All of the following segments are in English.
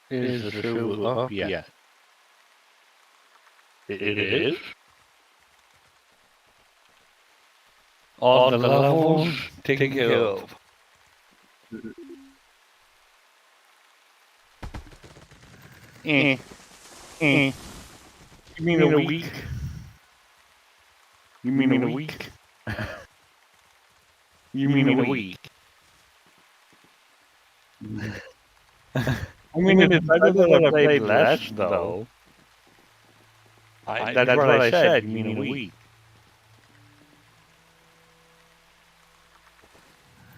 Is the show up yet? It is? All the levels taken care of. Eh, eh. You mean a week? You mean a week? You mean a week? I mean, it's better than I played less, though. That's what I said. You mean a week?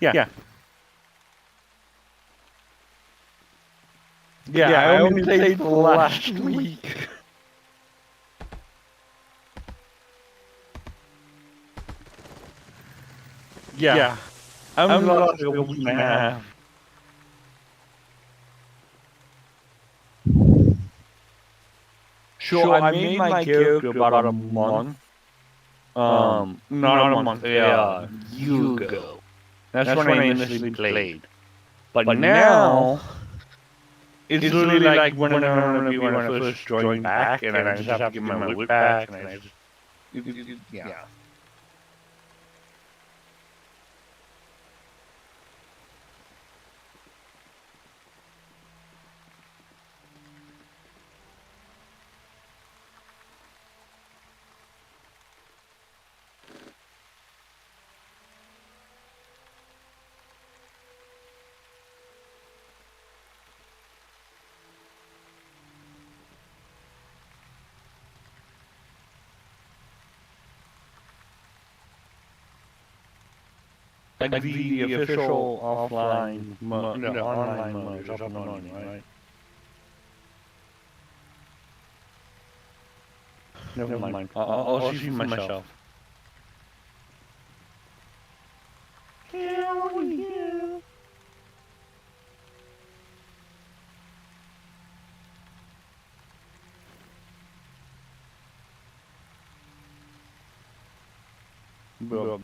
Yeah. Yeah, I only played for last week. Yeah. I'm lost like a week and a half. So I made my character about a month. Not a month, yeah, a year ago. That's when I initially played. But now, it's literally like when I first joined back, and I just have to get my loot back, and I just, yeah. Like the official offline, the online mode is up and running, right? Never mind. I'll see for myself. Hell yeah. Bro.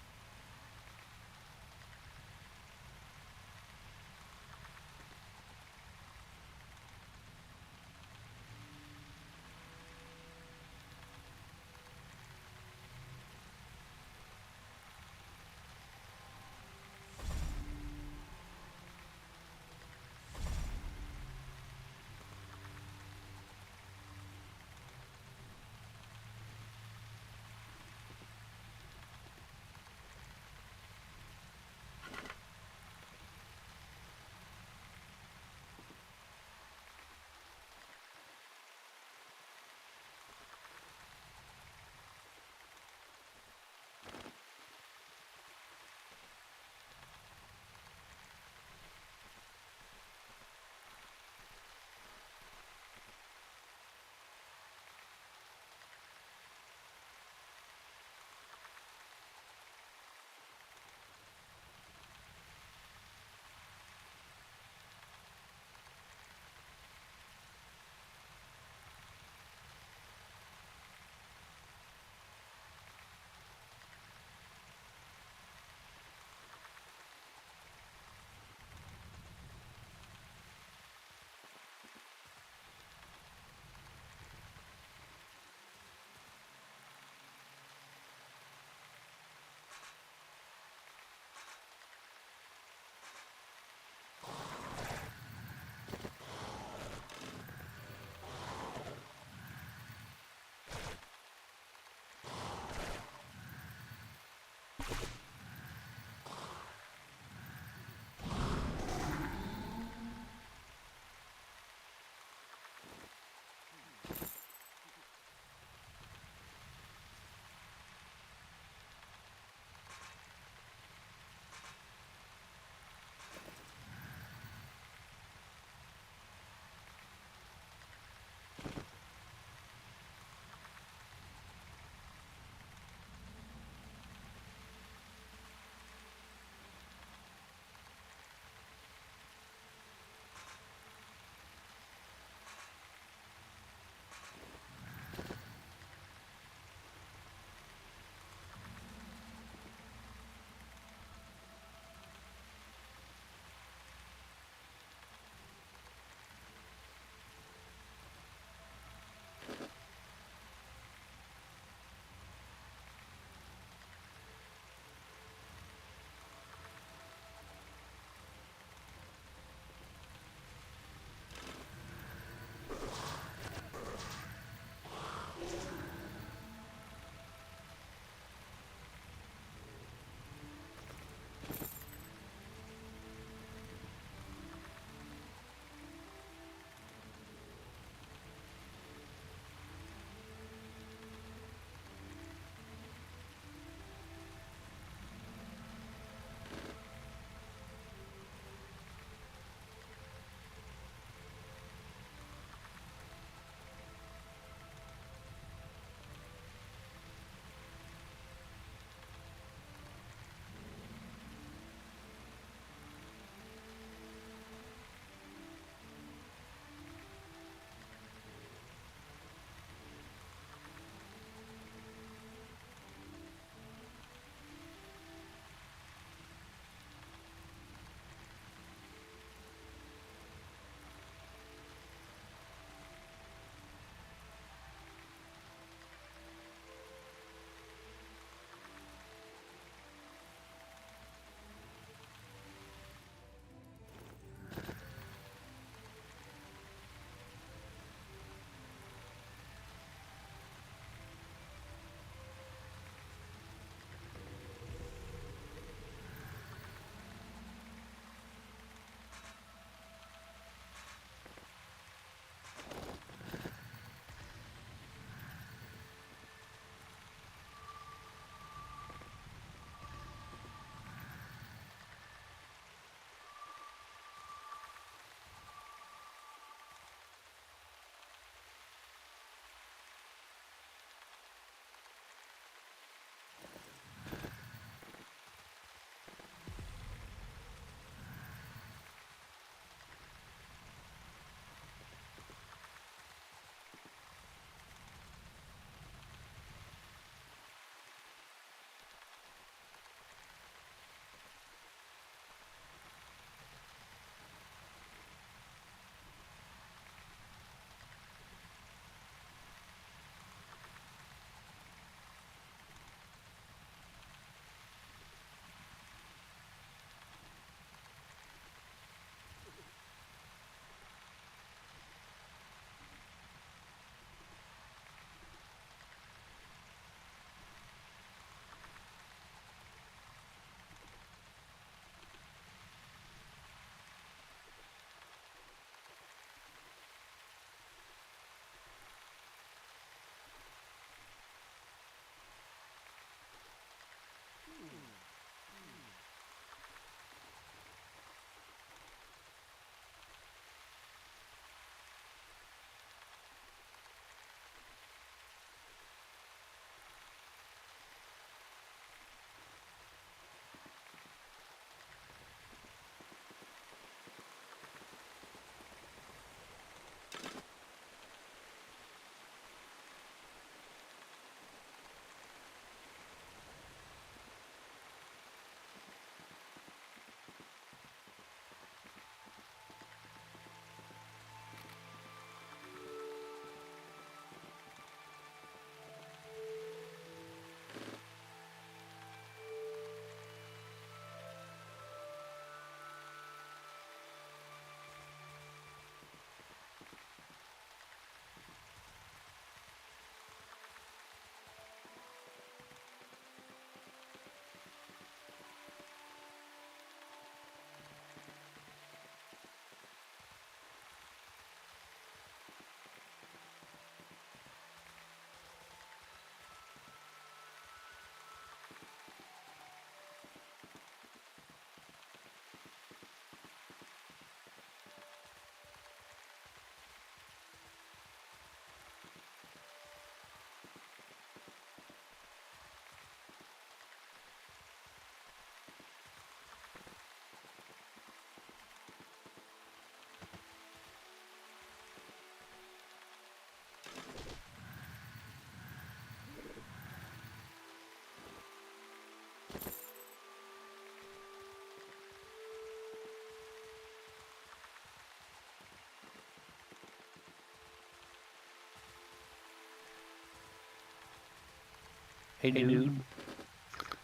Hey dude,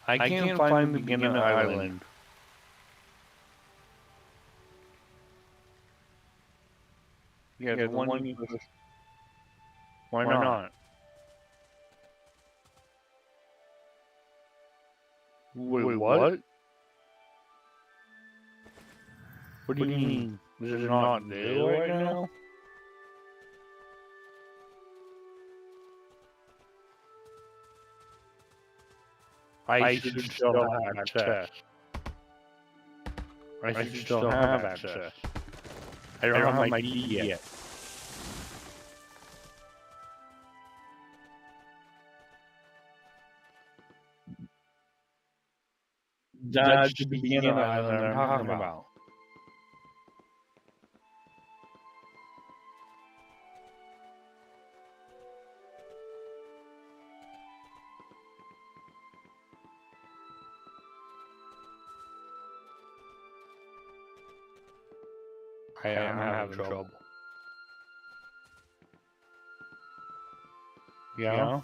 I can't find the beginner island. Yeah, the one you just... Why not? Wait, what? What do you mean? This is not there right now? I should still have access. I should still have access. I don't have my key yet. That's the beginner island I'm talking about. I'm having trouble. Yeah?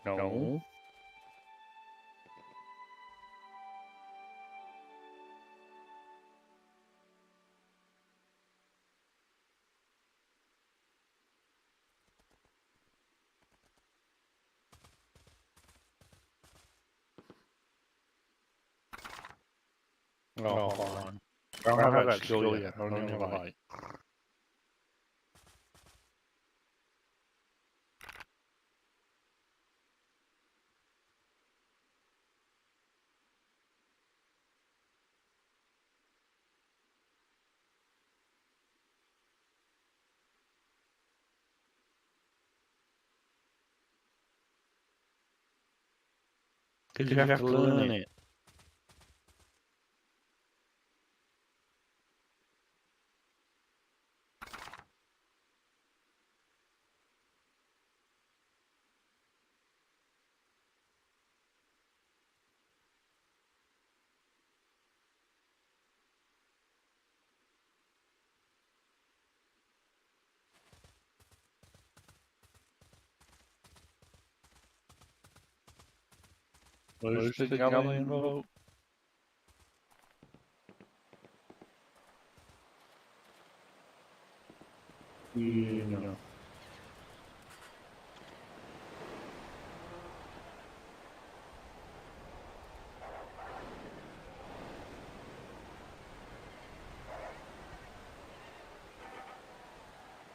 No. Oh, hold on. I don't have that skill yet. I don't even lie. Because you have to learn it. Where's the galleon boat? Yeah.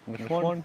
Which one?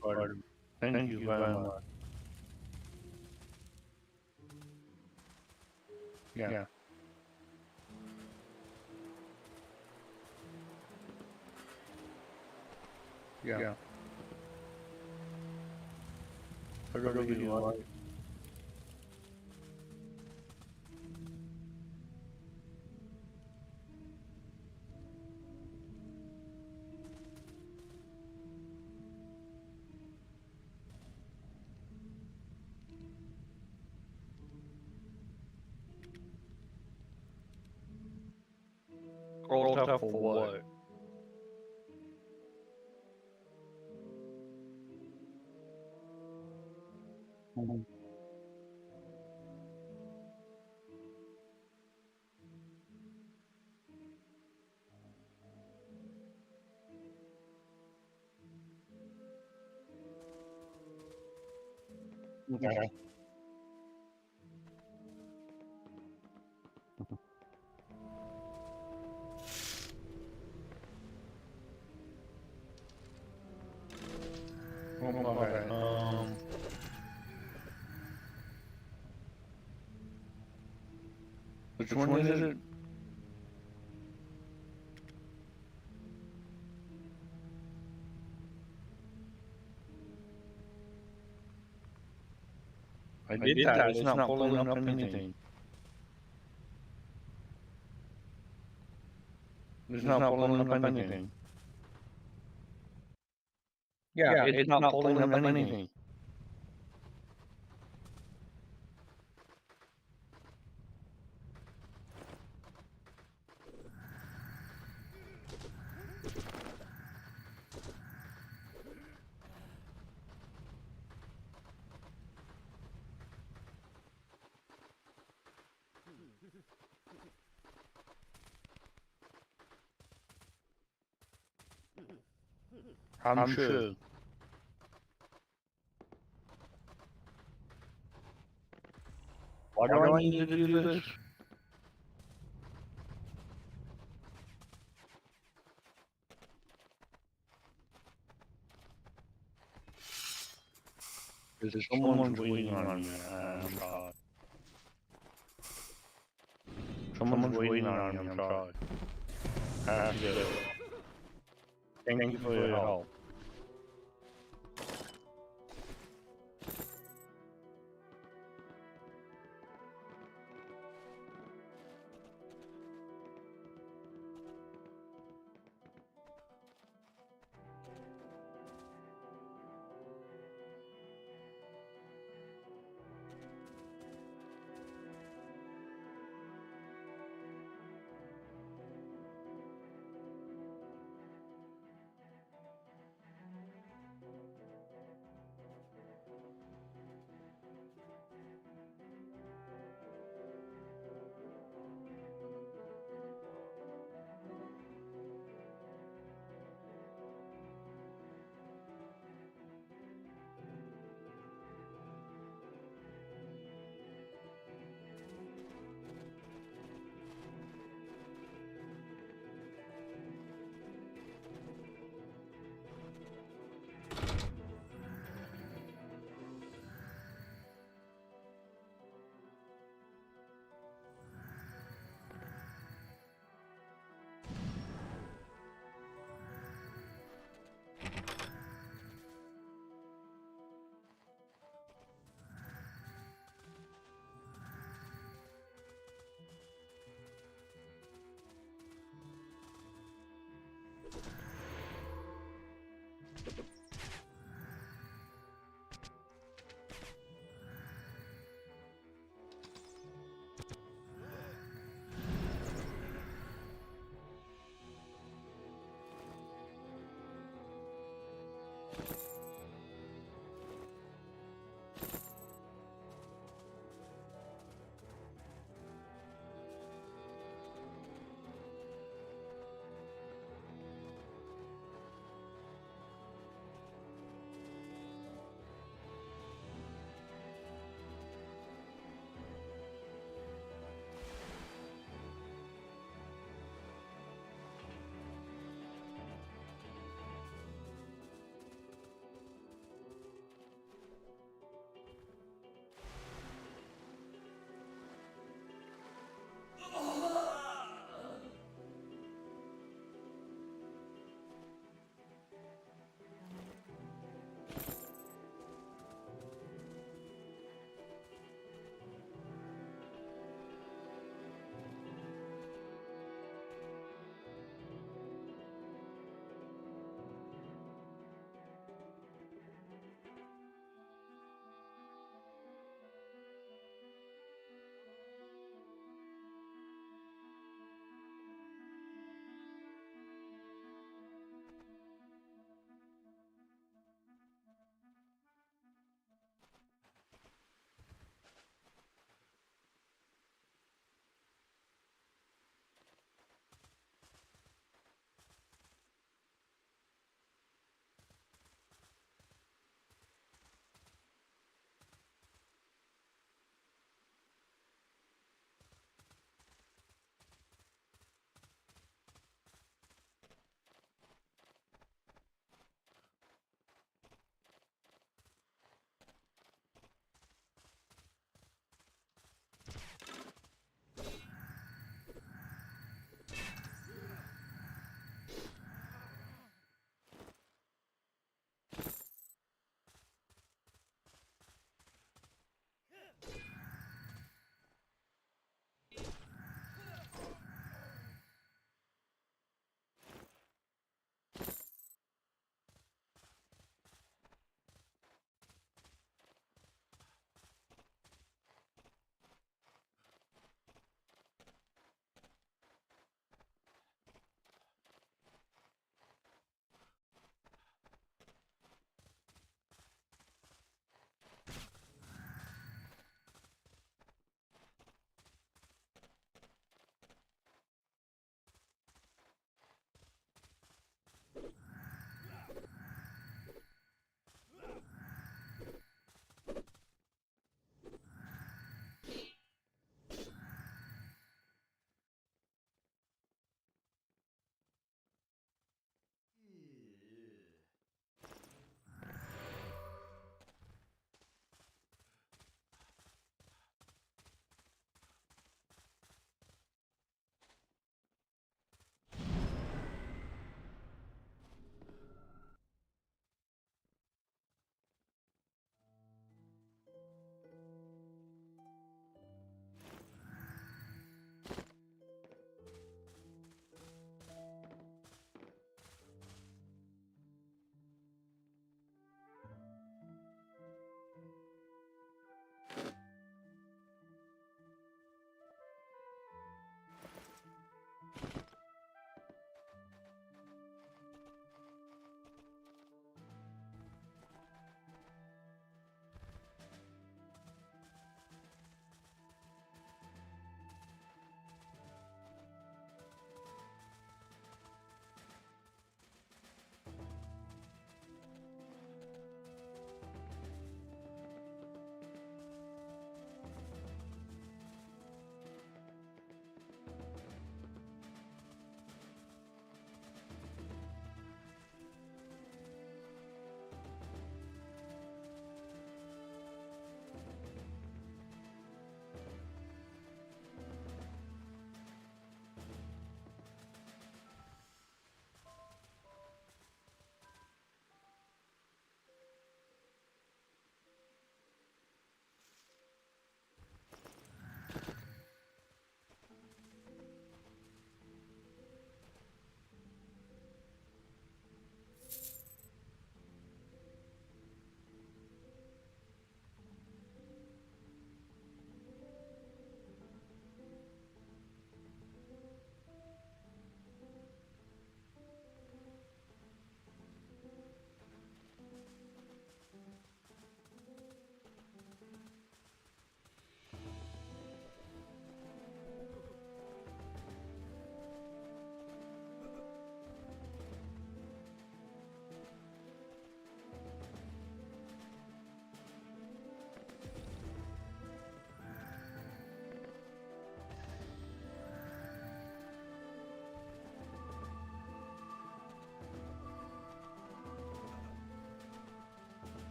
Pardon. Thank you very much. Yeah. Yeah. Whatever you like. All tough for what? Okay. Okay. Which one is it? I did that. It's not pulling up anything. It's not pulling up anything. Yeah, it's not pulling up anything. I'm sure. Why do I need to do this? Because someone's waiting on me. I'm sorry. Someone's waiting on me. I'm sorry. I have to go. Thank you for your help.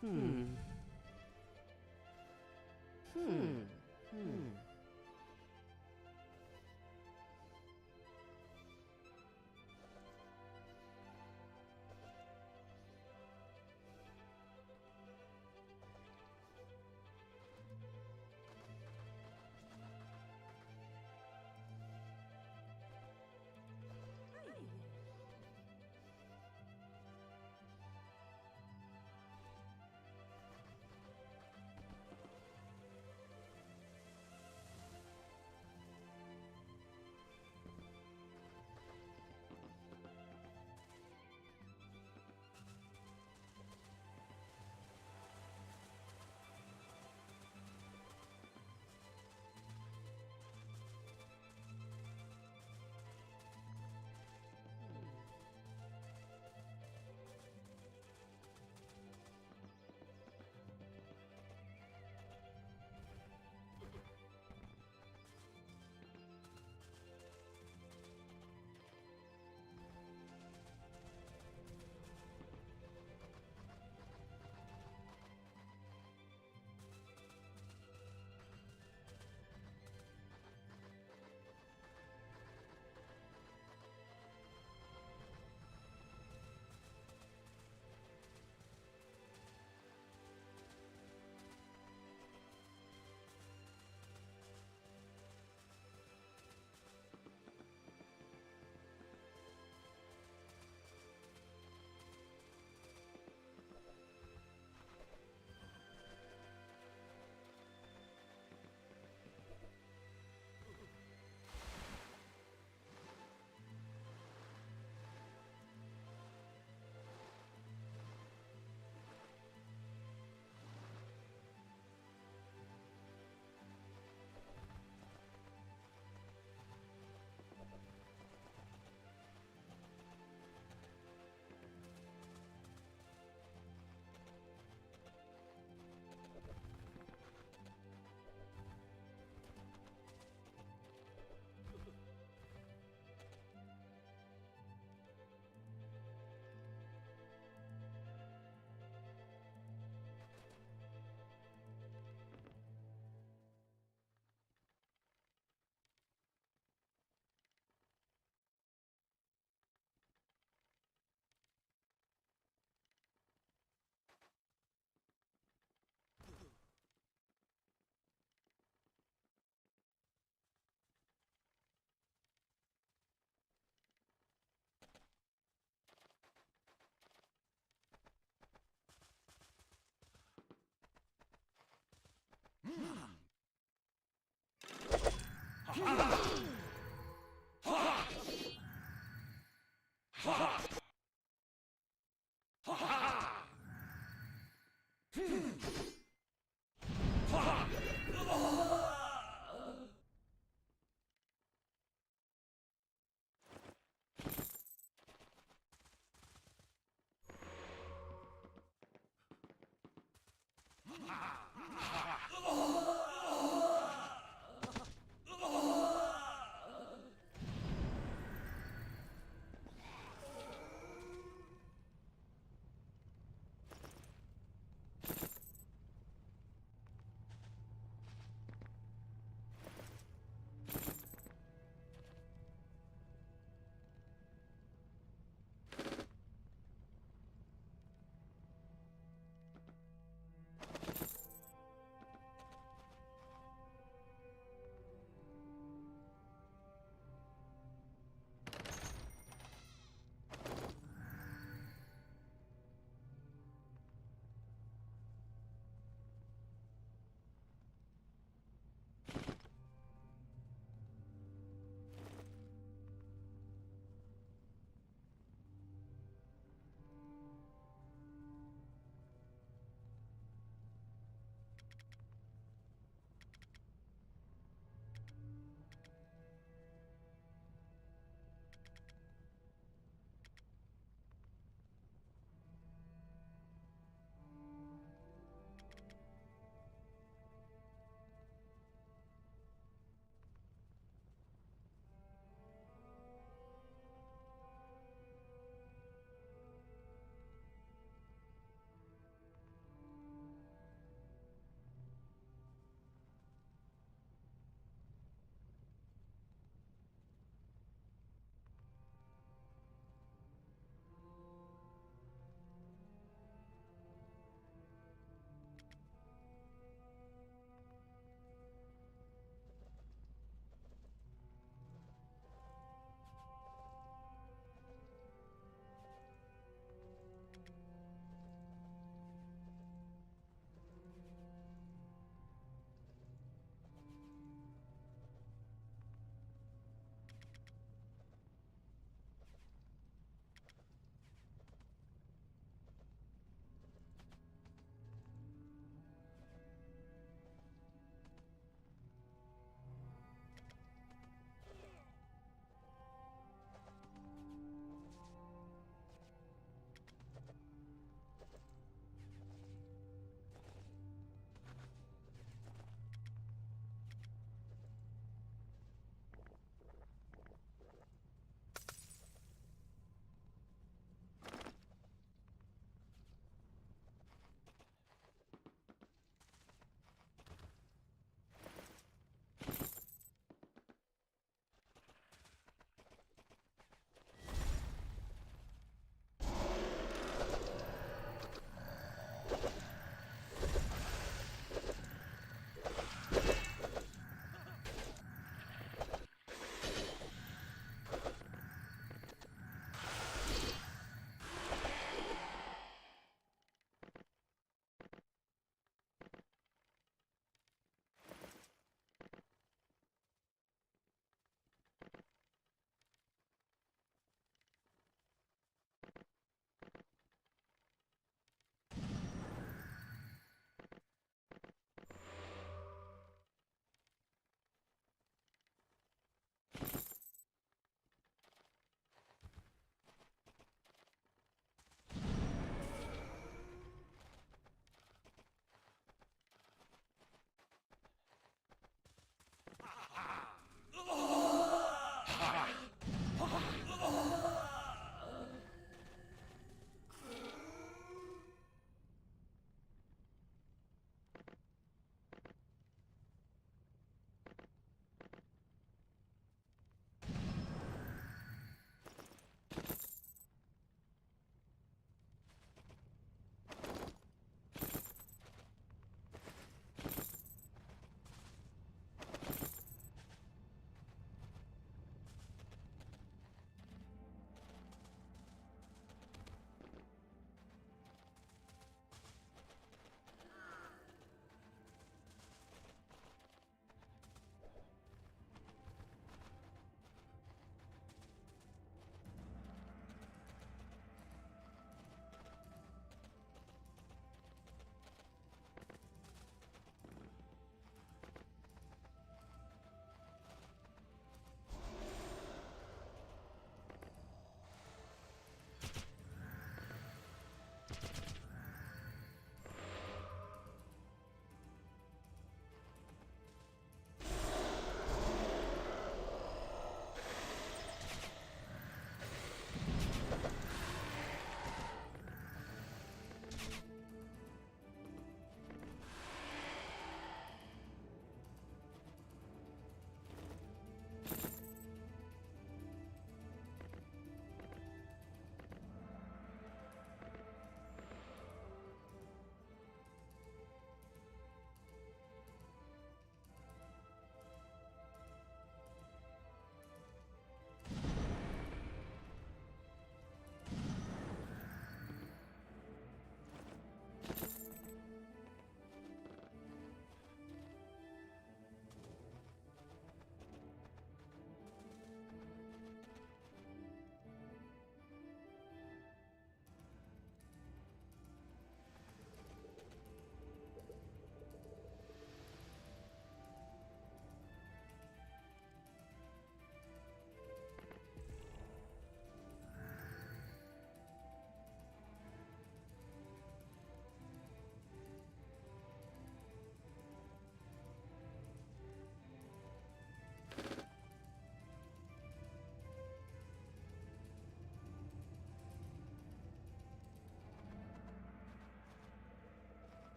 Hmm. Hmm. Hmm.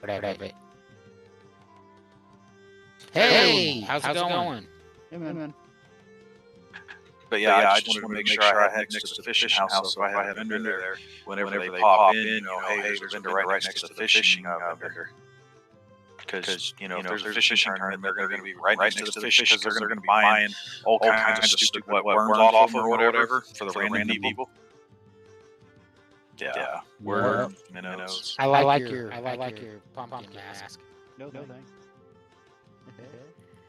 whatever. Hey, how's it going? Hey, man. But yeah, I just wanted to make sure I had next to the fishing house, so if I had a vendor there, whenever they pop in, hey, there's a vendor right next to the fishing vendor. Because, if there's a fishing tournament, they're going to be right next to the fish because they're going to be buying all kinds of stupid worms off them or whatever for the random people. Yeah, worm, minnows. I like your pumpkin mask. No, thanks.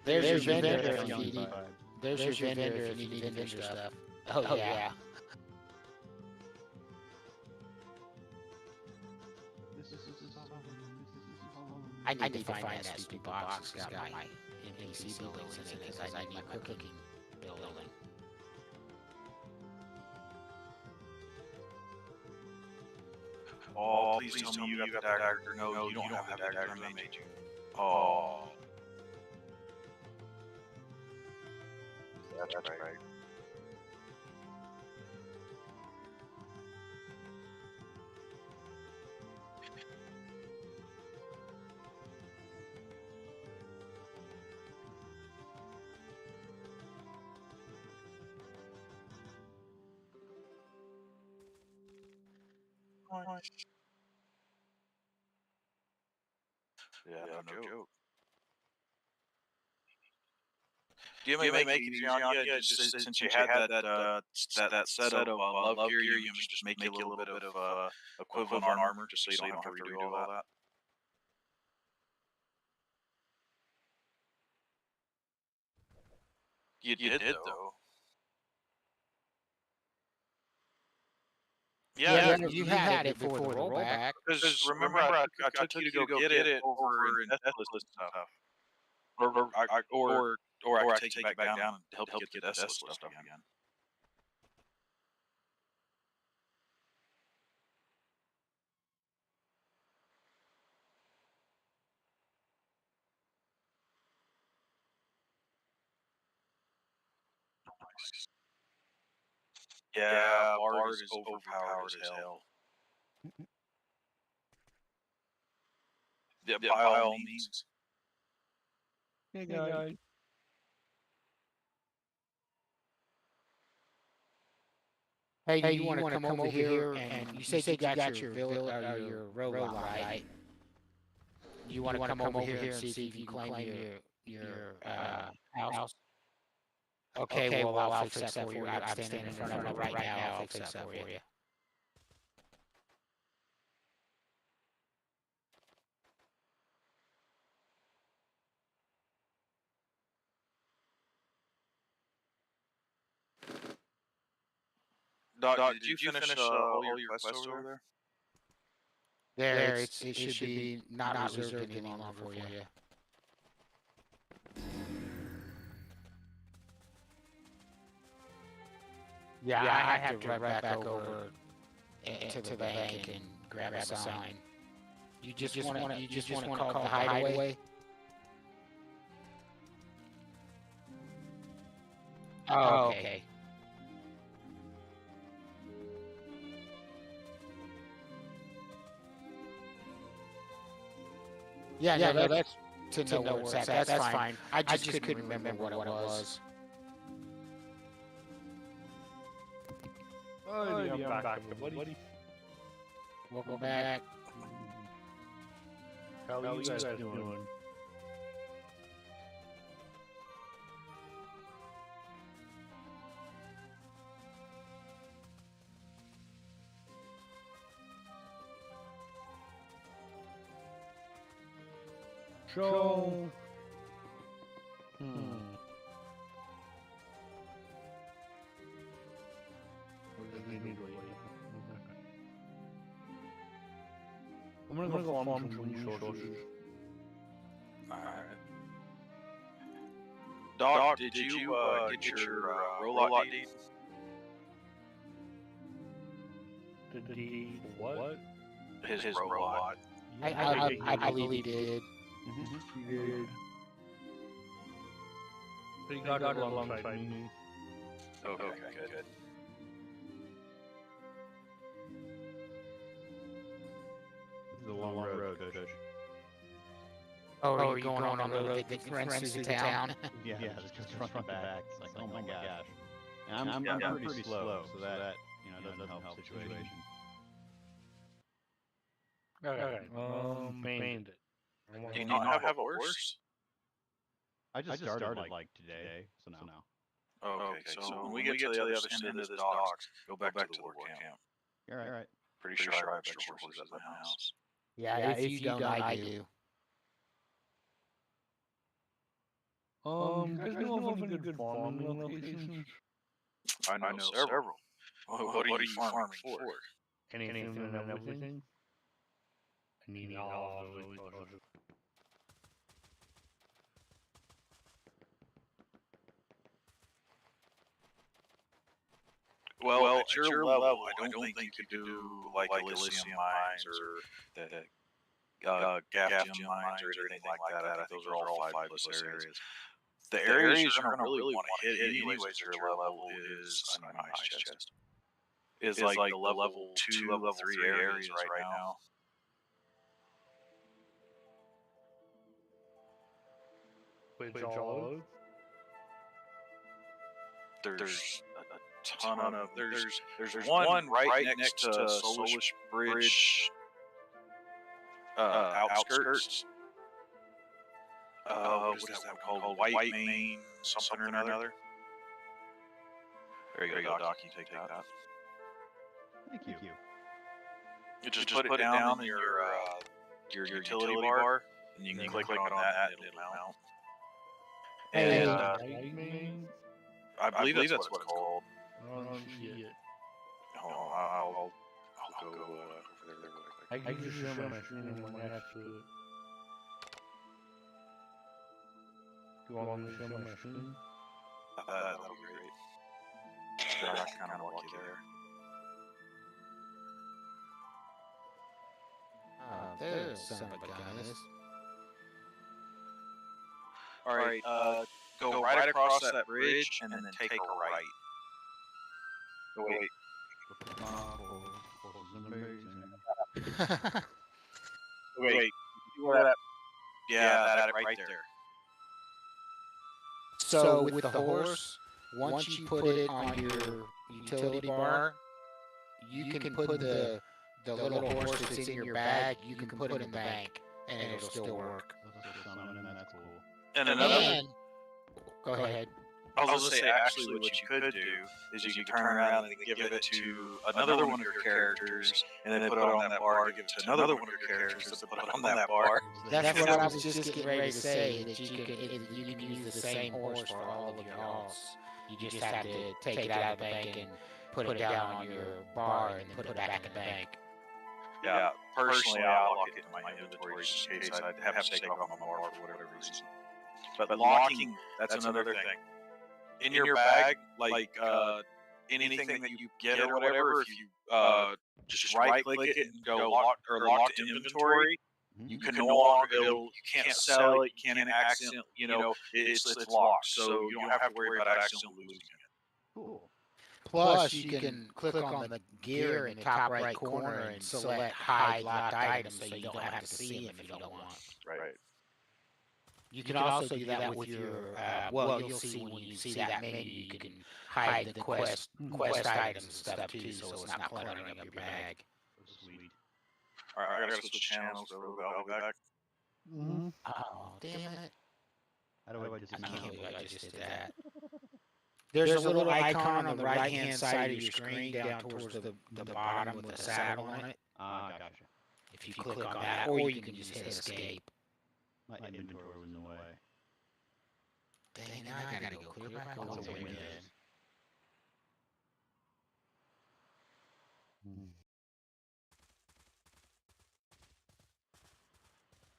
There's your vendor if you need. There's your vendor if you need vendor stuff. Oh yeah. I need to find that stupid box that's got my NPC buildings in it because I need my cooking building. Oh, please tell me you got the dagger. No, you don't have the dagger. I made you. Oh. That's right. Yeah, no joke. Do you make it easy on you? Just since you had that set of love gear, you just make you a little bit of equivalent armor, just so you don't have to redo all that. You did though. Yeah, you had it before the rollback. Because remember, I took you to go get it over in Deathless stuff, or I could take you back down and help you get the Deathless stuff again. Yeah, Bard is overpowered as hell. Yeah, by all means. Hey guys. Hey, you want to come over here and you said you got your your robot, right? You want to come over here and see if you can claim your house? Okay, well I'll fix that for you. I'm standing in front of it right now. I'll fix that for you. Doc, did you finish all your quests over there? There, it should be not reserved any longer for you. Yeah, I have to run back over to the bank and grab a sign. You just want to call it the hideaway? Oh, okay. Yeah, no, that's to know where it's at. That's fine. I just couldn't remember what it was. Oh, yeah, I'm back, buddy. Welcome back. How are you guys doing? So, I'm gonna go farm some resources. Alright. Doc, did you get your roll-out deed? The deed what? His roll-out. I believe he did. He did. He got it alongside me. Okay, good. It's a long road, Kush. Oh, are you going on a road that runs through the town? Yeah, it's just front to back. It's like, oh my gosh. And I'm pretty slow, so that doesn't help the situation. Okay. Bandit. Do you not have a horse? I just started like today, so now. Okay, so when we get to the other end of this docks, go back to the war camp. All right. Pretty sure I have extra horses at my house. Yeah, if you don't, I do. You guys know of any good farming locations? I know several. What are you farming for? Anything and everything? I need all of those. Well, at your level, I don't think you could do like Elysium mines or the Gaftium mines or anything like that. I think those are all 5+ areas. The areas you're going to really want to hit anyways at your level is an ice chest. Is like the level 2, level 3 areas right now. Which all? There's a ton of there's one right next to Soulish Bridge outskirts. What is that one called? White Main something or another. There you go, Doc. You take that. Thank you. You just put it down in your utility bar, and you can click on that and it'll mount. And I believe that's what it's called. I'll go over there real quick. I can just share my screen when I have to. Do you want me to share my screen? That'll be great. I got kind of lucky there. There's some of guys. All right, go right across that bridge and then take a right. Oh, wait. Wait. Yeah, that right there. So with the horse, once you put it on your utility bar, you can put the little horse that's in your bag, you can put it in the bank, and it'll still work. That's cool. And another. And, go ahead. I was going to say, actually, what you could do is you could turn around and give it to another one of your characters, and then put it on that bar, give it to another one of your characters, to put it on that bar. That's what I was just getting ready to say, that you can use the same horse for all of your hauls. You just have to take it out of the bank and put it down on your bar and then put it back in the bank. Yeah, personally, I'll lock it into my inventory just in case I have to take it off my bar for whatever reason. But locking, that's another thing. In your bag, like anything that you get or whatever, if you just right-click it and go lock to inventory, you can no longer, you can't sell it, you can't accidentally, it's locked, so you don't have to worry about accidentally losing it. Cool. Plus, you can click on the gear in the top right corner and select hide locked items so you don't have to see them if you don't want. Right. You can also do that with your, you'll see when you see that menu, you can hide the quest items and stuff too, so it's not cluttering up your bag. Sweet. Alright, I gotta switch channels, so I'll be back. Oh, damn it. How do I I dismount? can't believe I just did that. There's a little icon on the right-hand side of your screen down towards the bottom with the saddle on it. Gotcha. If you click on that, or you can just hit escape. My inventory was in the way. Dang, now I gotta go clear back all the way again.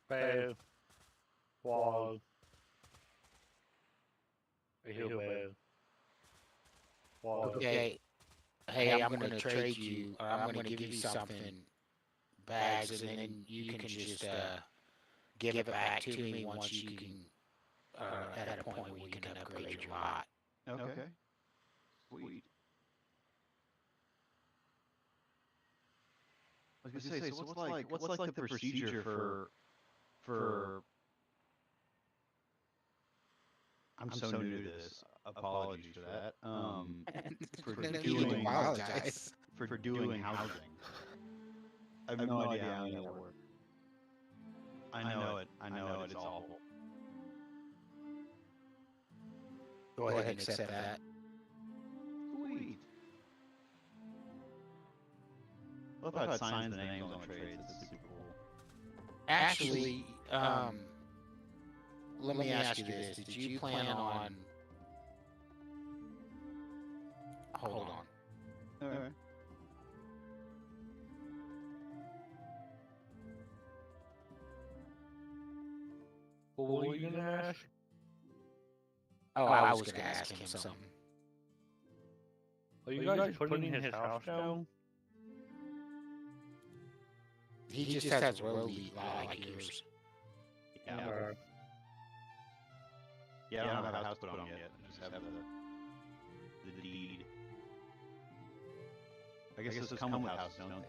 Bad. Wall. A hill bad. Wall. Okay. Hey, I'm gonna trade you, or I'm gonna give you something, bags, and then you can just give it back to me once you can, at a point where you can upgrade your lot. Okay. Sweet. I was gonna say, so what's like the procedure for I'm so new to this. Apologies for that. For No need to doing apologize. for doing housing. I have no idea how that works. I know it. I know it. It's awful. Go ahead and accept that. Sweet. Love how it signs the names on the trades. It's super cool. Actually, let me ask you this: did you plan on? Hold on. All right. What were you gonna ask? Oh, I was gonna ask him something. Are you guys putting his house down? He just has roadie like yours. Yeah. Yeah, I don't have a house put on yet. I just have the deed. I guess this is come with house, don't they, Rose?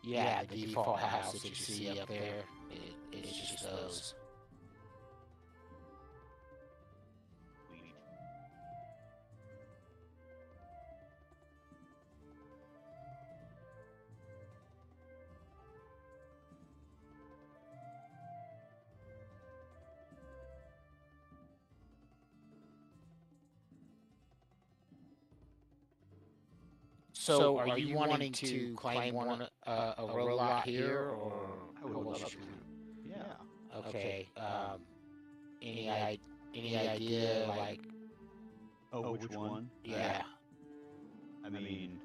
Yeah, the default house that you see up there, it's just those. Sweet. So, are you wanting to claim one a road lot here, or I would love to. Yeah. okay? Any idea like? Oh, which one? Yeah. I mean,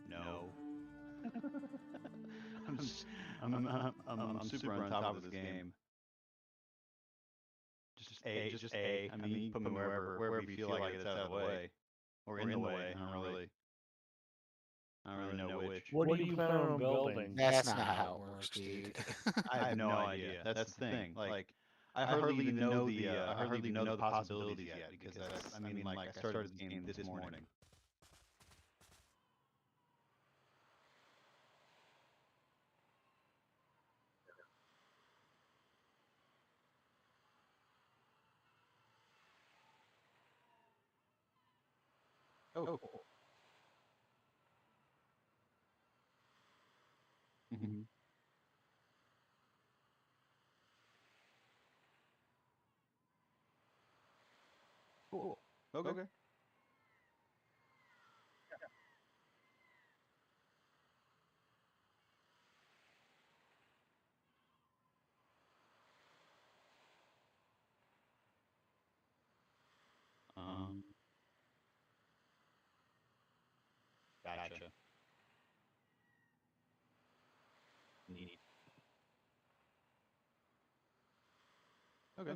no. I'm super on top of this game. Just A. I mean, you can put me wherever you feel like it's out of the way, or in the way. I don't really know which. What do you plan on building? That's not how it works, dude. I have no idea. That's the thing. Like, I hardly even know the possibilities yet because I mean, like, I started this game this morning. Oh, cool. Mm-hmm. Cool. Okay. Um, Gotcha. Neat. Okay.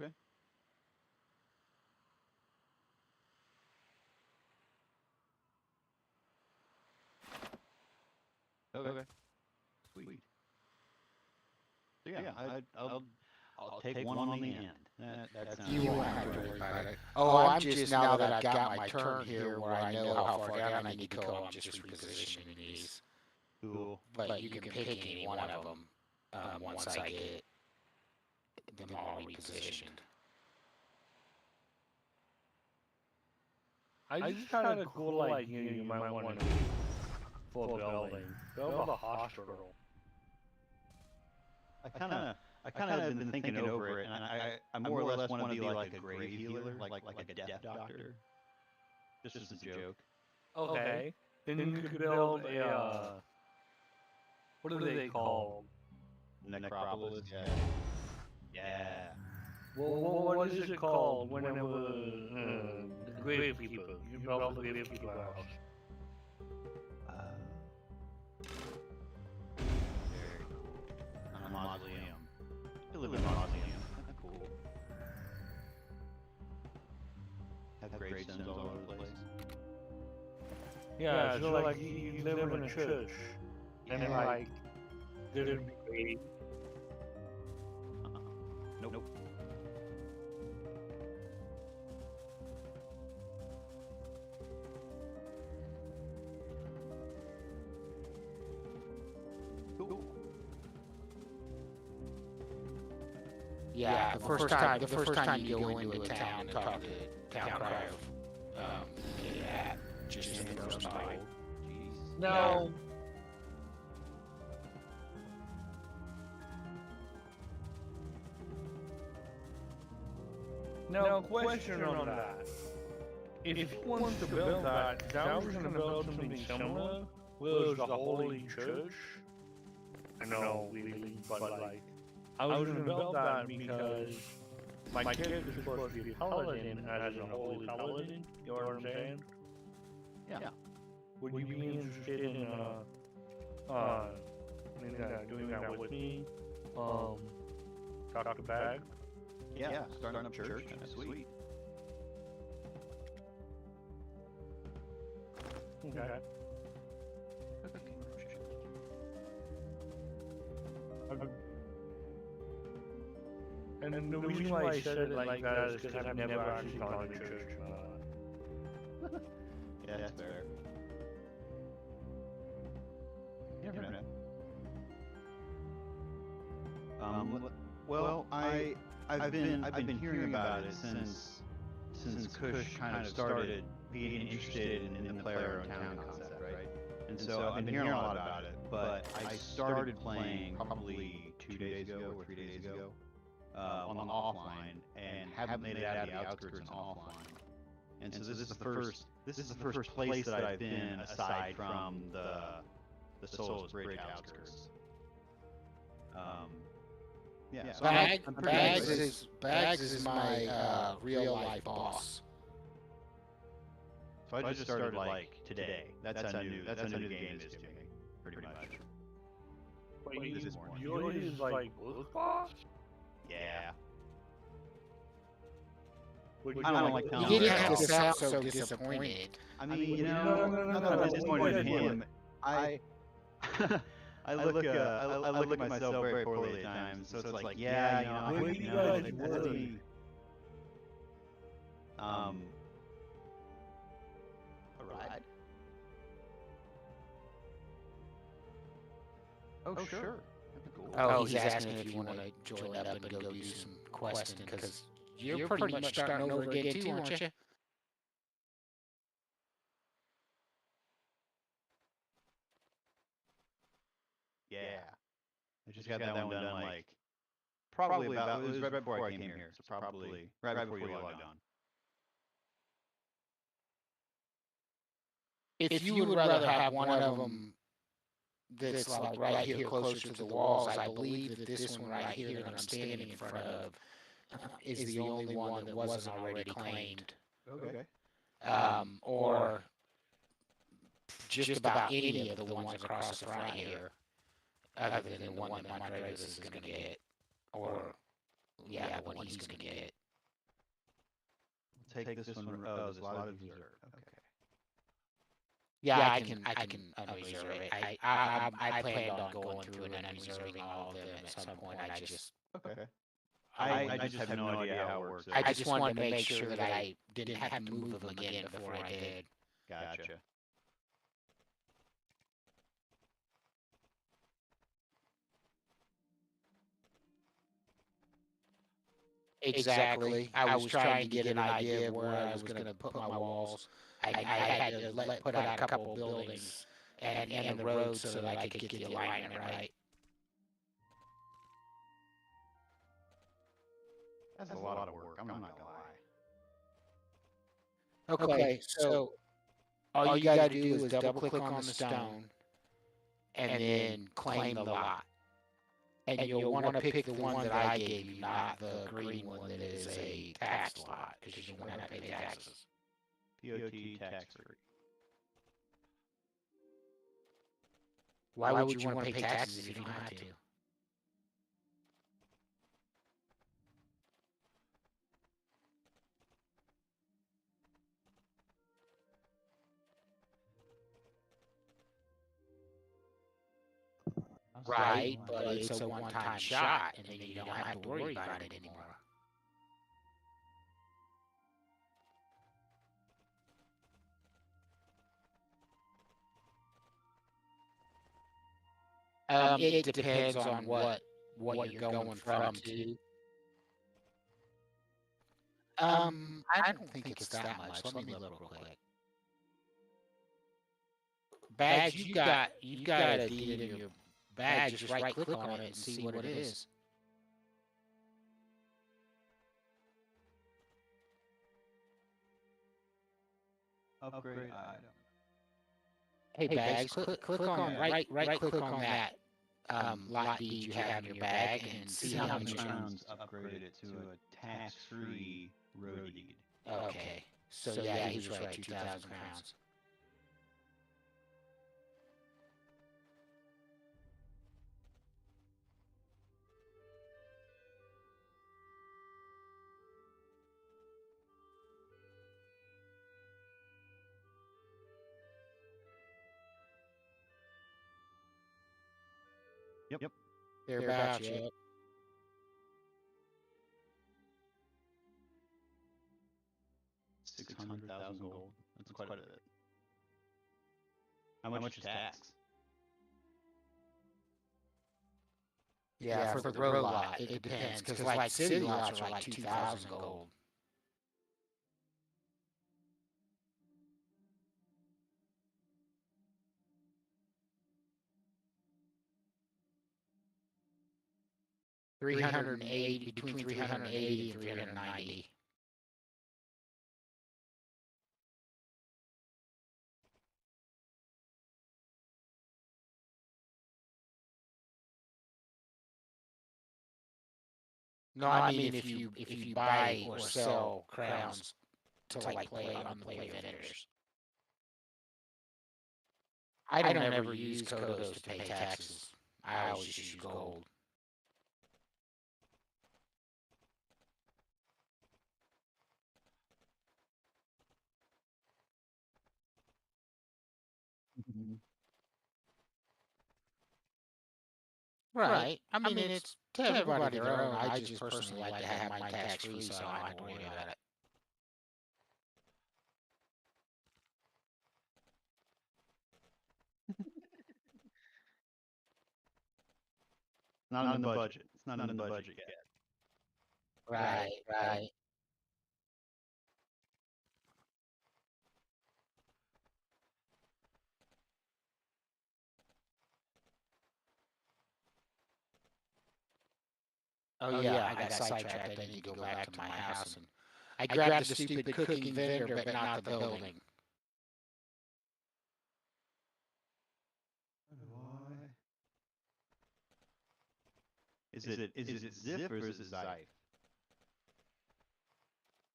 Okay. Sweet. So yeah, I'll take one on the end. That sounds You good. won't have to worry about it. Oh, I'm just now that I've got my turn here, where I know how far down I need to go. I'm just repositioning these. Cool. But you can pick any one of them once I get them all repositioned. I just had a cool idea you might want to do for building. Build a hospital. I kind of have been thinking over it, and I more or less want to be like a grave healer, like a death doctor. Just as a joke. Okay. Then you could build a what are they called? Necropolis. Yeah. Well, what is it called whenever the gravekeeper? You build the gravekeeper house. Very cool. A mausoleum. You live in a mausoleum. Cool. Have gravestones all over the place. Yeah, so like you live in a church, and like there'd be Nope. Cool. Yeah, the first time you go into a town and talk to town crier, yeah, just in the first night. Jeez. No. Now, question on that. If he wants to build that, that was going to build something similar, was the Holy Church. I know we believe, but like, I was going to build that because my kid is supposed to be a paladin, as in a holy paladin. You know what I'm saying? Yeah. Would you be interested in doing that with me? Dr. Bag? Yeah, starting up church. That's sweet. Okay. And then the reason why I said it like that is because I've never actually gone to church. Yeah, that's fair. You never know. Well, I've been hearing about it since Kush kind of started being interested in the player owned town concept, right? And so I've been hearing a lot about it, but I started playing probably 2 days ago or 3 days ago on the offline, and haven't made it out of the outskirts and offline. And so this is the first place that I've been aside from the Solus Bridge outskirts. Yeah, so I'm pretty Bags is my real life boss. So I just started like today. That's how new the game is to me, pretty much. Wait, This morning. yours is like both boss? Yeah. I don't like You didn't have to sound so disappointed. I mean, No, not that I'm disappointed in him. I look at myself very poorly at times, so it's like, yeah, Where do you guys work? A ride? Oh, sure. That'd be cool. Oh, he's asking if you want to join up and go do some questing, because you're pretty much starting over again too, aren't you? Yeah. I just got that one done, like, probably about, it was right before I came here, so probably right before you logged on. If you would rather have one of them that's like right here closer to the walls, I believe that this one right here that I'm standing in front of is the only one that wasn't already claimed. Okay. Or just about any of the ones across the front here, other than the one that Mike Reyes is going to get, or yeah, the one he's going to get. Take this one. Oh, there's a lot of user. Okay. Yeah, I can unreserve it. I planned on going through and unreserving all of them at some point. I just Okay. I just have no idea how it works. I just wanted to make sure that I didn't have to move them again before I did. Gotcha. Exactly. I was trying to get an idea of where I was going to put my walls. I had to put out a couple buildings and the road so that I could get the alignment right. That's a lot of work. I'm not gonna lie. Okay, so all you got to do is double click on the stone and then claim the lot. And you'll want to pick the one that I gave you, not the green one that is a tax lot, because you won't have to pay taxes. POT tax free. Why would you want to pay taxes if you don't have to? Right, but it's a one-time shot, and then you don't have to worry about it anymore. It depends on what you're going from to. I don't think it's that much. Let me look real quick. Badge, you've got a deed in your badge. Just right click on it and see what it is. Upgrade item. Hey, badge, click on right click on that lot deed you have in your bag and see how many crowns upgraded it to a tax-free road deed. Okay, so yeah, he was right. 2,000 crowns. Yep. Thereabouts, yeah. $600,000 gold. That's quite a bit. How much is tax? Yeah, for the road lot, it depends. Because like city lots are like 2,000 gold. Between 380 and 390. No, I mean if you buy or sell crowns to like play vendors. I don't ever use Kodos to pay taxes. I always just use gold. Right. I mean, it's to everybody their own. I just personally like to have mine tax free, so I don't have to worry about it. Not in the budget. It's not in the budget yet. Right. Oh yeah, I got sidetracked. I need to go back to my house, and I grabbed the stupid cooking vendor, but not the building. Why? Is it Zip or is it Zyfe?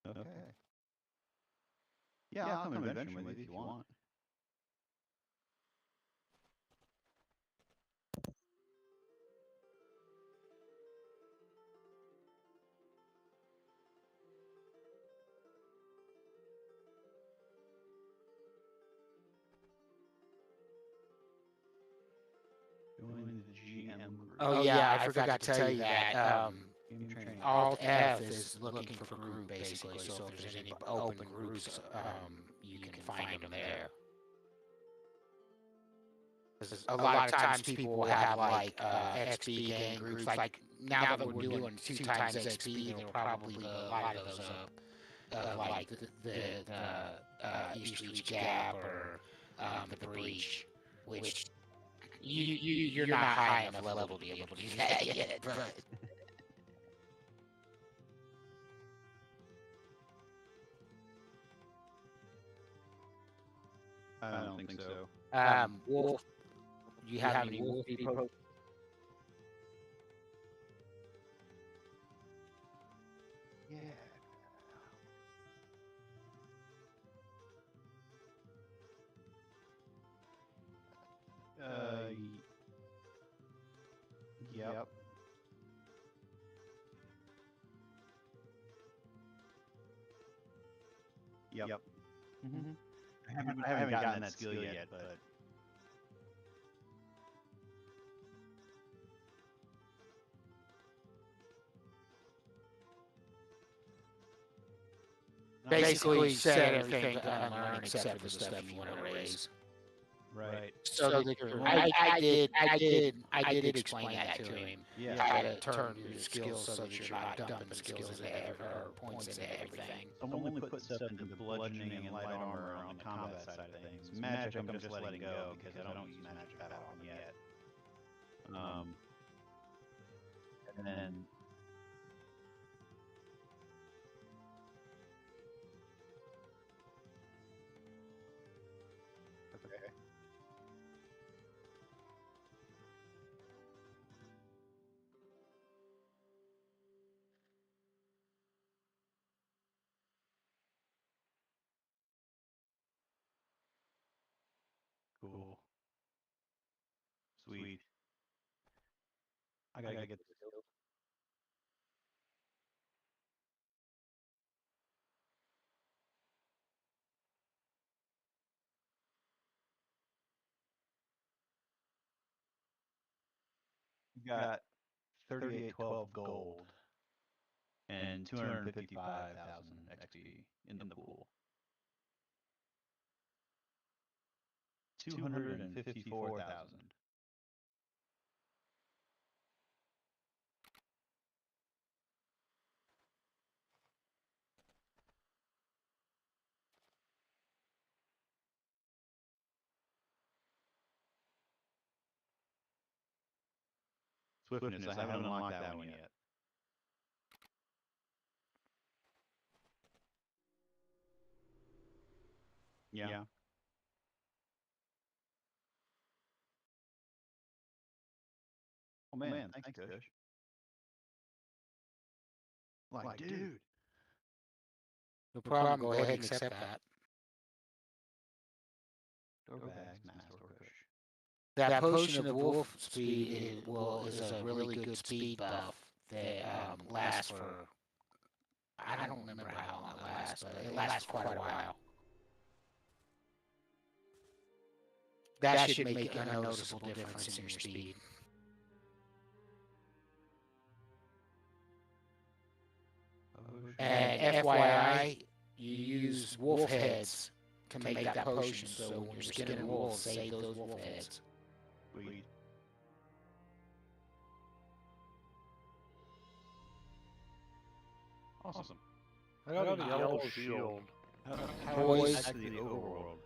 Okay. Yeah, I'll come adventuring with you if you want. Join the GM group. Oh yeah, I forgot to tell you that. Game training. Alt F is looking for group basically. So if there's any open groups, you can find them there. A lot of times people will have like XP gang groups. Like now that we're doing 2 times XP, there'll probably be a lot of those like the East Reach Gap or the Breach, which you're not high enough level to be able to do that yet. But I don't think so. Wolf, you have any Wolf Depot? Yeah. Yep. Yep. Mm-hmm. I haven't gotten that skill yet, but basically set everything to unlearn except for the stuff you want to raise. Right. So I did explain that to him. Yeah. How to turn your skills so that you're not dumping skills into or points into everything. I'm only putting stuff into bludgeoning and light armor on the combat side of things. Magic, I'm just letting go because I don't use magic that often yet. And then okay. Cool. Sweet. I gotta get this killed. You got 3812 gold and 255,000 XP in the pool. 254,000. Swiftness, I haven't unlocked that one yet. Yeah. Oh man, thanks, Kush. Like, dude. No problem. Go ahead and accept that. Door bags, Master Kush. That potion of wolf speed is a really good speed buff that lasts for. I don't remember how long it lasts, but it lasts quite a while. That should make a noticeable difference in your speed. And FYI, you use wolf heads to make that potion, so when you're skinning wolves, save those wolf heads. Sweet. Awesome. I got a yellow shield. Boys, Actually, the overworld.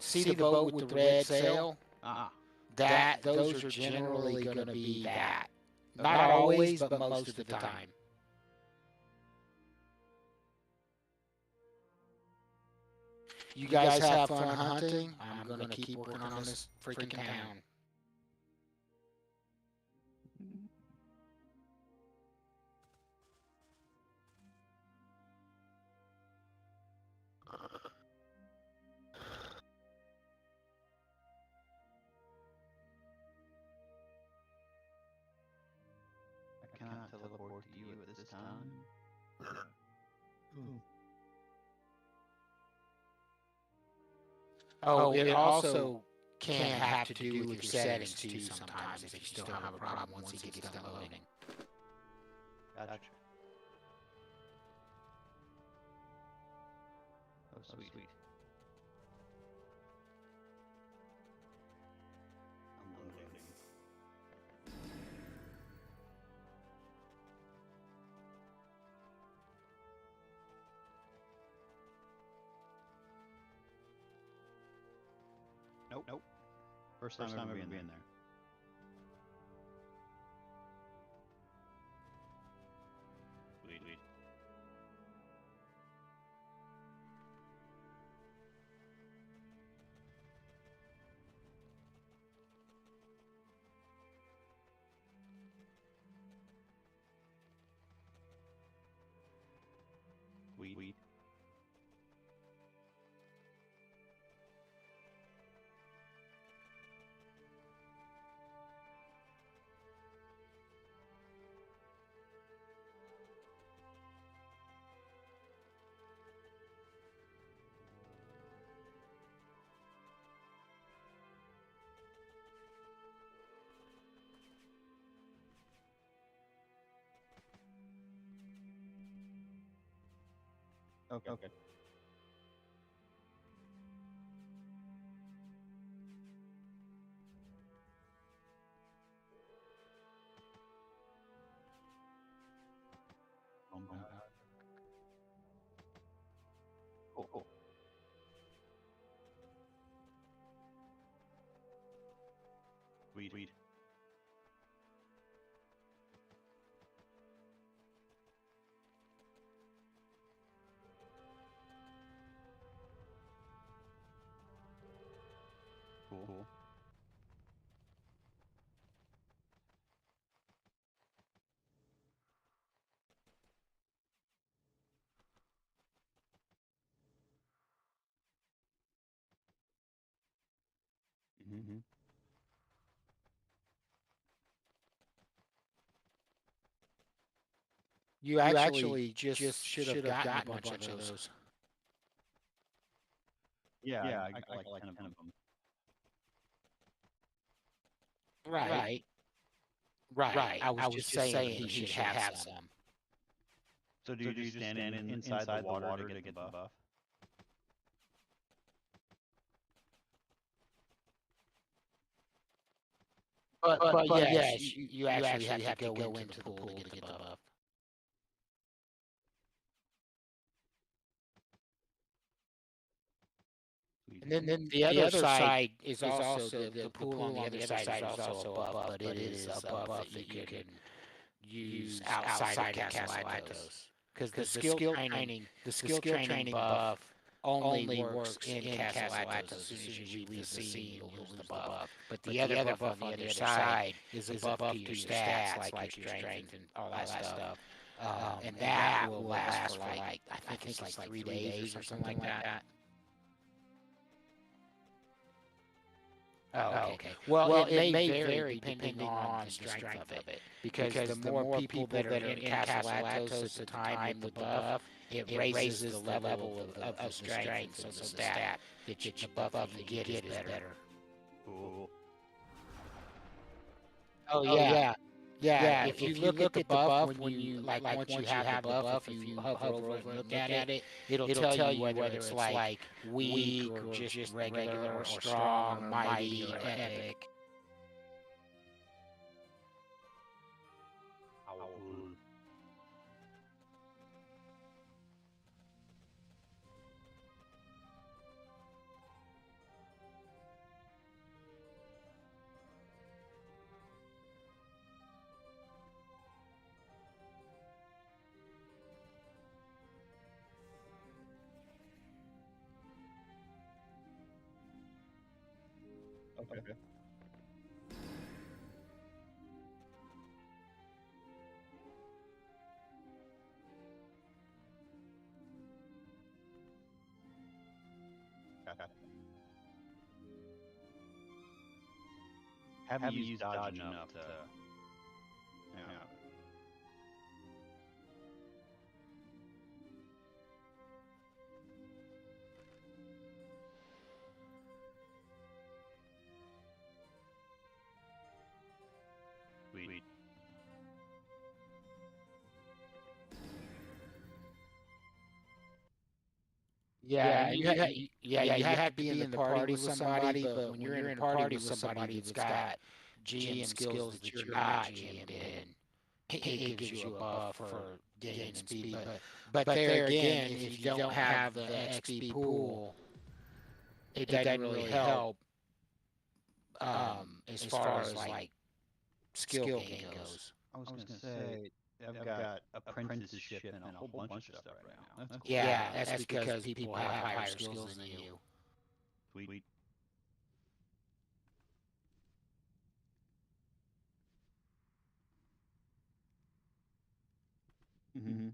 see the boat with the red sail? Ah. Those are generally going to be that. Not always, but most of the time. You guys have fun hunting. I'm going to keep working on this freaking town. I cannot teleport to you at this time. Oh, it also can have to do with your settings too sometimes if you still have a problem once he gets done loading. Gotcha. Oh, sweet. Unloading. Nope. First time ever being there. Sweet. Sweet. Okay. Cool. Weed. Cool. Mm-hmm. You actually just should have gotten a bunch of those. Yeah, I like 10 of them. Right. I was just saying he should have some. So do you just stand inside the water to get the buff? But yes, you actually have to go into the pool to get the buff. And then the other side is also the pool on the other side is also a buff, but it is a buff that you can use outside of Castle Atos. Because the skill training buff only works in Castle Atos. As soon as you leave the scene, you'll lose the buff. But the other buff on the other side is a buff to your stats, like your strength and all that stuff. And that will last for like, I think it's like 3 days or something like that. Oh, okay. Well, it may vary depending on the strength of it. Because the more people that are in Castle Atos at the time with the buff, it raises the level of the strength, so the stat that you buff that you get is better. Cool. Oh, yeah. Yeah, if you look at the buff when you, like once you have the buff, if you hover over and look at it, it'll tell you whether it's like weak or just regular or strong or mighty or epic. Okay. Haven't used dodge enough to, you know. Sweet. Yeah, you have to be in the party with somebody, but when you're in a party with somebody that's got GM skills that you're not GM'd in, it gives you a buff for gain speed. But there again, if you don't have the XP pool, it doesn't really help as far as like skill gain goes. I was gonna say I've got apprenticeship and a whole bunch of stuff right now. That's cool. Yeah, that's because people have higher skills than you. Sweet. Mm-hmm.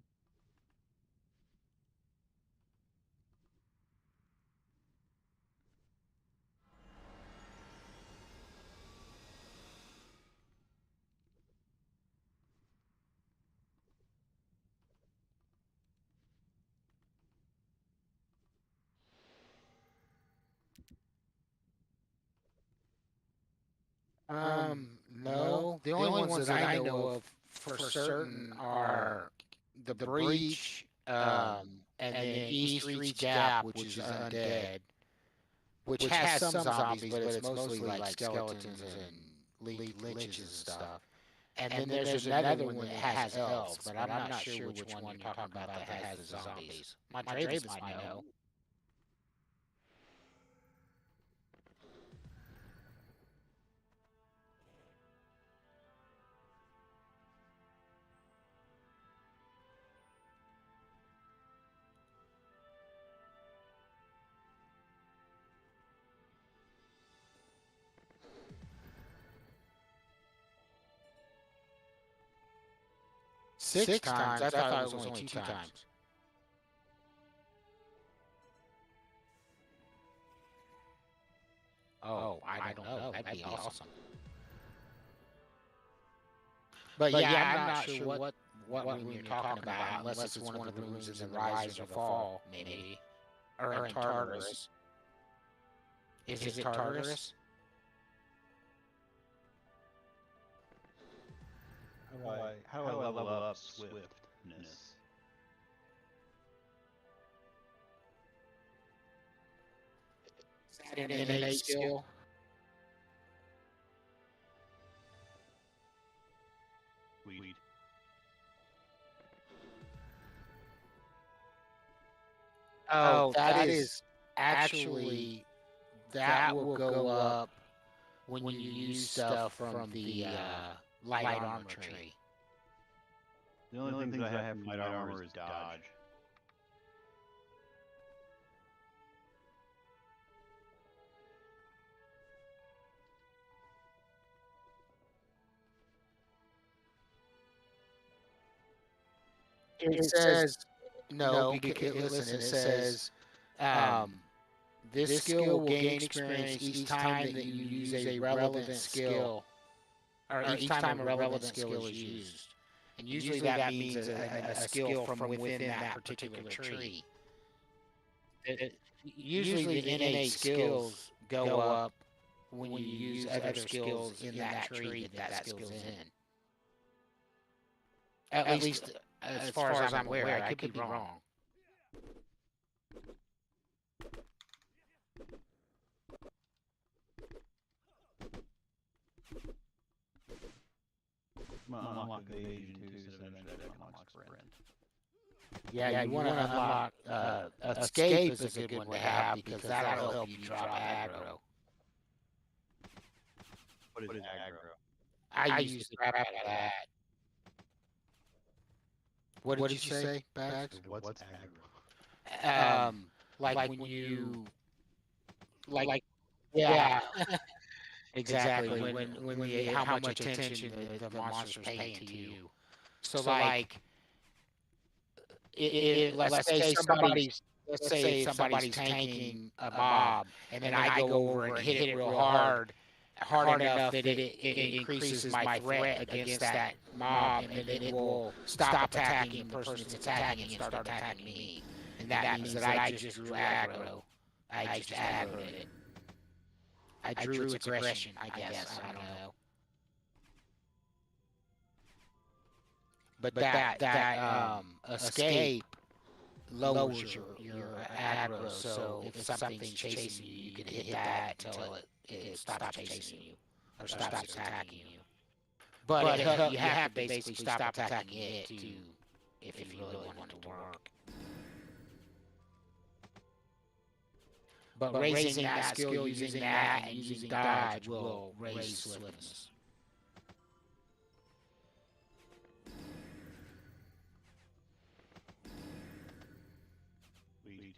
No. The only ones that I know of for certain are the Breach, and then East Reach Gap, which is undead, which has some zombies, but it's mostly like skeletons and liches and stuff. And then there's another one that has elves, but I'm not sure which one you're talking about that has the zombies. Montravis might know. 6 times? I thought it was only 2 times. Oh, I don't know. That'd be awesome. But yeah, I'm not sure what room you're talking about, unless it's one of the rooms in the Rise or the Fall, maybe. Or in Tartarus. Is it Tartarus? How do I level up swiftness? Is that an innate skill? Sweet. Oh, that is actually, that will go up when you use stuff from the light armor tree. The only things I have from light armor is dodge. It says no, because listen, it says this skill will gain experience each time that you use a relevant skill, or each time a relevant skill is used. And usually that means a skill from within that particular tree. Usually the innate skills go up when you use other skills in that tree that skill's in. At least as far as I'm aware. I could be wrong. Unlock evasion too, so eventually I unlock sprint. Yeah, you want to unlock escape is a good one to have because that'll help you drop aggro. What is aggro? I use the crap out of that. What did you say, Bags? What's aggro? Like when you, like yeah, exactly. When you, how much attention the monster's paying to you. So like, let's say somebody's tanking a mob, and then I go over and hit it real hard enough that it increases my threat against that mob, and then it will stop attacking the person that's attacking and start attacking me. And that means that I just drew aggro. I just aggroed it. I drew its aggression, I guess. I don't know. But that escape lowers your aggro. So if something's chasing you, you can hit that until it stops chasing you or stops attacking you. But you have to basically stop attacking it too, if you really want it to work. But raising that skill using that and using dodge will raise swiftness. Sweet.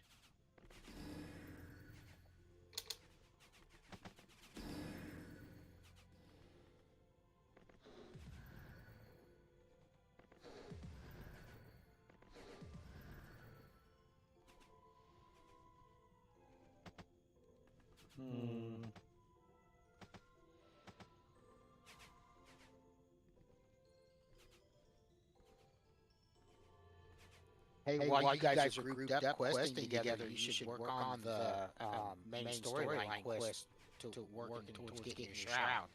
Hey, while you guys are grouped up questing together, you should work on the main storyline quest to working towards getting your shroud.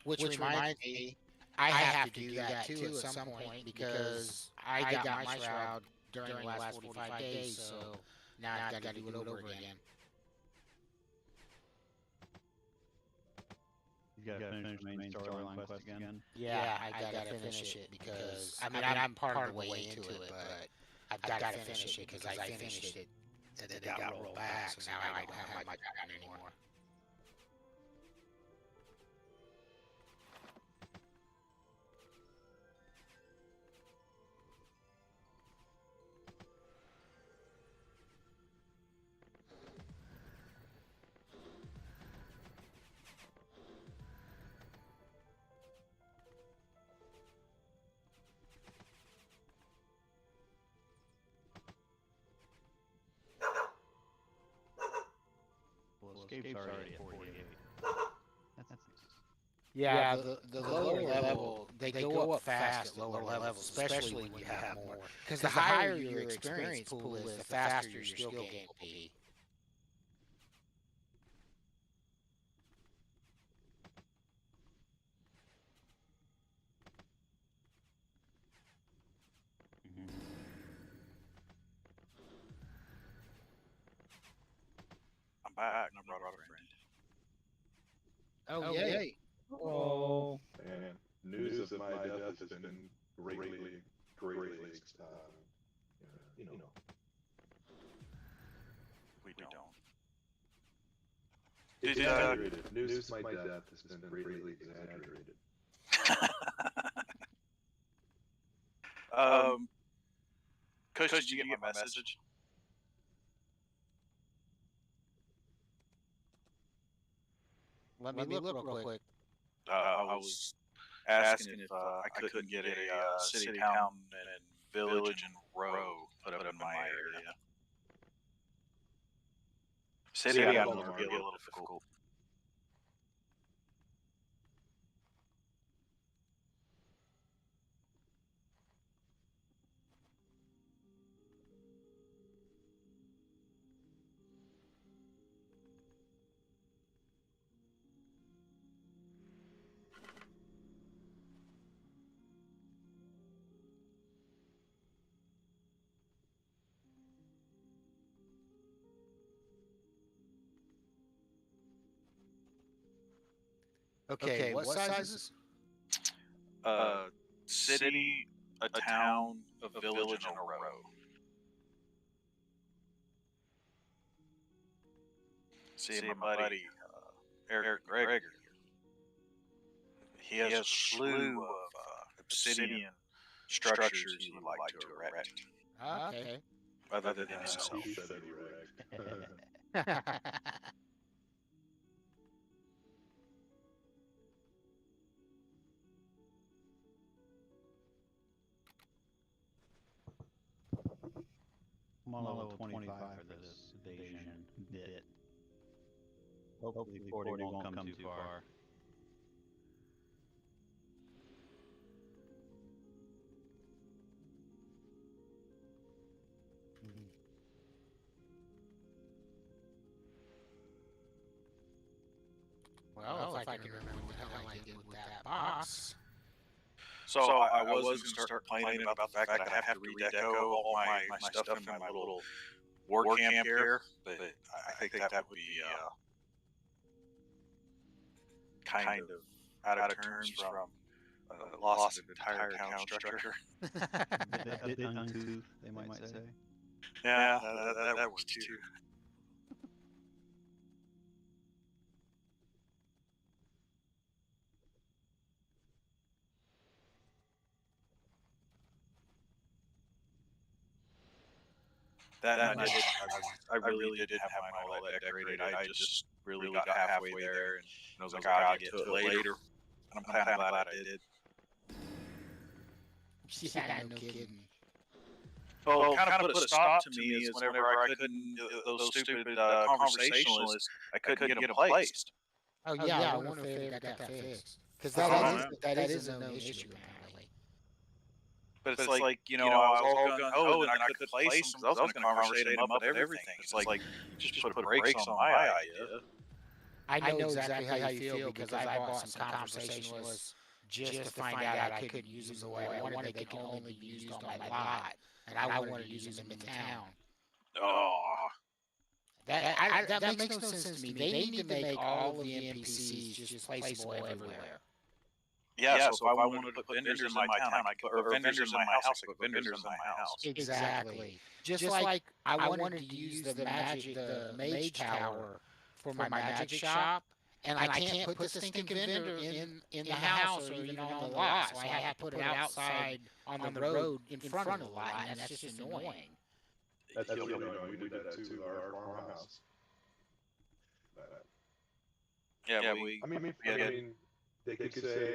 Which reminds me, I have to do that too at some point because I got my shroud during the last 45 days, so now I've got to do it over again. You gotta finish the main storyline quest again? Yeah, I gotta finish it because I'm part of the way into it, but I've gotta finish it because I finished it and then it got rolled back, so now I don't have my crown anymore. escape's already at 48. That's Yeah, the lower level, they go up fast at lower levels, especially when you have more. Because the higher your experience pool is, the faster your skill gain will be. I'm back. And I brought out a friend. Oh, yay. Oh. And news of my death has been greatly, you know. We don't. Exaggerated. News of my death has been greatly exaggerated. Coach, did you get my message? Let me look real quick. I was asking if I couldn't get a city, town, and village and row put up in my area. City, I know would be a little difficult. Okay, what sizes? City, a town, a village, and a row. See, my buddy, Eric Gregor, he has a slew of obsidian structures he would like to erect, Okay. other than himself. He said erect. I'm on level 25 for this evasion bit. Hopefully 40 won't come too far. Well, if I can remember what the hell I did with that box. So I was going to start complaining about the fact that I have to redeco all my stuff in my little war camp here, but I think that would be kind of out of terms from loss of entire town structure. A bit uncouth, they might say. Yeah, that works too. That I really didn't have mine all that decorated. I just really got halfway there, and I was like, I'll get to it later. And I'm kind of glad I did. Yeah, no kidding. Well, kind of put a stop to me is whenever I couldn't, those stupid conversationalists, I couldn't get them placed. Oh yeah, I wonder if they got that fixed. Because that is a known issue apparently. But it's like, I was all gung-ho, and then I couldn't place them because I was going to conversate them up and everything. It's like, just put brakes on my idea. I know exactly how you feel because I bought some conversationalists just to find out I couldn't use them the way I wanted. They could only be used on my lot, and I wanted to use them in the town. Oh. That makes no sense to me. They need to make all of the NPCs just placeable everywhere. Yeah, so if I wanted to put vendors in my town, I could, or vendors in my house, I could put vendors in my house. Exactly. Just like I wanted to use the mage tower for my magic shop, and I can't put the stinking vendor in the house or even on the lot, so I have to put it outside on the road in front of the lot, and that's just annoying. That's really annoying. We did that to our farmhouse. Yeah, I mean, they could say,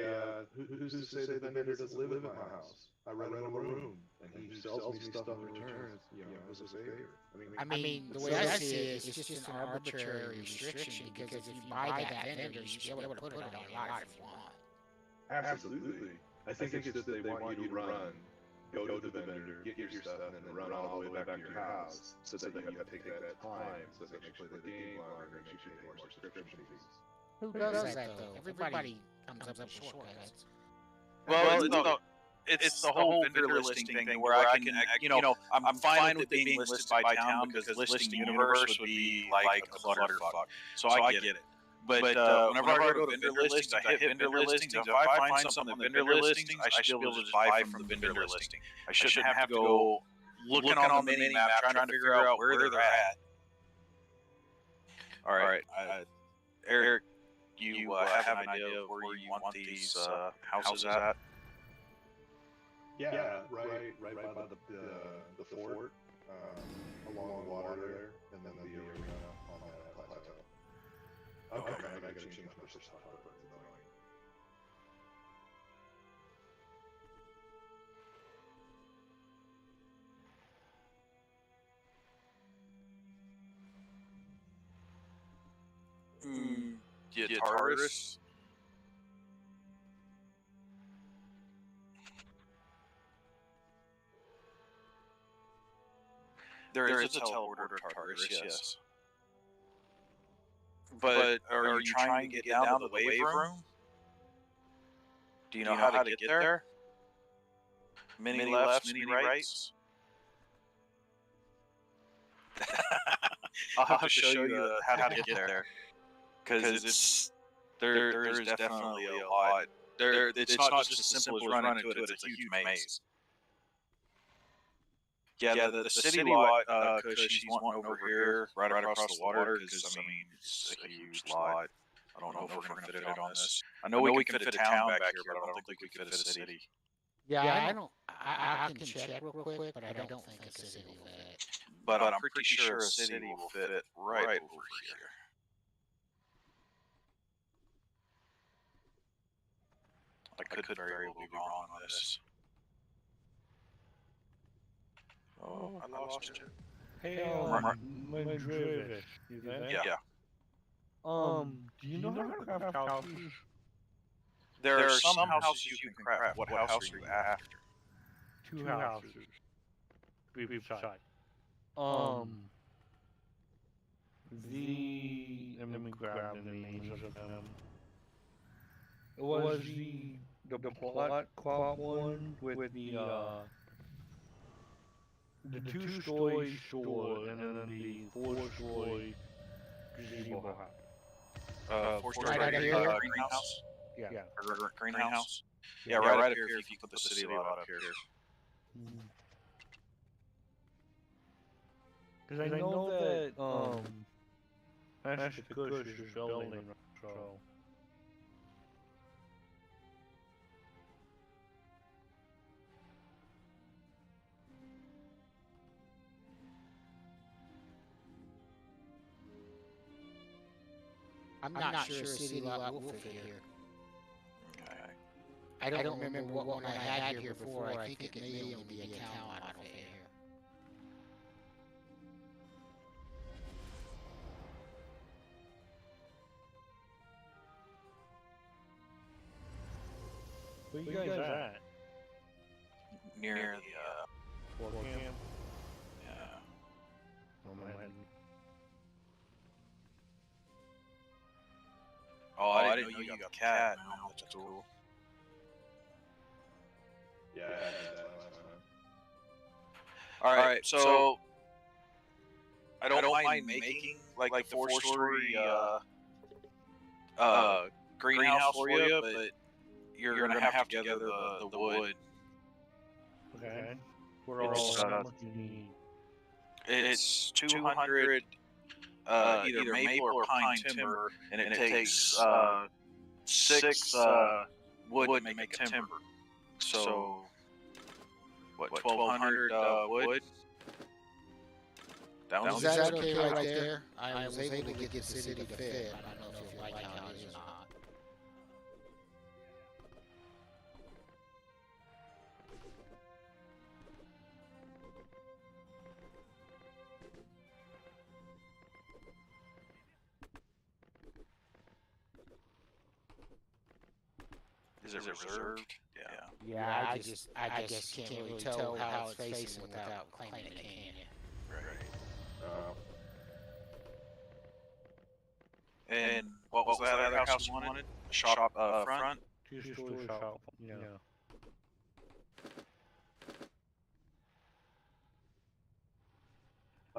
who's to say that vendor doesn't live at my house? I rent him a room. and he sells me stuff in return. As a favor. I mean, the way I see it, it's just an arbitrary restriction because if you buy that vendor, you should be able to put it on your lot if you want. Absolutely. I think it's just they want you to run, go to the vendor, get your stuff, and then run all the way back to your house, so that you have to take that time, so that makes you play the game longer and makes you pay more subscription fees. Who does that though? Everybody comes up with shortcuts. Well, it's the whole vendor listing thing where I can, I'm fine with it being listed by town because listing universe would be like a clutterfuck. So I get it. But whenever I go to vendor listings, I hit vendor listings. If I find something on the vendor listings, I should be able to just buy from the vendor listing. I shouldn't have to go looking on the mini map trying to figure out where they're at. All right, Eric, you have an idea of where you want these houses at? Yeah, right by the fort, along the water there, and then the arena on that plateau. Okay, I gotta change my stuff up, but it's annoying. Tartarus? There is a teleporter Tartarus, yes. But are you trying to get down to the wave room? Do you know how to get there? Many lefts, many rights? I'll have to show you how to get there. Because there's definitely a lot. It's not just as simple as running into it, it's a huge maze. Yeah, the city lot, because she's wanting over here, right across the water, because, I mean, it's a huge lot. I don't know if we're going to fit it on this. I know we can fit a town back here, but I don't think we can fit a city. Yeah, I can check real quick, but I don't think a city will fit. But I'm pretty sure a city will fit right over here. I could very well be wrong on this. Oh, I lost you. Hey, Madrivis, you there? Yeah. Do you know how to craft houses? There are some houses you can craft. What house are you after? Two houses. Be precise. Let me grab the names of them. It was the plot crop one with the 2-story store and then the 4-story gazebo house. 4-story Right out here? greenhouse? Yeah. Or greenhouse? Yeah, right up here if you put the city lot up here. Because I know that Master Kush is building, so. I'm not sure a city lot will fit here. Okay. I don't remember what one I had here before. I think it may only be a town lot will fit here. Where you guys at? Near the, Fort Camp? yeah. Oh, I didn't know you got a cat. No, that's cool. Yeah, I had that last time. Alright, so I don't mind making like the 4-story greenhouse for you, but you're gonna have to gather the wood. Okay. It's, How much you need? It's 200 either maple or pine timber, and it takes 6 wood to make a timber. So what, 1,200 wood? Is that okay right there? I was able to get the city to fit. I don't know if you like how it is or not. Is it reserved? Yeah. Yeah, I just can't really tell how it's facing without claiming it, can you? Right. And what was that other house you wanted? A shop front? Two-story shop. Yeah.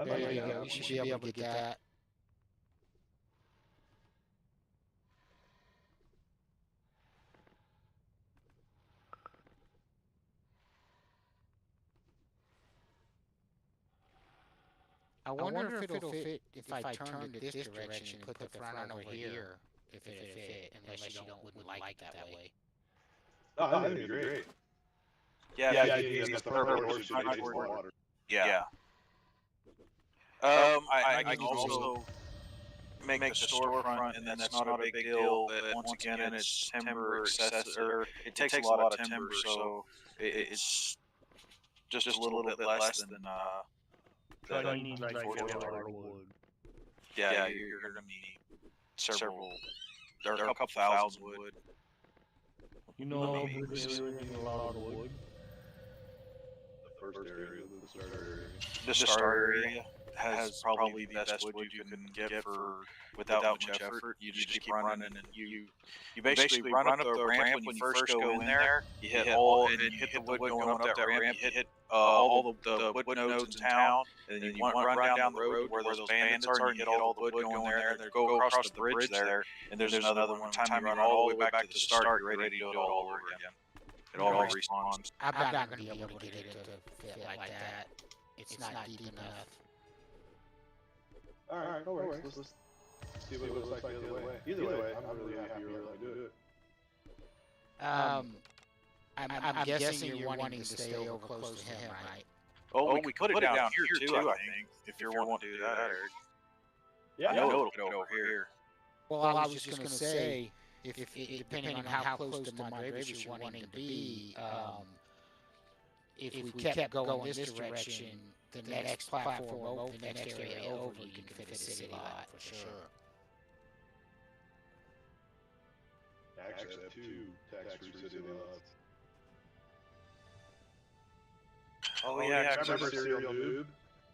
There you go. You should be able to get that. I wonder if it'll fit if I turned it this direction and put the front over here. If it'll fit, unless you wouldn't like it that way. Oh, I think it'd be great. Yeah, you got the purple horse should face the water. Yeah. I can also make the storefront, and that's not a big deal. But once again, it's timber excessive, or it takes a lot of timber, so it's just a little bit less than So you need like 4 yard wood. yeah. You're gonna need several, or a couple thousand wood. You know, Maybe. this area needs a lot of wood. The first area, the start area. The starter area has probably the best wood you can get for without much effort. You just keep running, and you basically run up the ramp when you first go in there. You hit the wood going up that ramp. You hit all the wood nodes in town, and then you run down the road where those bandits are, and you hit all the wood going there, and then go across the bridge there. And there's another one. Time you run all the way back to the start, you're ready to do it all over again. It all respawns. I'm not gonna be able to get it to fit like that. It's not deep enough. Alright, no worries. Let's see what it looks like the other way. Either way, I'm really happy you're able to do it. I'm guessing you're wanting to stay over close to him, right? Oh, we could put it down here too, I think, if you're wanting to do that, Eric. Yeah, No, it'll get over here. Well, I was just gonna say, if depending on how close to Mondravis you're wanting to be, if we kept going this direction, the next platform over, the next area over, you can fit a city lot for sure. Actually, I have 2 tax-free city lots. Oh yeah, Remember Serial Noob?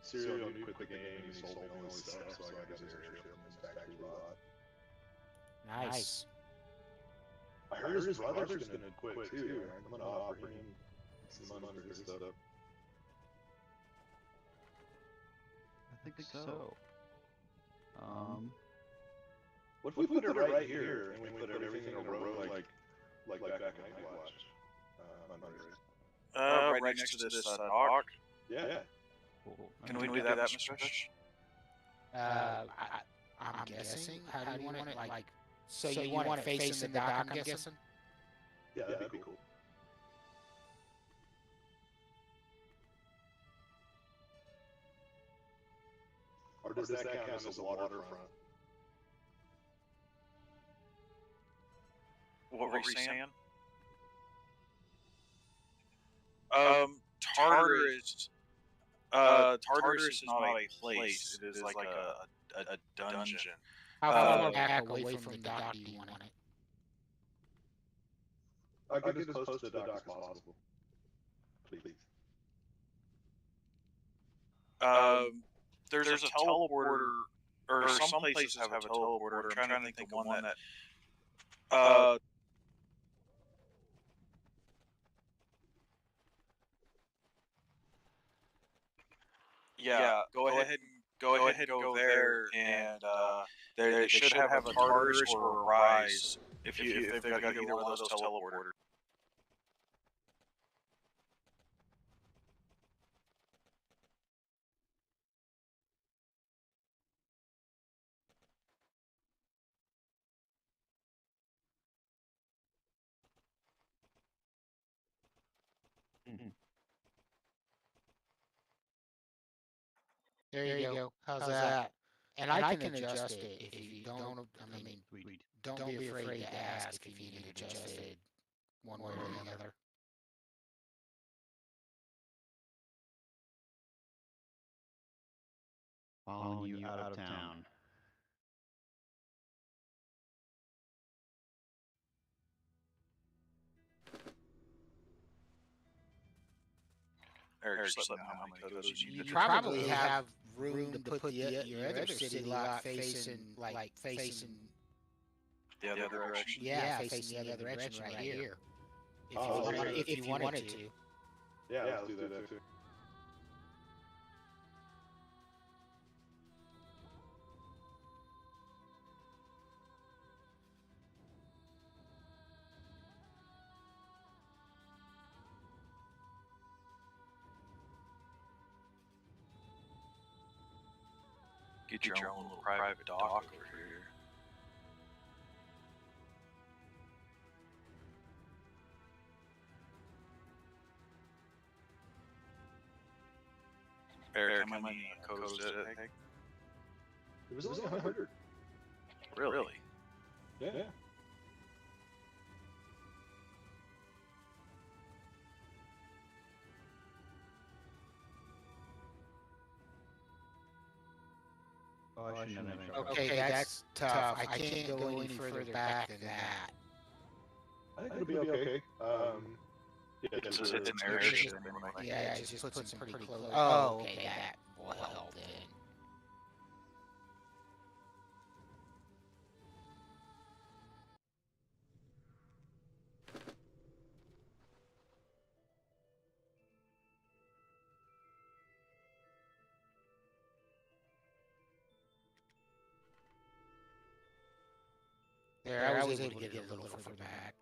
Serial Noob quit the game and he sold me all his stuff, so I got his airship and his tax-free lot. Nice. I heard his brother's gonna quit too. I'm gonna offer him some money for his stuff. I think so. What if we put it right here and we put everything in a row like back in Nightwatch? Right next to this dock. Yeah. Cool. Can we do that, Mr. Fish? I'm guessing. How do you want it? Like, so you want it facing the dock? I'm guessing. Yeah, that'd be cool. Or does that count as a waterfront? What were you saying? Tartarus. Tartarus is not a place. It is like a dungeon. How far back away from the dock do you want it? I get as close to the dock as possible. Please. There's a teleporter, or some places have a teleporter. I'm trying to think of one that. Yeah, go ahead and go there, and they should have a Tartarus or a Rise if they've got either one of those teleporters. There you go. How's that? And I can adjust it if you don't. I mean, Sweet. don't be afraid to ask if you need it adjusted one way or the other. Following you out of town. Eric, just let me know how many Kodos you You need. probably have room to put your other city lot facing, like facing. The other direction. Yeah, facing the other direction right here. If Oh, you okay. wanted, if you wanted to. Yeah, let's do that too. Get your own little private dock over here. Eric, how many Kodos did it take? It was only 100. Really? Yeah. Oh, I shouldn't have mentioned. Okay, that's tough. I can't go any further back than that. I think it'll be okay. Yeah, It's an airship anyway. Yeah, it just puts them pretty close. Oh, okay, that will help then. There, I was able to get a little further back.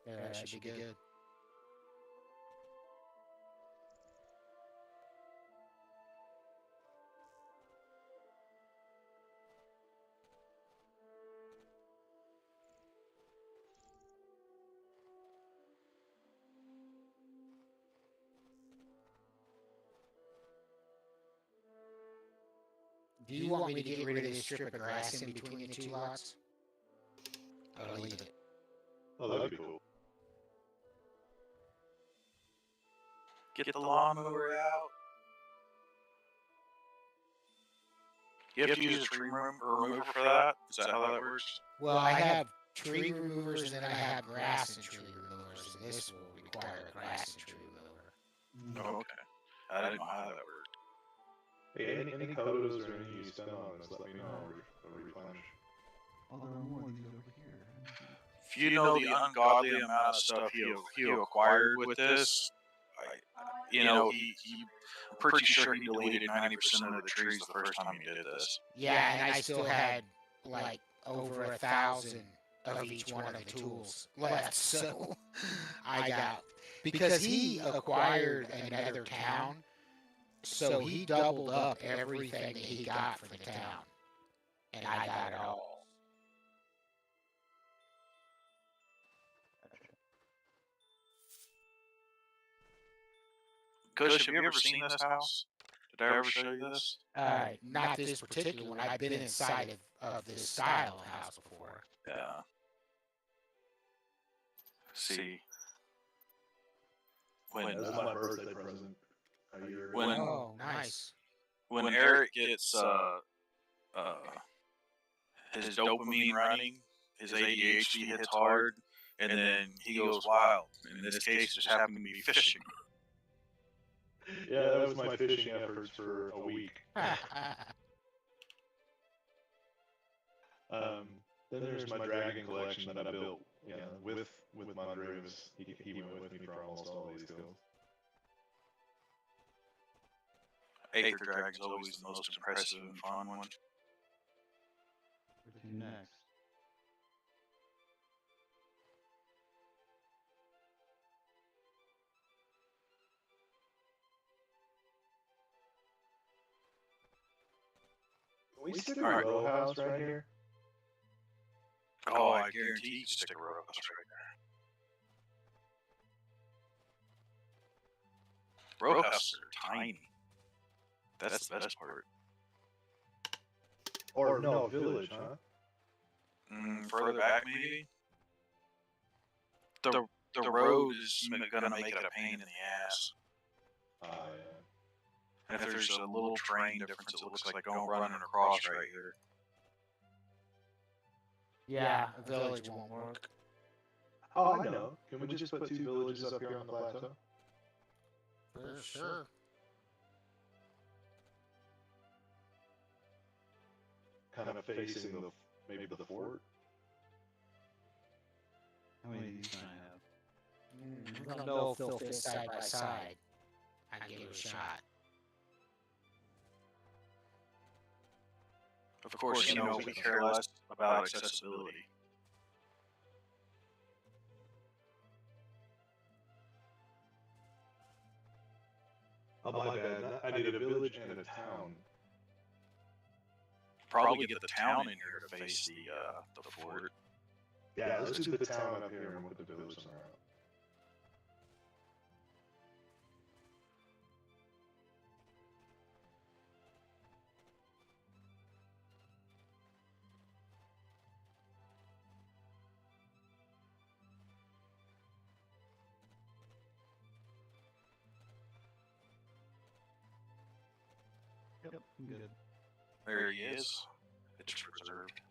There, that should be good. Do you want me to get rid of this strip of grass in between the two lots? Or leave it? Oh, that'd be cool. Get the lawnmower out. You have to use a tree remover for that? Is that how that works? Well, I have tree removers and then I have grass and tree removers, and this will require a grass and tree remover. Oh, okay. I didn't know how that worked. Hey, any Kodos or anything you spend on this, let me know. I'll replenish. Oh, there are more of these over here. If you know the ungodly amount of stuff he acquired with this, I'm pretty sure he deleted 90% of the trees the first time he did this. Yeah, and I still had like over 1,000 of each one of the tools left, so I got, because he acquired another town, so he doubled up everything that he got for the town, and I got it all. Kush, have you ever seen this house? Did I ever show you this? Not this particular one. I've been inside of this style of house before. Yeah. See, when That's my birthday present. A year ago. When- Oh, nice. when Eric gets his dopamine running, his ADHD hits hard, and then he goes wild. In this case, just happened to be fishing. Yeah, that was my fishing efforts for a week. Then there's my dragon collection that I built. Yeah, with Mondrevis. He went with me for almost all these kills. Aether Dragon's always the most impressive and fun one. Where to next? We stick a Alright. row house right here. Oh, I guarantee you can stick a row house right there. Row houses are tiny. That's the best part. Or no, village, huh? Further back, maybe. The road is gonna make it a pain in the ass. Yeah. And if there's a little terrain difference, it looks like going running across right here. Yeah, a village won't work. Oh, I know. Can we just put 2 villages up here on the plateau? Sure. Kind of facing the maybe the fort. How many of these can I have? I don't know if they'll fit side by side. I can give it a shot. Of course, you know, we care less about accessibility. Oh, my bad. I need a village and a town. Probably get the town in here to face the fort. Yeah, let's do the town up here and put the village somewhere else. Yep, I'm good. There he is. It's preserved.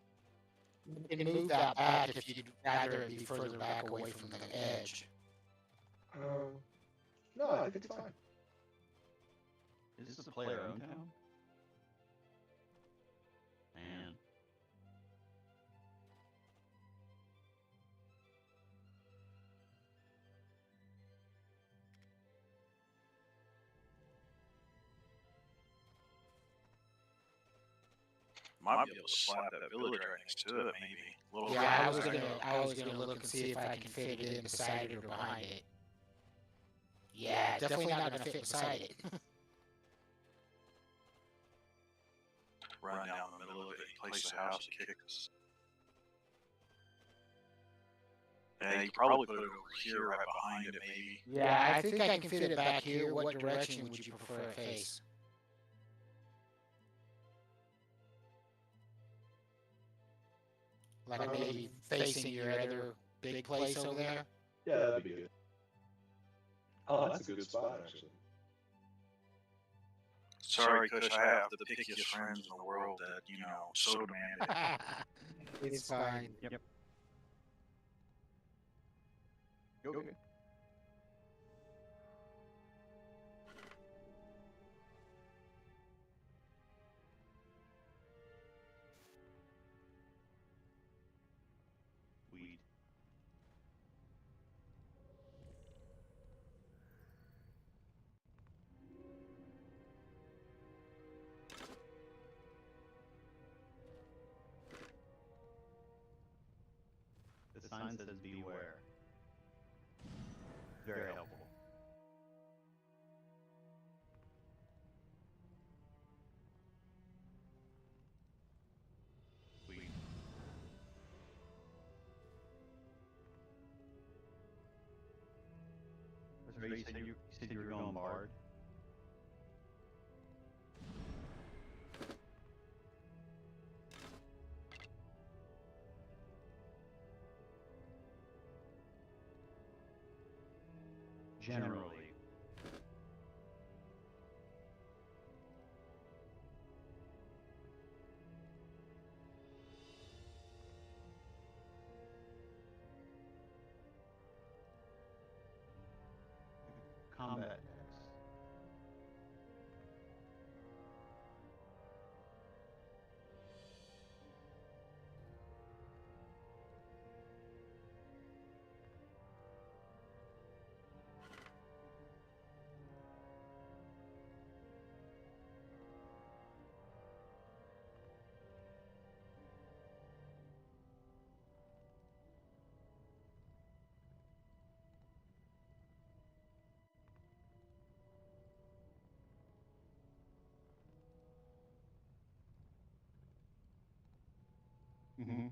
You can move that back if you'd rather it be further back away from the edge. No, I think it's fine. Is this a player-owned town? Man. Might be able to slap that village right next to it, maybe. A little Yeah, bit. I was gonna look and see if I can fit it in beside it or behind it. Yeah, definitely not gonna fit beside it. Run down the middle of it, place the house, and kick us. Yeah, you probably put it over here, right behind it, maybe. Yeah, I think I can fit it back here. What direction would you prefer it face? Like maybe facing your other big place over there? Yeah, that'd be good. Oh, that's a good spot, actually. Sorry, Kush, I have the pickiest friends in the world that, you know, so demanded. It's fine. Yep. Okay. Weed. The sign says beware. Very helpful. Weed. You said you were going bard? Generally. Combat decks. Mm-hmm.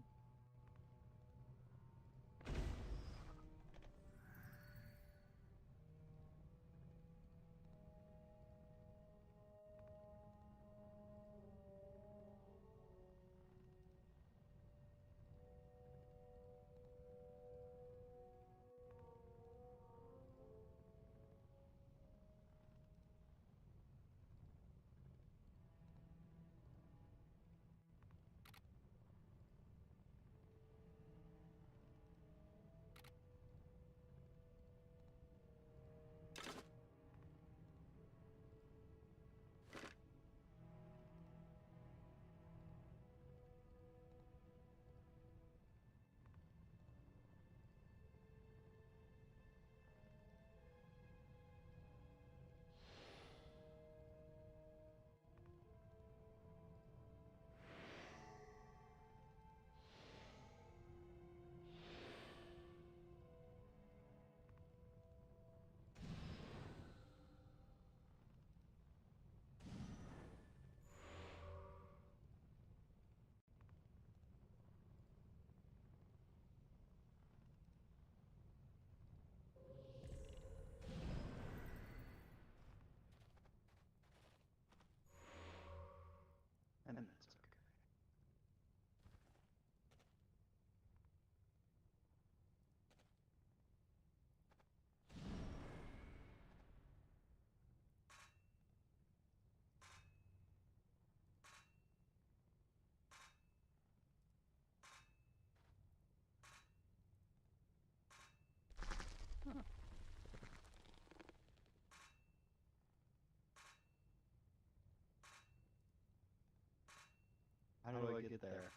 there.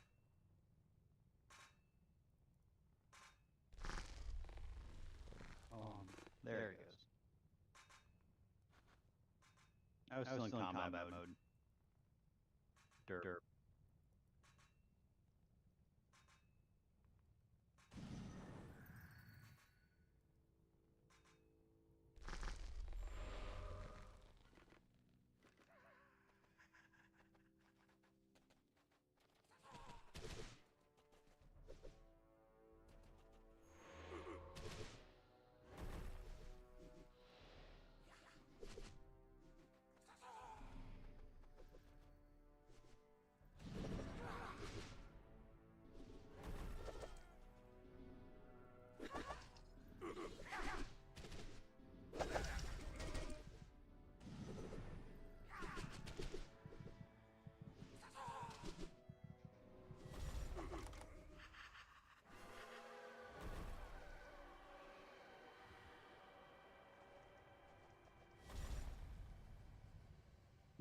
There he goes. I was still in combat mode. Derp.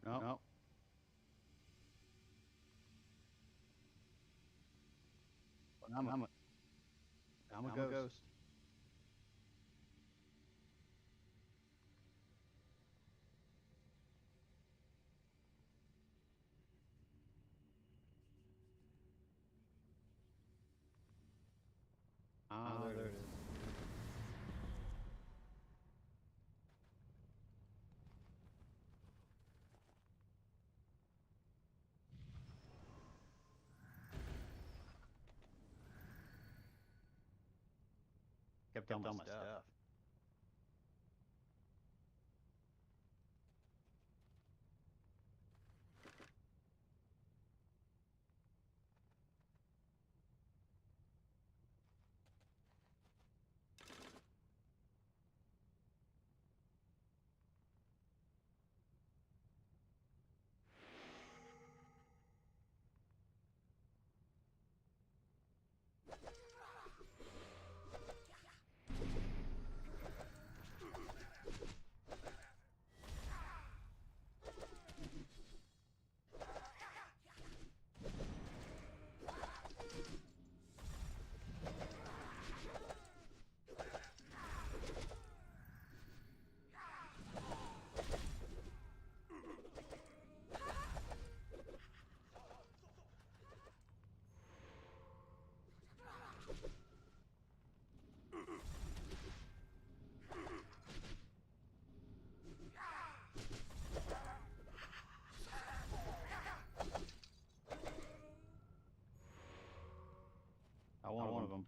No. I'm a ghost. Ah, there it is. Kept all my stuff. I want one of them.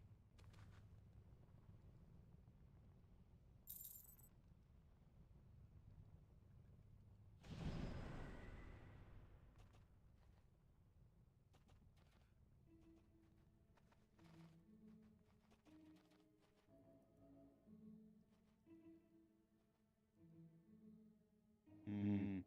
Hmm.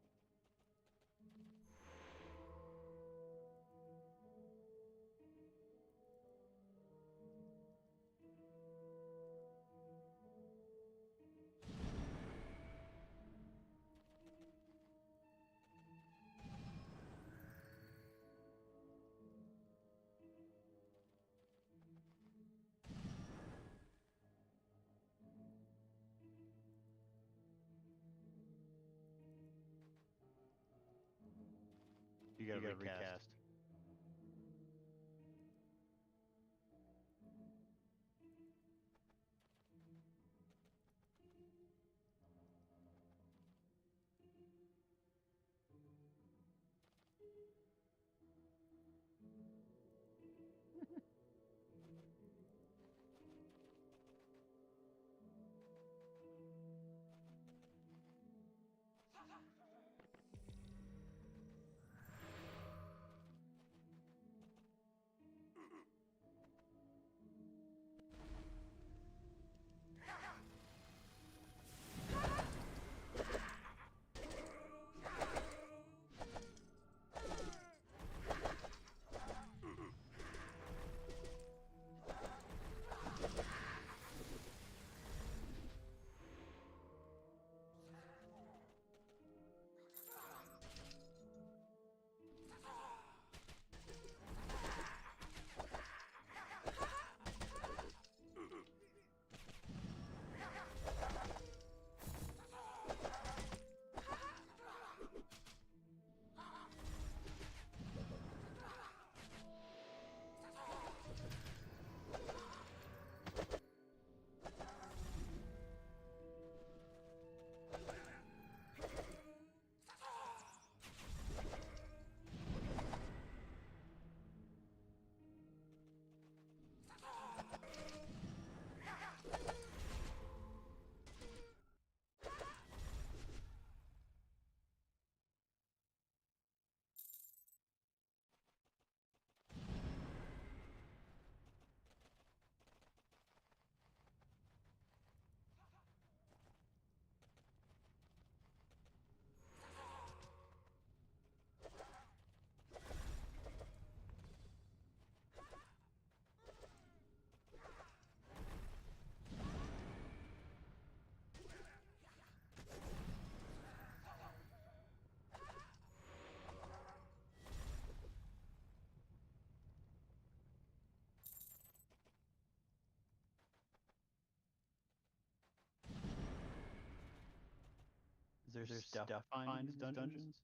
You gotta recast. there stuff to find in these dungeons?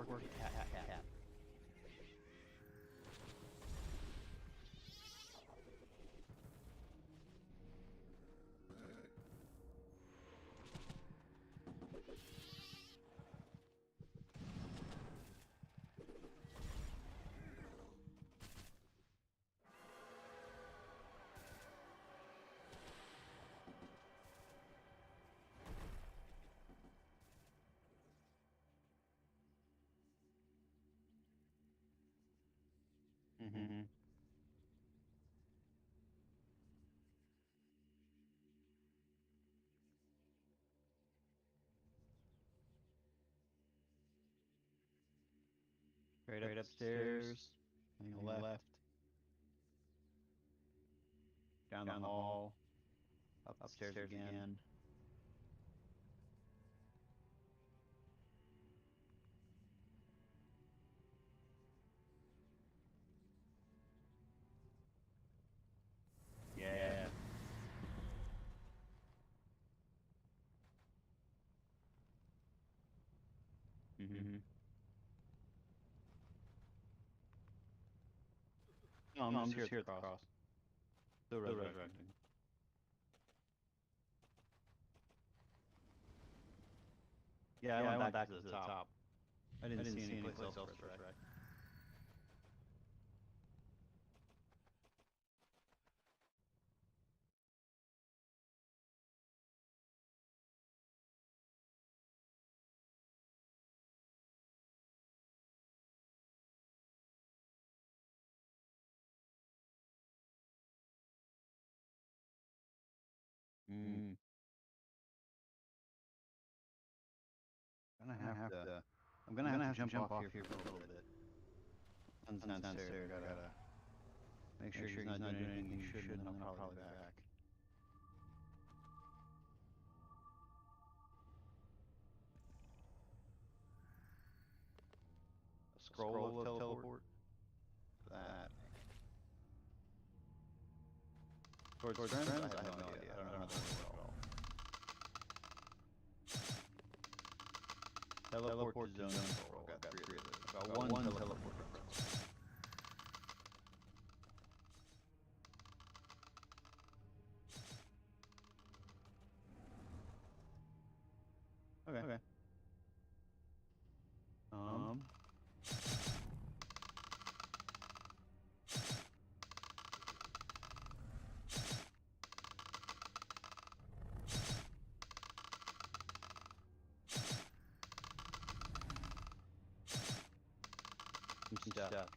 Work, tap. Mm-hmm. Right upstairs, on the left, down the hall, upstairs again. Yeah. Mm-hmm. No, I'm just here at the cross. Still resurrecting. Yeah, I went back to the top. I didn't see any place else to resurrect. Mm. I'm gonna have to jump off here for a little bit. Unnecessary. Gotta make sure he's not doing anything he shouldn't, and then I'll probably be back. A scroll of teleport? That. Towards friends? I have no idea. I don't know that at all. Teleport to zone control. Got 3 of those. Got one teleport reference. Okay. Some stuff.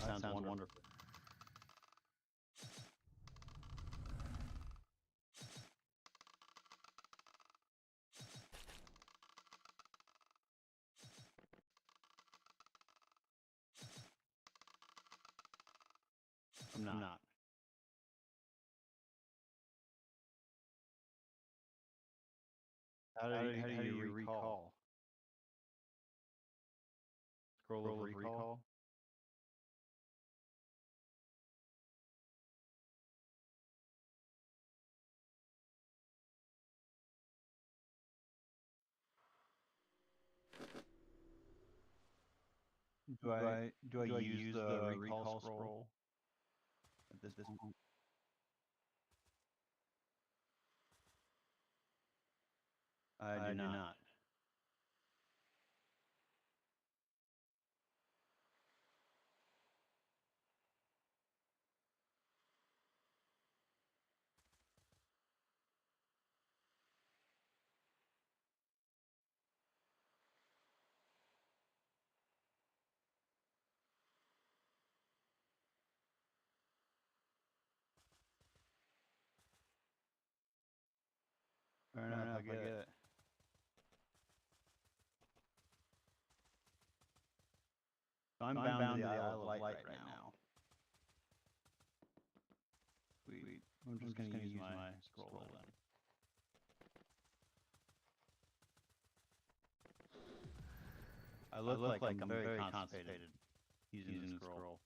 sounds wonderful. I'm not. How do you recall? Scroll of recall? Do I use the recall scroll at this point? I do not. Fair enough, I get it. So I'm bound to the Isle of Light right now. Sweet. I'm just gonna use my scroll then. I look like I'm very constipated using the scroll.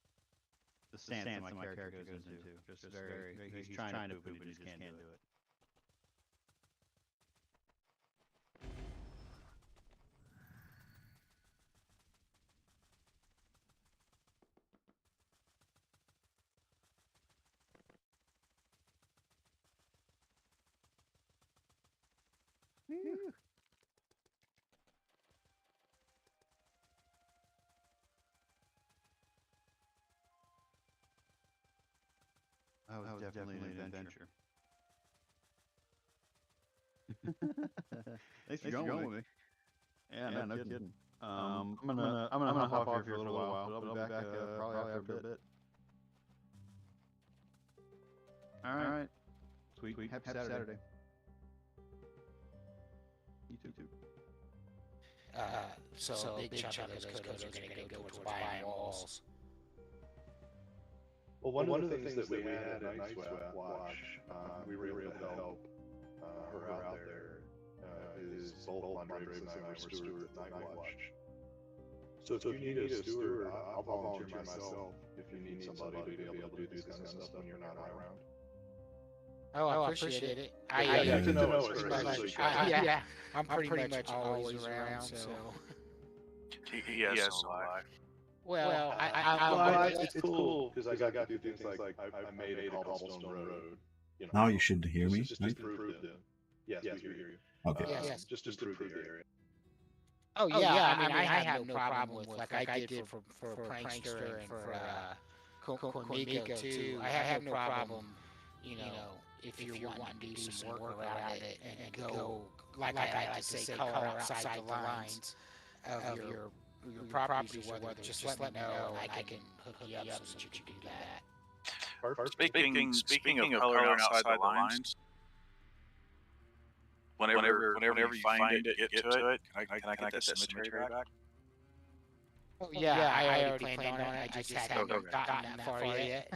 The stance that my character goes into. Just very, he's trying to poop, but he just can't do it. That was definitely an adventure. Thanks for going with me. Yeah, no kidding. I'm gonna hop off here for a little while, but I'll be back probably after a bit. All right. Sweet. Happy Saturday. You too. So a big chunk of those codes are going to go towards buying walls. Well, one of the things that we had at Night Watch, we were able to help her out there, is both Andreas and I were steward at Night Watch. So if you need a steward, I'll volunteer myself if you need somebody to be able to do this kind of stuff when you're not around. Oh, I appreciate it. Yeah, to know it's very yeah, I'm pretty much always around, so. Yes, so I. Well, it's cool because I got to do things like I made a cobblestone road. You know, Now you should hear me, just right? improve the. Yes, we hear you. Okay. Yes. Just improve the area. Oh yeah, I mean I have no problem with like I did for Prankster and for Cornico too. I have no problem, you know, if you're wanting to do some work around it and go like I like to say color outside the lines of your properties or whether just let me know and I can hook you up so that you can do that. Speaking of coloring outside the lines, whenever you find it, get to it. Can I get that cemetery back? Oh yeah, I already planned on it. I just haven't gotten that far yet.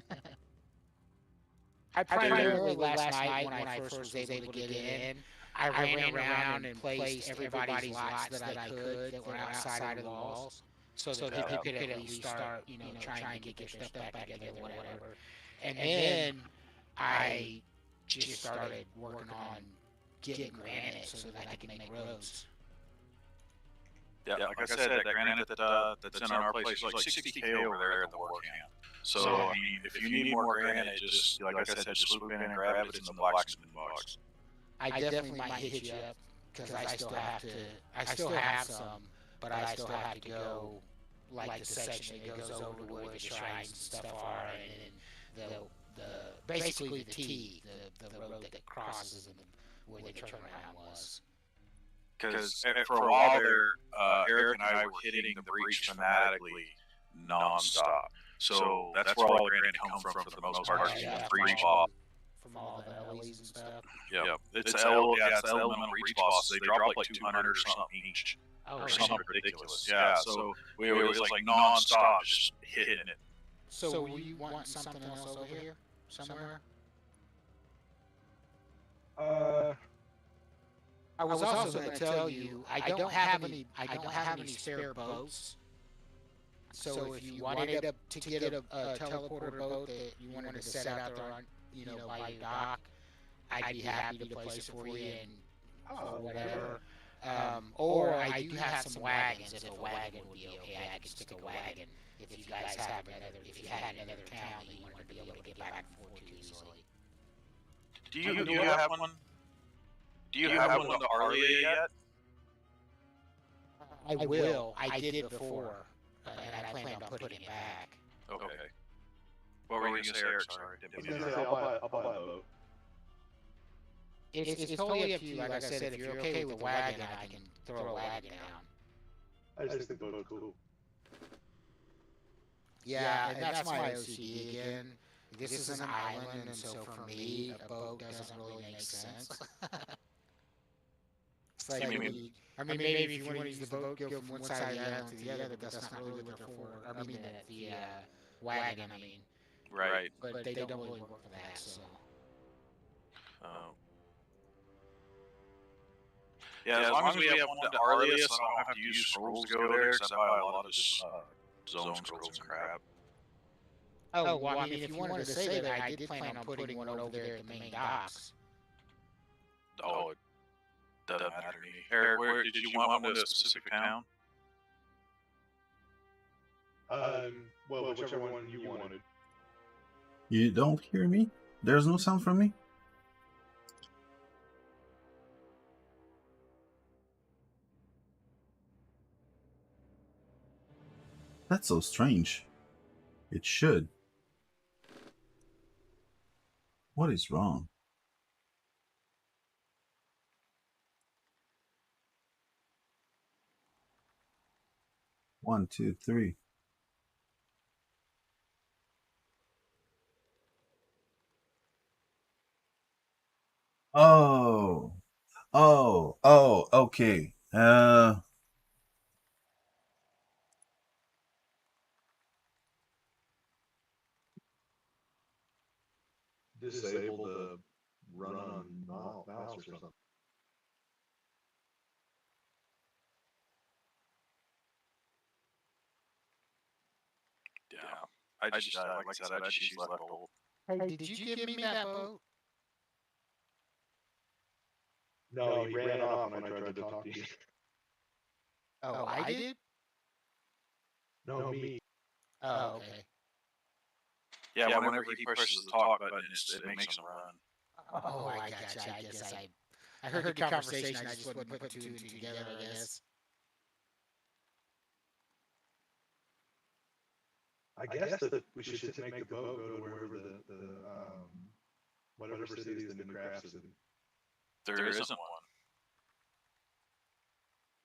I primarily last night when I first was able to get in, I ran around and placed everybody's lots that I could that were outside of the walls, so that people could at least start, you know, trying to get their stuff back together or whatever. And then I just started working on getting granite so that I can make roads. Yeah, like I said, that granite that's in our place is like 60K over there at the war camp. So I mean, if you need more granite, just like I said, just swoop in and grab it in the blacksmith box. I definitely might hit you up because I still have some, but I still have to go like the section that goes over to where the shrines and stuff are, and the basically the T, the road that crosses and where the turnaround was. Because for a while there, Eric and I were hitting the breach fanatically nonstop. So that's where all the granite comes from for the most part. Is Yeah, breach boss. from all the LEs and stuff. Yeah, it's the elemental breach bosses. They drop like 200 or something each, Oh, or really? something ridiculous. Yeah, so it was like non-stop, just hitting it. So were you want something else over here somewhere? I was also going to tell you I don't have any spare boats. So if you wanted to get a teleporter boat that you wanted to set out there on, by your dock, I'd be happy to place it for you and whatever. Or I do have some wagons. If a wagon would be okay, I could stick a wagon. If you guys had another town that you wanted to be able to get back and forth to easily. Do you have one? Do you have one to Arlia yet? I will. I did before, and I planned on putting it back. Okay. What were you going to say, Eric? Sorry. I was gonna say, I'll buy a boat. It's totally up to you. Like I said, if you're okay with the wagon, I can throw a wagon down. I just think the boat's cool. Yeah, and that's my OCD again. This is an island, and so for me, a boat doesn't really make sense. It's like, I mean, maybe if you want to use the boat, go from one side of the island to the other, but that's not really what they're for. I mean, the wagon, I mean. Right. But they don't really work for that, so. Yeah, as long as we have one to Arlia, so I don't have to use scrolls to go there, because I buy a lot of just zone scrolls and crap. Oh, well, I mean, if you wanted to say that, I did plan on putting one over there at the main docks. Oh, it doesn't matter to me. Eric, where did you want one to a specific town? Well, whichever one you wanted. You don't hear me? There's no sound from me? That's so strange. It should. What is wrong? One, two, three. Oh. Okay. Disable the run on mouse or something. Yeah. I just, like I said, I just use left bolt. Hey, did you give me that boat? No, he ran off when I tried to talk to you. Oh, I did? No, me. Oh, okay. Yeah, whenever he pushes the talk button, it makes him run. Oh, I gotcha. I guess I heard the conversation. I just wouldn't put two and two together, I guess. I guess that we should make the boat go to wherever whatever city is the new craft city. There isn't one.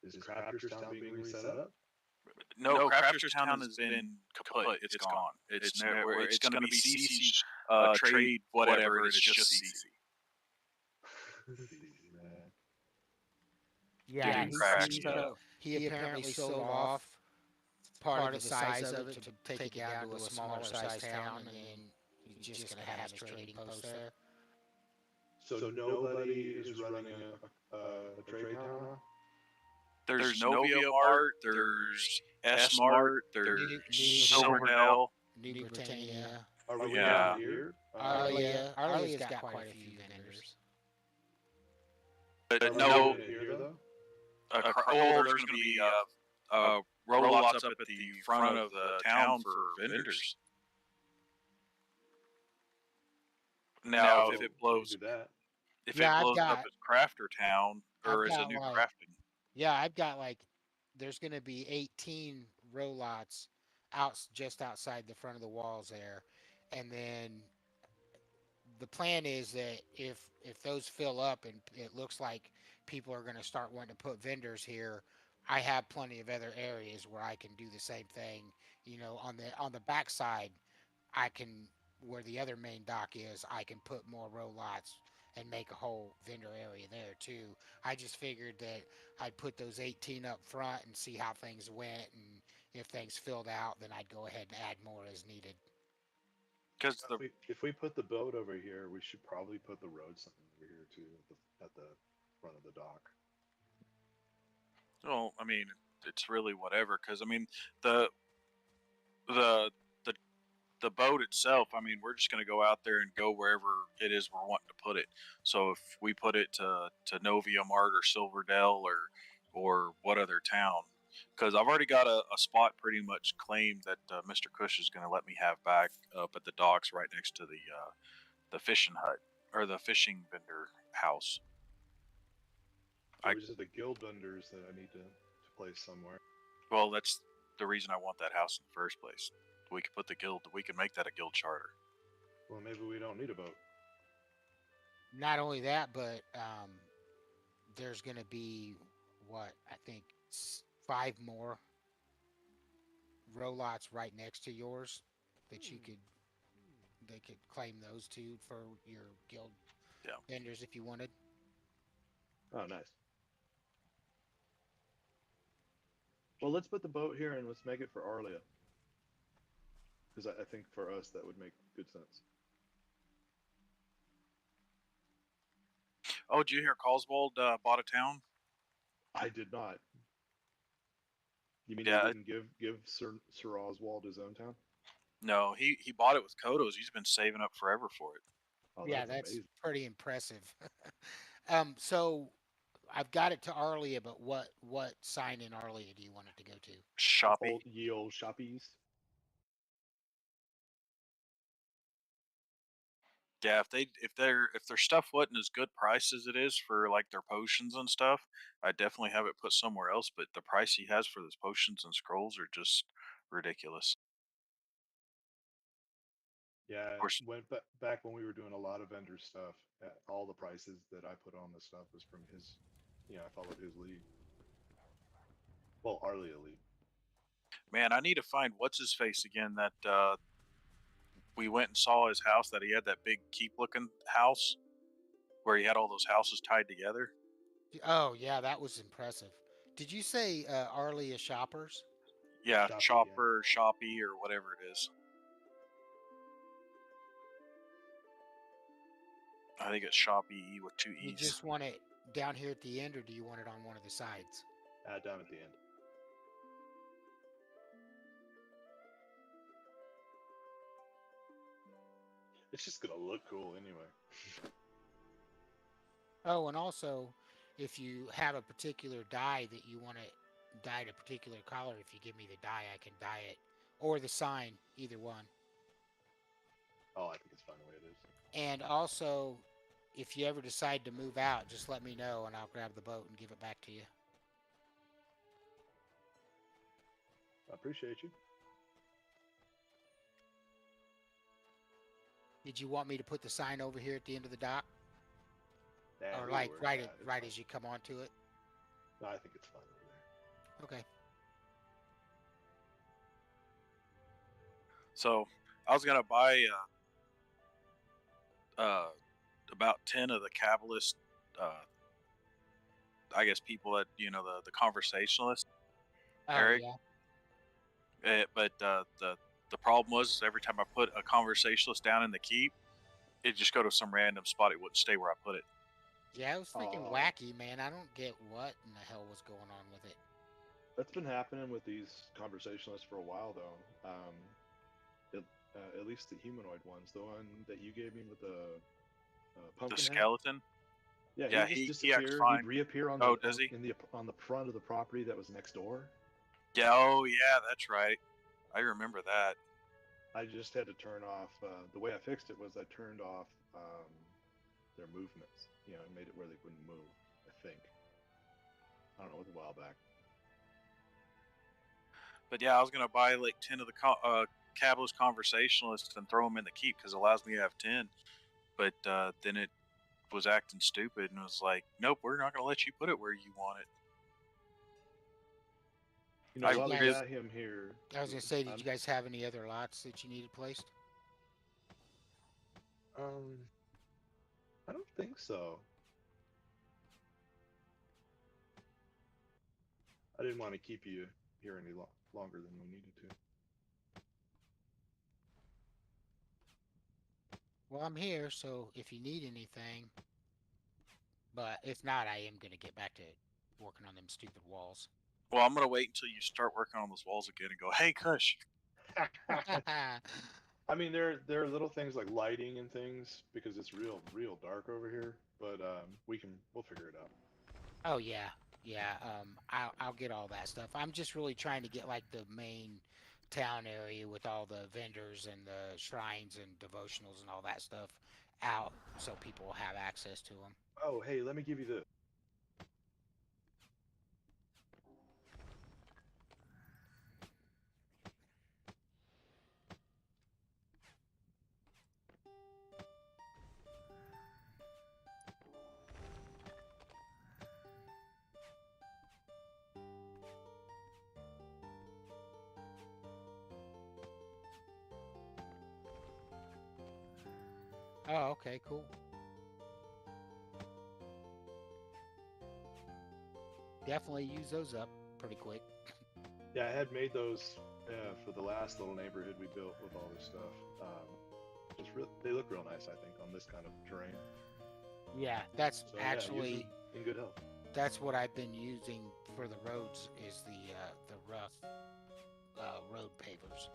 Is Crafters Town being reset up? No, Crafters Town has been kaput. It's gone. It's going to be CC's trade, whatever. It's just CC. Yeah, Yeah. he apparently sold off part of the size of it to take it down to a smaller size town, and then he's just going to have his trading post there. So nobody is running a trade town? There's Novia Mart, there's S Mart, there's Silverdale. New Britannia. Are we Yeah. here? Arlia's got quite a few vendors. But Are we no, here, though? there's going to be roll-lots up at the front of the town for vendors. Now, if it blows, Do that. if Yeah, it I've blows up got- as Crafter Town, or I've is it got, new like- crafting? Yeah, I've got there's going to be 18 row lots just outside the front of the walls there, and then the plan is that if those fill up and it looks like people are going to start wanting to put vendors here, I have plenty of other areas where I can do the same thing you know, on the backside, I can, where the other main dock is, I can put more row lots and make a whole vendor area there too. I just figured that I'd put those 18 up front and see how things went, and if things filled out, then I'd go ahead and add more as needed. Because If we put the boat over here, we should probably put the road sign over here too, at the front of the dock. well, I mean, it's really whatever. Because I mean, the the the the boat itself. I mean, we're just going to go out there and go wherever it is we're wanting to put it. So if we put it to Novia Mart or Silverdale or what other town? Because I've already got a spot pretty much claimed that Mr. Cush is going to let me have back up at the docks right next to the fishing hut or the fishing vendor house. So we just have the guild vendors that I need to place somewhere. Well, that's the reason I want that house in the first place. We could put the guild. We can make that a guild charter. Well, maybe we don't need a boat. Not only that, but there's going to be what I think 5 more row lots right next to yours that they could claim those two for your guild vendors if you wanted. Oh, nice. Well, let's put the boat here and let's make it for Arlia. Because I think for us that would make good sense. Oh, did you hear Coswald bought a town? I did not. You mean Yeah, he didn't give Sir Oswald his own town? No, he bought it with Kodos. He's been saving up forever for it. Oh, Yeah, that's amazing. pretty impressive. So I've got it to Arlia, but what sign in Arlia do you want it to go to? Shoppy. Ye old shoppies. Yeah, if their stuff wasn't as good price as it is for like their potions and stuff, I'd definitely have it put somewhere else. But the price he has for those potions and scrolls are just ridiculous. Yeah, Of course, back when we were doing a lot of vendor stuff, all the prices that I put on the stuff was from his, I followed his lead. Well, Arlia lead. man, I need to find what's his face again. That we went and saw his house. That he had that big keep looking house where he had all those houses tied together. Oh yeah, that was impressive. Did you say Arlia Shoppers? Yeah, Shoppy, Chopper, Shoppy, or whatever it is. I think it's Shoppy with 2 You E's. just want it down here at the end, or do you want it on one of the sides? Down at the end. It's just gonna look cool anyway. Oh, and also, if you have a particular dye that you want it dyed a particular color, if you give me the dye, I can dye it, or the sign, either one. Oh, I think it's fine the way it is. And also, if you ever decide to move out, just let me know, and I'll grab the boat and give it back to you. I appreciate you. Did you want me to put the sign over here at the end of the dock, Yeah, or we like were- right yeah, at, it's right fine. as you come onto it? No, I think it's fine over there. Okay. So I was gonna buy about 10 of the Kabbalist, I guess people that the conversationalists. Oh Eric? yeah. But the problem was every time I put a conversationalist down in the keep, it'd just go to some random spot. It wouldn't stay where I put it. Yeah, I was thinking Oh. wacky, man. I don't get what in the hell was going on with it. That's been happening with these conversationalists for a while, though. At least the humanoid ones. The one that you gave me with the pumpkin The head. skeleton. Yeah, Yeah, he he just acts disappear. fine. He'd reappear on Oh, does he? on the front of the property that was next door. Yeah. Oh, yeah. That's right. I remember that. I just had to turn off. The way I fixed it was I turned off their movements. I made it where they couldn't move. I think. I don't know. It was a while back. But yeah, I was gonna buy like 10 of the Kabbalist conversationalists and throw them in the keep because it allows me to have 10. But then it was acting stupid and was like, "Nope, we're not gonna let you put it where you want it." You know, I while we guys- got him here, I was gonna say, did I'm- you guys have any other lots that you needed placed? I don't think so. I didn't want to keep you here any longer than we needed to. Well, I'm here, so if you need anything. But if not, I am gonna get back to working on them stupid walls. Well, I'm gonna wait until you start working on those walls again and go, "Hey, Kush." I mean, there are little things like lighting and things because it's real dark over here. But we'll figure it out. Oh yeah, yeah. I'll get all that stuff. I'm just really trying to get like the main town area with all the vendors and the shrines and devotionals and all that stuff out, so people will have access to them. Oh, hey, let me give you this. Oh, okay, cool. Definitely use those up pretty quick. Yeah, I had made those for the last little neighborhood we built with all this stuff. They look real nice, I think, on this kind of terrain. Yeah, that's So, yeah, use actually them in good health. that's what I've been using for the roads is the rough road pavers.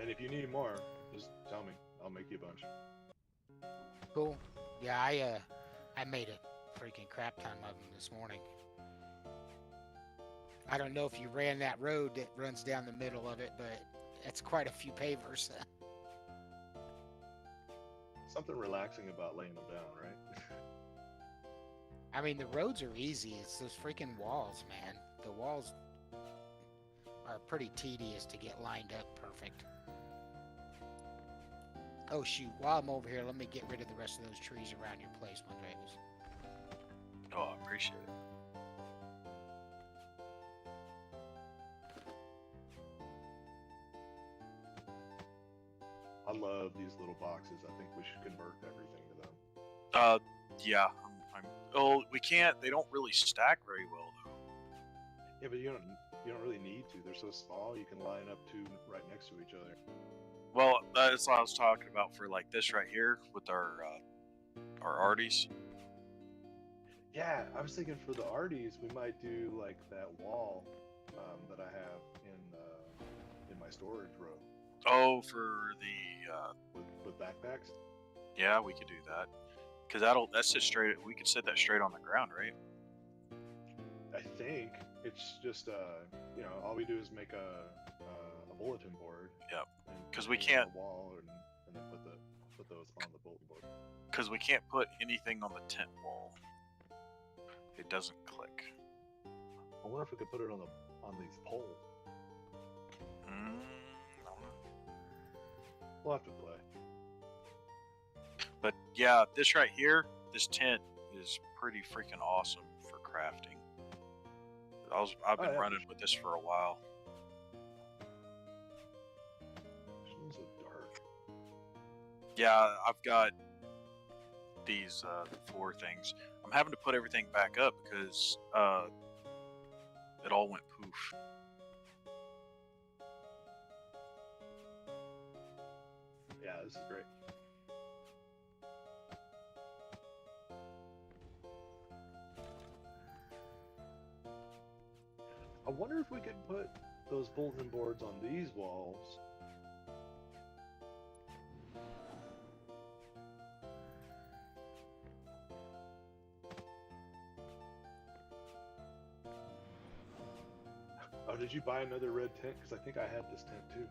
And if you need more, just tell me. I'll make you a bunch. Cool. Yeah, I made a freaking crap ton of them this morning. I don't know if you ran that road that runs down the middle of it, but it's quite a few pavers. Something relaxing about laying them down, right? I mean, the roads are easy. It's those freaking walls, man. The walls are pretty tedious to get lined up perfect. Oh shoot, while I'm over here, let me get rid of the rest of those trees around your place, Mondragos. Oh, I appreciate it. I love these little boxes. I think we should convert everything to them. Yeah. Oh, we can't. They don't really stack very well, though. Yeah, but you don't really need to. They're so small. You can line up two right next to each other. Well, that's what I was talking about for like this right here with our arties. Yeah, I was thinking for the arties, we might do like that wall that I have in my storage row Oh, for the with backpacks. yeah, we could do that because that's just straight. We could set that straight on the ground, right? I think it's just all we do is make a bulletin board. Yep. and 'Cause we put it on can't- the wall and then put those on the bulletin board. Because we can't put anything on the tent wall. It doesn't click. I wonder if we could put it on these poles. Mm, We'll have to play. But yeah, this right here, this tent is pretty freaking awesome for crafting. I've been yeah. running with this for a while. This one's so dark. Yeah, I've got these four things. I'm having to put everything back up because it all went poof. Yeah, this is great. I wonder if we could put those bulletin boards on these walls. Oh, did you buy another red tent? Because I think I had this tent too.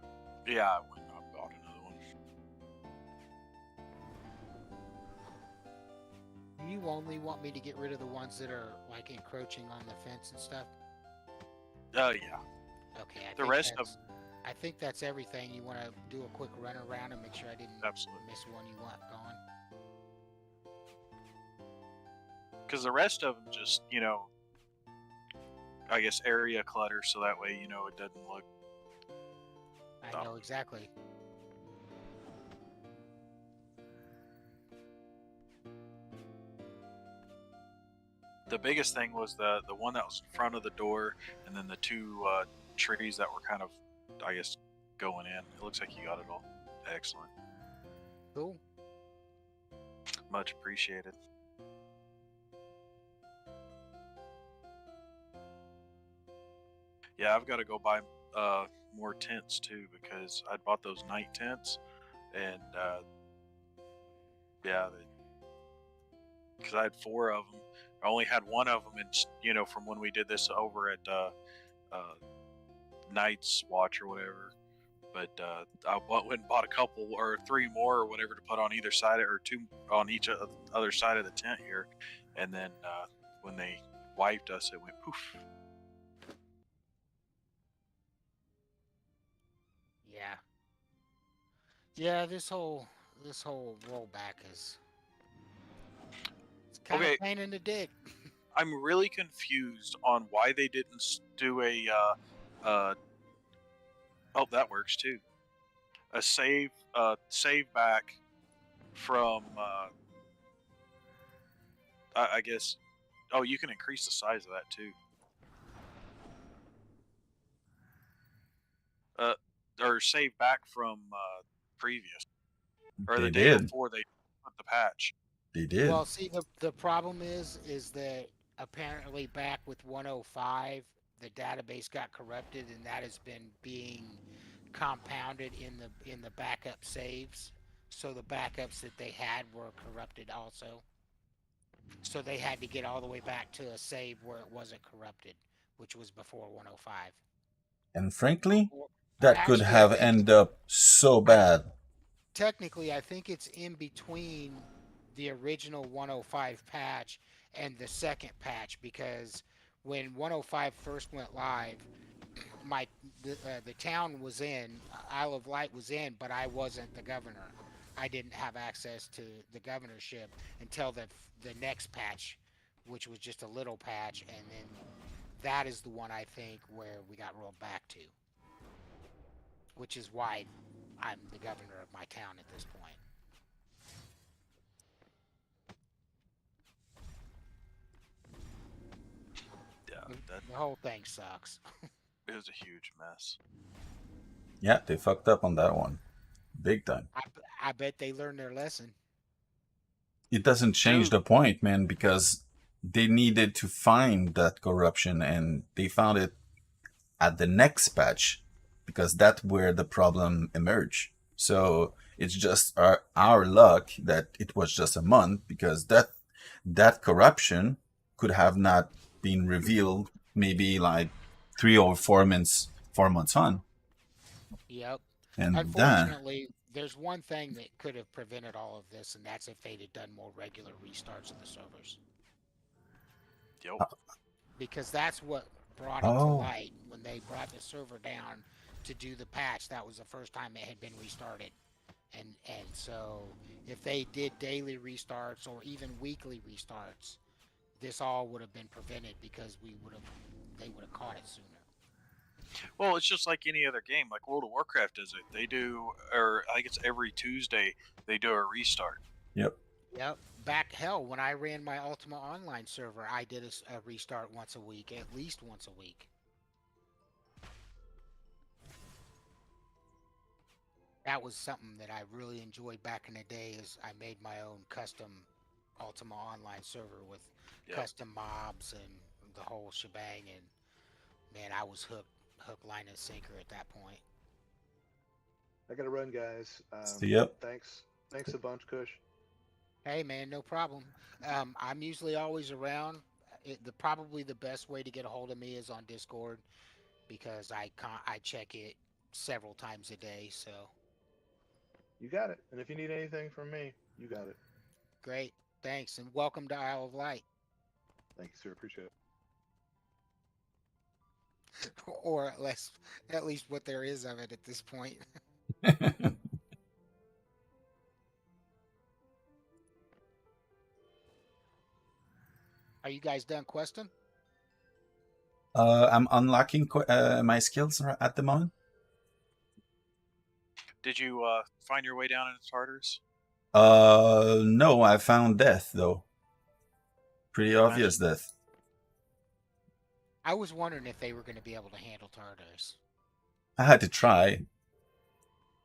Yeah, I went and I bought another one. You only want me to get rid of the ones that are like encroaching on the fence and stuff? Oh yeah. Okay. The rest of I think that's everything. You want to do a quick run around and make sure I didn't absolutely. miss one you want gone. Because the rest of them just, I guess, area clutter, so that way, you know, it doesn't look. I know exactly. The biggest thing was the one that was in front of the door, and then the two trees that were kind of, I guess, going in. It looks like you got it all. Excellent. Cool. Much appreciated. Yeah, I've got to go buy more tents too, because I bought those night tents, and yeah, because I had 4 of them. I only had one of them, and you know, from when we did this over at Night's Watch or whatever. But I went and bought a couple or 3 more or whatever to put on either side, or 2 on each other side of the tent here. And then when they wiped us, it went poof. Yeah. Yeah, this whole rollback is kind Okay. of pain in the dick. I'm really confused on why they didn't do a. Oh, that works too. A save back from. I guess. Oh, you can increase the size of that too. Or save back from previous, or They the day did. before they put the patch. They did. Well, see, the problem is that apparently back with 105, the database got corrupted, and that has been being compounded in the backup saves. So the backups that they had were corrupted also. So they had to get all the way back to a save where it wasn't corrupted, which was before 105. And frankly, Or that could actually, I have think ended up so bad. technically, I think it's in between the original 105 patch and the second patch, because when 105 first went live, the town was in, Isle of Light was in, but I wasn't the governor. I didn't have access to the governorship until the next patch, which was just a little patch, and then that is the one I think where we got rolled back to, which is why I'm the governor of my town at this point. Yeah, The whole thing sucks. it was a huge mess. Yeah, they fucked up on that one. Big time. I bet they learned their lesson. It doesn't change the point, man, because they needed to find that corruption, and they found it at the next patch, because that's where the problem emerged. So it's just our luck that it was just a month, because that corruption could have not been revealed maybe like 3 or 4 months on. Yep. And then Unfortunately, there's one thing that could have prevented all of this, and that's if they'd have done more regular restarts of the servers. Yep. Because that's what brought it to Oh. light. When they brought the server down to do the patch, that was the first time it had been restarted. And so if they did daily restarts or even weekly restarts, this all would have been prevented, because they would have caught it sooner. Well, it's just like any other game. Like World of Warcraft does it. They do, or I think it's every Tuesday they do a restart. Yep. Yep. Back hell, when I ran my Ultima Online server, I did a restart once a week, at least once a week. That was something that I really enjoyed back in the day. Is I made my own custom Ultima Online server with custom mobs and the whole shebang, and man, I was hook, line, and sinker at that point. I gotta run, guys. Yep. Thanks a bunch, Kush. Hey man, no problem. I'm usually always around. Probably the best way to get a hold of me is on Discord, because I check it several times a day. So You got it. And if you need anything from me, you got it. great, thanks, and welcome to Isle of Light, Thank you, sir. Appreciate it. or at least what there is of it at this point. Are you guys done questing? I'm unlocking my skills at the moment. Did you find your way down into Tartarus? No, I found death though. Pretty obvious death. I was wondering if they were going to be able to handle Tartarus. I had to try.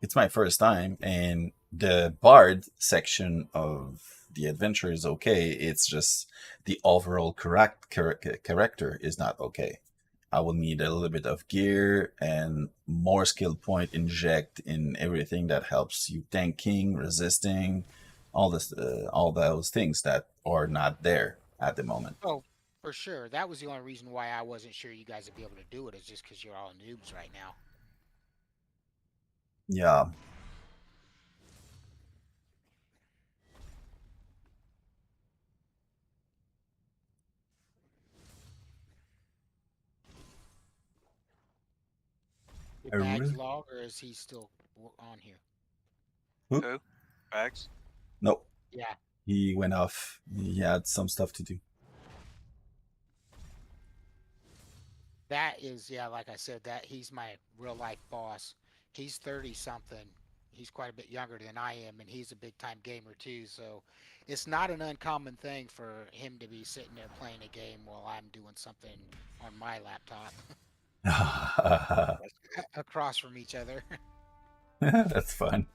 It's my first time, and the bard section of the adventure is okay. It's just the overall character is not okay. I will need a little bit of gear and more skill point inject in everything that helps you tanking, resisting, all this, all those things that are not there at the moment. Oh, for sure. That was the only reason why I wasn't sure you guys would be able to do it, is just because you're all noobs right now. Yeah. Did I Bags really- log, or is he still on here? Who? Bags? No, Yeah. he went off. He had some stuff to do. That is, yeah, like I said, that he's my real life boss. He's 30 something. He's quite a bit younger than I am, and he's a big time gamer too. So it's not an uncommon thing for him to be sitting there playing a game while I'm doing something on my laptop across from each other. That's fun.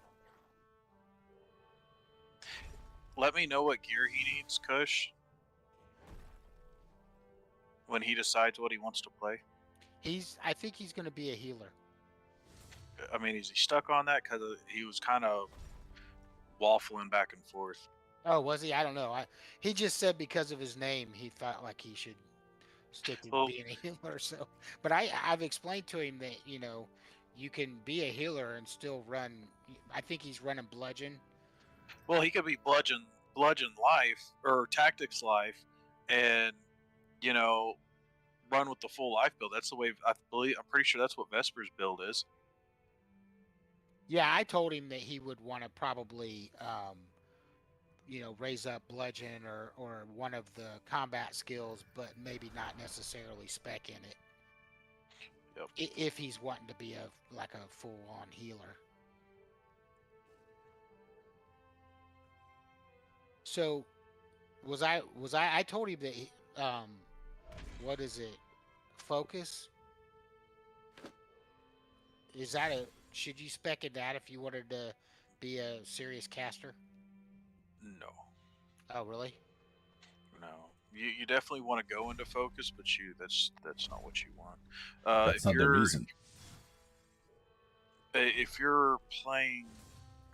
Let me know what gear he needs, Kush, when he decides what he wants to play. I think he's going to be a healer. I mean, is he stuck on that? Because he was kind of waffling back and forth. Oh, was he? I don't know. He just said because of his name, he thought like he should stick with Well- being a healer. So, but I've explained to him that you can be a healer and still run. I think he's running bludgeon. Well, he could be bludgeon life or tactics life, and run with the full life build. That's the way I'm pretty sure that's what Vesper's build is. Yeah, I told him that he would want to probably, raise up bludgeon or one of the combat skills, but maybe not necessarily spec in it. Yep. If he's wanting to be a full-on healer. So, I told him that what is it? Focus? Is that should you spec in that if you wanted to be a serious caster? No, Oh, really? no. You definitely want to go into focus, but that's not what you want. That's if not the you're reason. if you're playing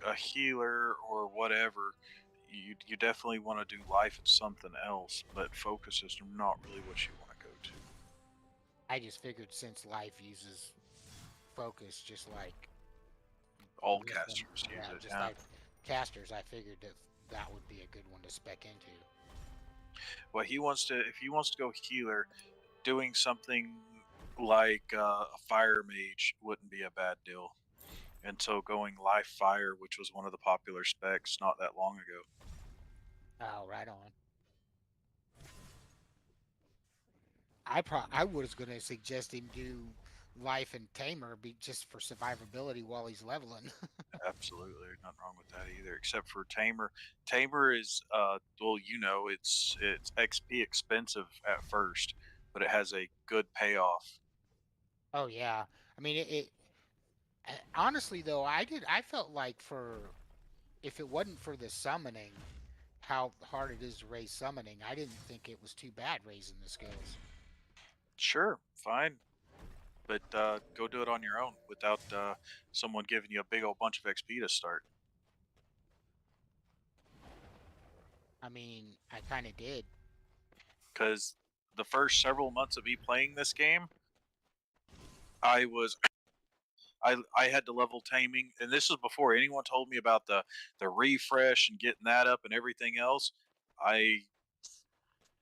a healer or whatever, you definitely want to do life and something else, but focus is not really what you want to go to. I just figured since life uses focus, just like All wisdom, casters use yeah, it. just Yeah. like casters, I figured that would be a good one to spec into. Well, if he wants to go healer, doing something like a fire mage wouldn't be a bad deal. And so going life fire, which was one of the popular specs not that long ago. Oh, right on. I was gonna suggest him do life and tamer, be just for survivability while he's leveling. Absolutely, nothing wrong with that either. Except for tamer. Tamer is it's XP expensive at first, but it has a good payoff. Oh yeah, I mean honestly though, I felt like if it wasn't for the summoning, how hard it is to raise summoning, I didn't think it was too bad raising the skills. Sure, fine. But go do it on your own without someone giving you a big old bunch of XP to start. I mean, I kind of did. Because the first several months of me playing this game, I had to level taming, and this was before anyone told me about the refresh and getting that up and everything else. I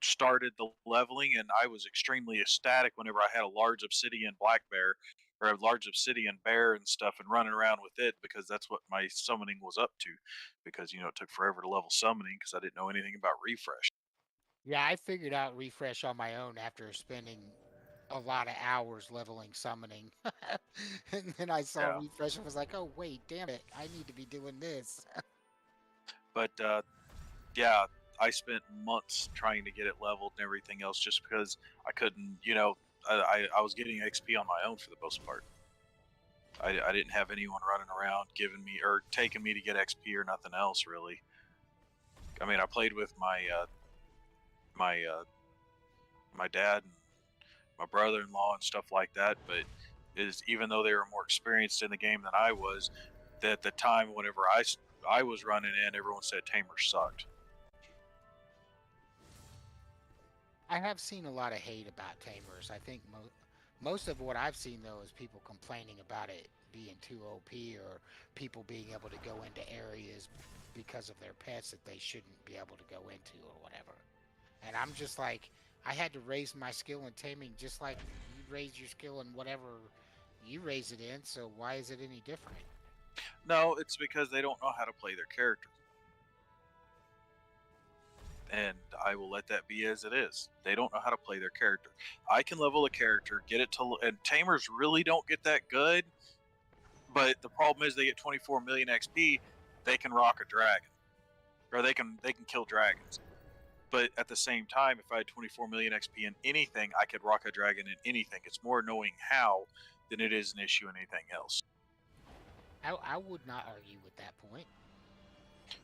started the leveling, and I was extremely ecstatic whenever I had a large obsidian black bear or a large obsidian bear and stuff and running around with it, because that's what my summoning was up to, because it took forever to level summoning because I didn't know anything about refresh. Yeah, I figured out refresh on my own after spending a lot of hours leveling summoning. And then I saw Yeah. refresh and was like, oh wait, damn it, I need to be doing this. But yeah, I spent months trying to get it leveled and everything else just because I couldn't, I was getting XP on my own for the most part. I didn't have anyone running around giving me or taking me to get XP or nothing else really. I mean, I played with my dad and my brother-in-law and stuff like that, but even though they were more experienced in the game than I was, at the time whenever I was running in, everyone said Tamer sucked. I have seen a lot of hate about Tamers. I think most of what I've seen though is people complaining about it being too OP or people being able to go into areas because of their pets that they shouldn't be able to go into or whatever. And I'm just like, I had to raise my skill in taming just like you raise your skill in whatever you raise it in. So why is it any different? No, it's because they don't know how to play their character. And I will let that be as it is. They don't know how to play their character. I can level a character, get it to, and tamers really don't get that good. But the problem is they get 24 million XP. They can rock a dragon, or they can kill dragons. But at the same time, if I had 24 million XP in anything, I could rock a dragon in anything. It's more knowing how than it is an issue in anything else. I would not argue with that point.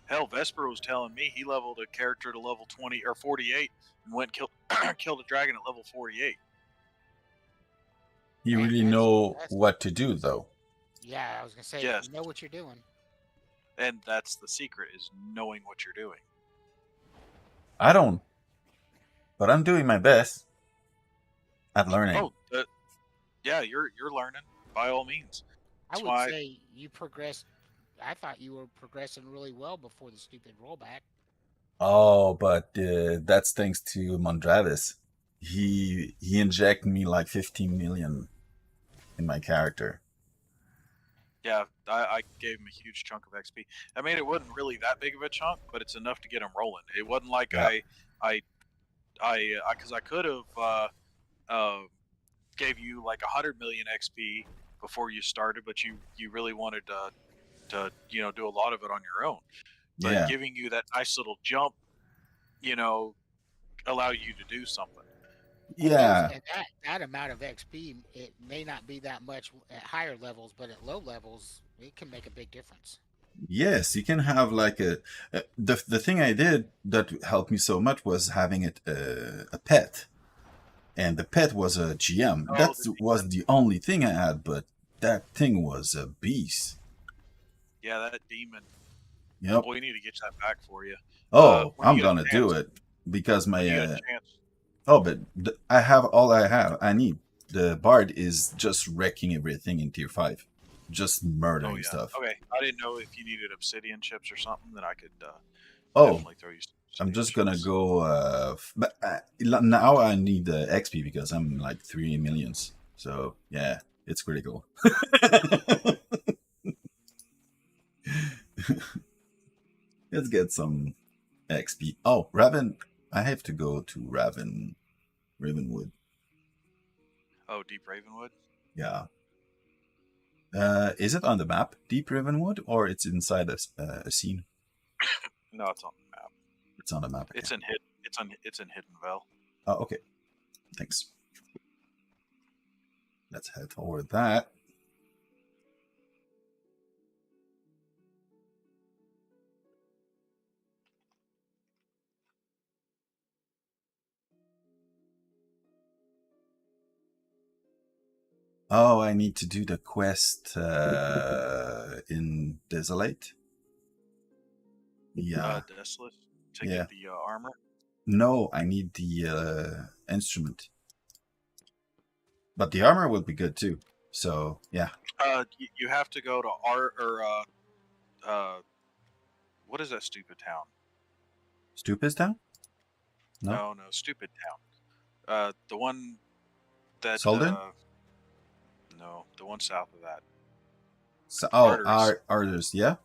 Hell, Vesper was telling me he leveled a character to level 20 or 48 and went killed a dragon at level 48. You Man, really know what to do, though. Yeah, I was gonna say, Yes. you know what you're doing. And that's the secret, is knowing what you're doing. I don't, but I'm doing my best at learning. Oh, yeah, you're learning by all means. I would say you progressed. I thought you were progressing really well before the stupid rollback. Oh, but that's thanks to Mondravis. He injected me like 15 million in my character. Yeah, I gave him a huge chunk of XP. I mean, it wasn't really that big of a chunk, but it's enough to get him rolling. It wasn't like Yeah. because I could have gave you like 100 million XP before you started, but you really wanted to do a lot of it on your own. But Yeah. giving you that nice little jump, allow you to do something. Yeah. And that amount of XP, it may not be that much at higher levels, but at low levels, it can make a big difference. Yes, you can have like the thing I did that helped me so much was having a pet, and the pet was a GM. Oh, That was the only thing I had, but that thing was a beast. Yeah, that demon. Yep. We need to get that back for you. Oh, when I'm you get a gonna do chance- it because my when you get a chance. oh, but I have all I have. I need the bard is just wrecking everything in tier 5, just murdering Oh yeah. stuff. Okay, I didn't know if you needed obsidian chips or something. Then I could Oh, definitely throw you some I'm obsidian just gonna chips. go. But now I need the XP because I'm like 3 millions. So yeah, it's critical. Let's get some XP. Oh, Raven. I have to go to Ravenwood. Oh, Deep Ravenwood. Yeah. Is it on the map, Deep Ravenwood, or it's inside a scene? No, it's on the map. It's on the map. It's in Hidden Vale. Oh, okay. Thanks. Let's head toward that. Oh, I need to do the quest in Desolate. Yeah. Desolate to Yeah. get the armor. No, I need the instrument. But the armor will be good too. So yeah. You have to go to what is that stupid town? Stupid Town? No. No, stupid town. The one that Solden? no, the one south of that. So, Arteris. Arteris, yeah?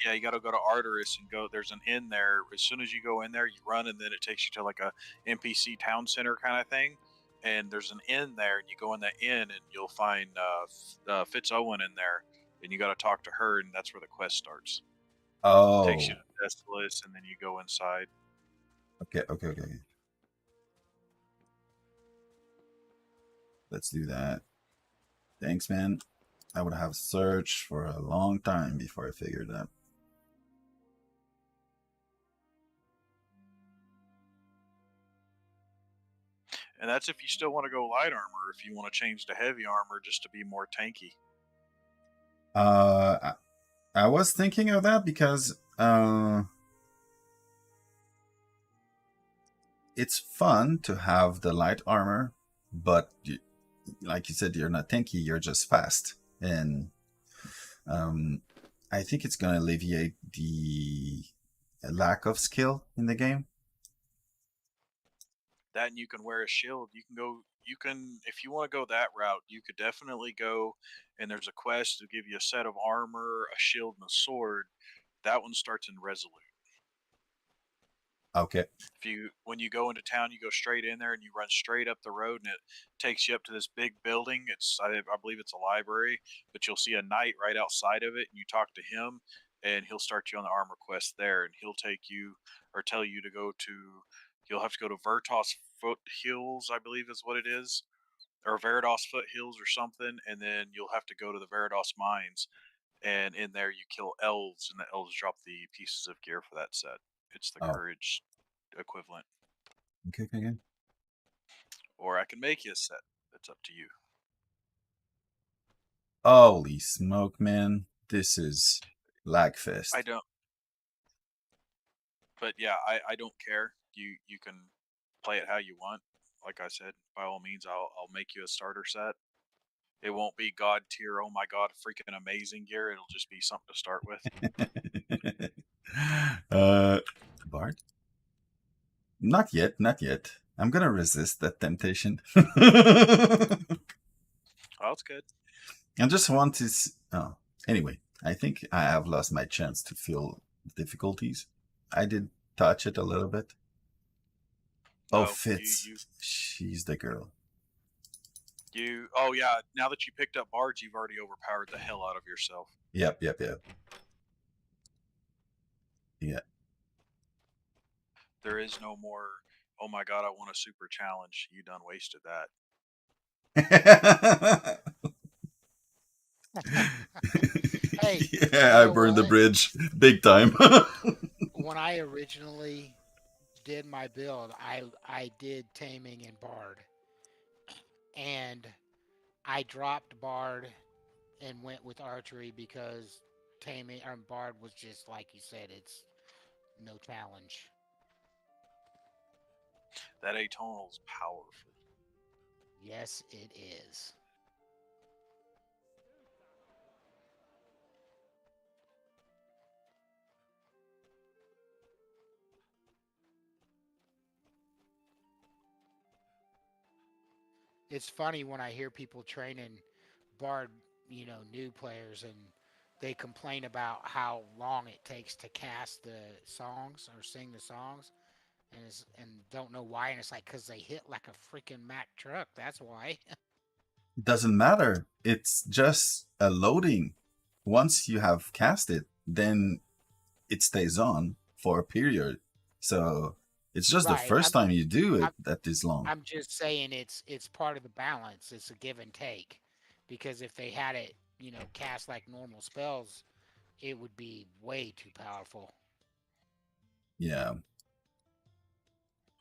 Yeah, you got to go to Arteris and go. There's an inn there. As soon as you go in there, you run, and then it takes you to like a NPC town center kind of thing. and there's an inn there, and you go in that inn, and you'll find Fitz-Owen in there, and you got to talk to her, and that's where the quest starts. Oh. Takes you to Despolis, and then you go inside. Okay. Let's do that. Thanks, man. I would have searched for a long time before I figured that. And that's if you still want to go light armor, if you want to change to heavy armor just to be more tanky. I was thinking of that because it's fun to have the light armor, but like you said, you're not tanky, you're just fast. And I think it's going to alleviate the lack of skill in the game. That, and you can wear a shield. You can, if you want to go that route, you could definitely go, and there's a quest to give you a set of armor, a shield, and a sword. That one starts in Resolute. Okay. When you go into town, you go straight in there and you run straight up the road, and it takes you up to this big building. I believe it's a library, but you'll see a knight right outside of it, and you talk to him, and he'll start you on the armor quest there, and he'll take you or tell you to go to. You'll have to go to Veritas Foothills, I believe is what it is, or Veritas Foothills or something, and then you'll have to go to the Veritas Mines, and in there you kill elves, and the elves drop the pieces of gear for that set. It's the courage equivalent. Okay. Or I can make you a set. It's up to you. Holy smoke, man. This is Lagfest. I don't. But yeah, I don't care. You can play it how you want. Like I said, by all means, I'll make you a starter set. It won't be god tier, oh my god, freaking amazing gear. It'll just be something to start with. Bard? Not yet. I'm gonna resist that temptation. Oh, it's good. I just want to. Anyway, I think I have lost my chance to feel difficulties. I did touch it a little bit. Oh, Fitz. She's the girl. Oh yeah, now that you picked up Bards, you've already overpowered the hell out of yourself. Yep. Yeah. There is no more, oh my god, I want a super challenge. You done wasted that. Hey, yeah, I burned the bridge big time. When I originally did my build, I did Taming and Bard. And I dropped Bard and went with Archery because Taming or Bard was just like you said, it's no challenge. That Atonal's powerful. Yes, it is. It's funny when I hear people training Bard, new players, and they complain about how long it takes to cast the songs or sing the songs, and don't know why. And it's like because they hit like a freaking Mack truck. That's why. It doesn't matter. It's just a loading. Once you have cast it, then it stays on for a period. So it's just the first time you do it that is long. I'm just saying it's part of the balance. It's a give and take. Because if they had it, cast like normal spells, it would be way too powerful. Yeah.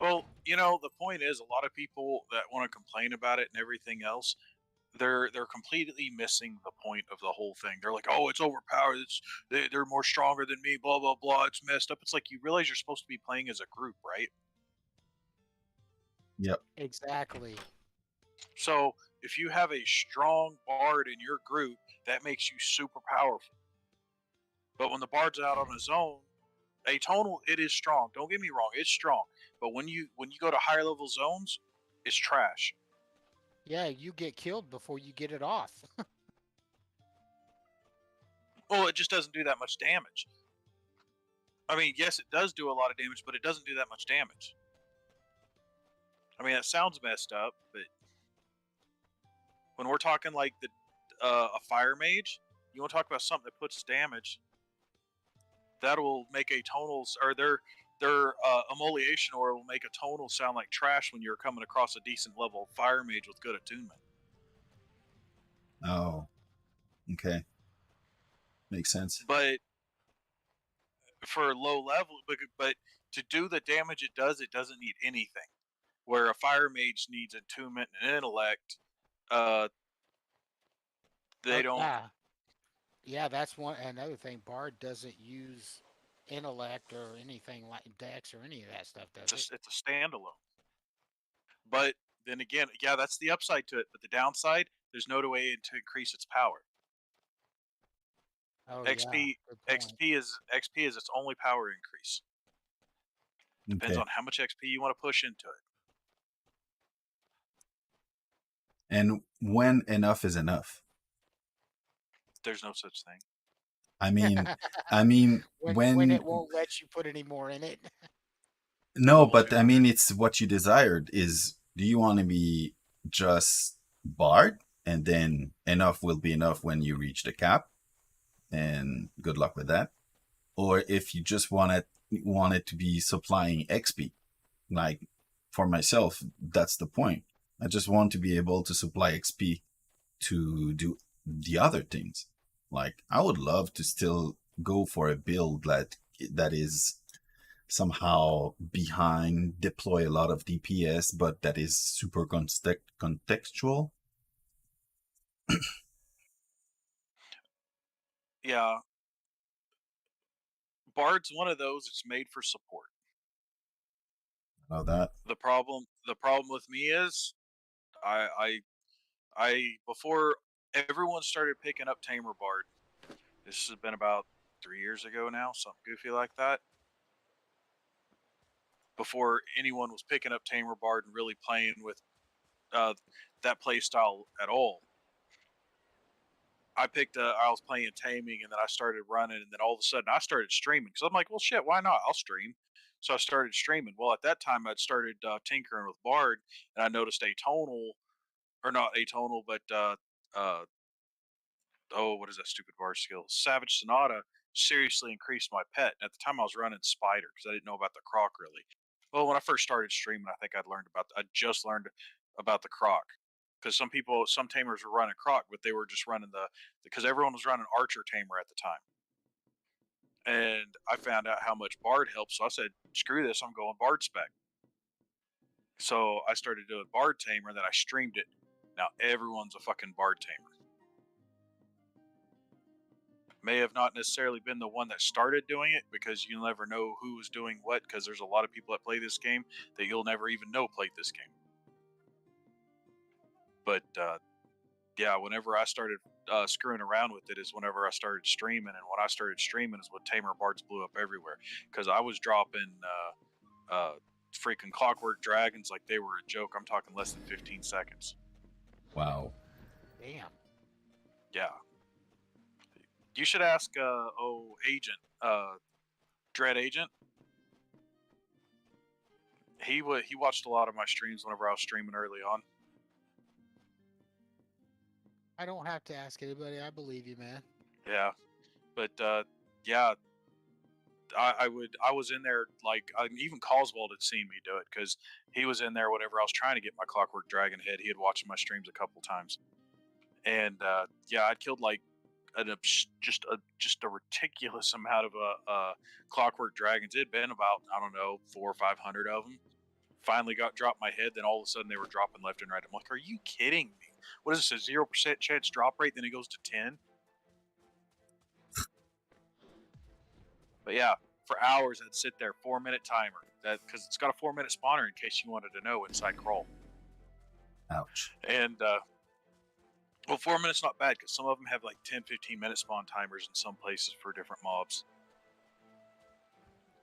Well, the point is a lot of people that want to complain about it and everything else, they're completely missing the point of the whole thing. They're like, oh, it's overpowered. They're more stronger than me, blah, blah, blah. It's messed up. It's like you realize you're supposed to be playing as a group, right? Yep. Exactly. So if you have a strong Bard in your group, that makes you super powerful. But when the Bard's out on his own, Atonal, it is strong. Don't get me wrong, it's strong. But when you go to higher level zones, it's trash. Yeah, you get killed before you get it off. Well, it just doesn't do that much damage. I mean, yes, it does do a lot of damage, but it doesn't do that much damage. I mean, that sounds messed up, but when we're talking like a fire mage, you want to talk about something that puts damage. That'll make a tonal, or their emoliation aura will make a tonal sound like trash when you're coming across a decent level fire mage with good attunement. Oh, okay, makes sense. But for low level, but to do the damage it doesn't need anything. Where a fire mage needs attunement and intellect, they don't. Yeah, that's one. Another thing, Bard doesn't use intellect or anything like Dex or any of that stuff, does it? It's a standalone. But then again, yeah, that's the upside to it. But the downside, there's no way to increase its power. Oh, XP yeah, XP is its only power increase. Depends on how much XP you want to push into it. And when enough is enough? There's no such thing. I mean, when it won't let you put any more in it. No, but I mean, it's what you desired. Is do you want to be just Bard, and then enough will be enough when you reach the cap, and good luck with that, or if you just want it to be supplying XP, like for myself, that's the point. I just want to be able to supply XP to do the other things. Like I would love to still go for a build that is somehow behind, deploy a lot of DPS, but that is super contextual. Yeah. Bard's one of those that's made for support. Know that. The problem with me is I before everyone started picking up Tamer Bard, this has been about 3 years ago now, something goofy like that. Before anyone was picking up Tamer Bard and really playing with that play style at all, I was playing taming, and then I started running, and then all of a sudden I started streaming. So I'm like, well, shit, why not? I'll stream. So I started streaming. Well, at that time I'd started tinkering with Bard, and I noticed atonal, or not atonal, but what is that stupid Bard skill? Savage Sonata seriously increased my pet. And at the time I was running Spider because I didn't know about the Croc really. Well, when I first started streaming, I think I just learned about the Croc. Because some tamers were running Croc, but they were just running because everyone was running Archer Tamer at the time. And I found out how much Bard helps, so I said, screw this, I'm going Bard spec. So I started doing Bard Tamer, and then I streamed it. Now everyone's a fucking Bard Tamer. May have not necessarily been the one that started doing it, because you'll never know who was doing what, because there's a lot of people that play this game that you'll never even know played this game. But yeah, whenever I started screwing around with it is whenever I started streaming, and when I started streaming is when Tamer Bards blew up everywhere, because I was dropping freaking Clockwork Dragons like they were a joke. I'm talking less than 15 seconds. Wow. Damn. Yeah. You should ask Agent, Dread Agent. He watched a lot of my streams whenever I was streaming early on. I don't have to ask anybody. I believe you, man. Yeah, but yeah, I was in there, like, even Coswald had seen me do it, because he was in there whenever I was trying to get my Clockwork Dragon head. He had watched my streams a couple times, and yeah, I'd killed like just a ridiculous amount of Clockwork Dragons. It'd been about, I don't know, 400 or 500 of them. Finally dropped my head, then all of a sudden they were dropping left and right. I'm like, are you kidding me? What is this, a 0% chance drop rate? Then it goes to 10. But yeah, for hours I'd sit there, 4-minute timer. Because it's got a 4-minute spawner in case you wanted to know inside Crawl. Ouch. And well, 4 minutes not bad, because some of them have like 10-15 minute spawn timers in some places for different mobs.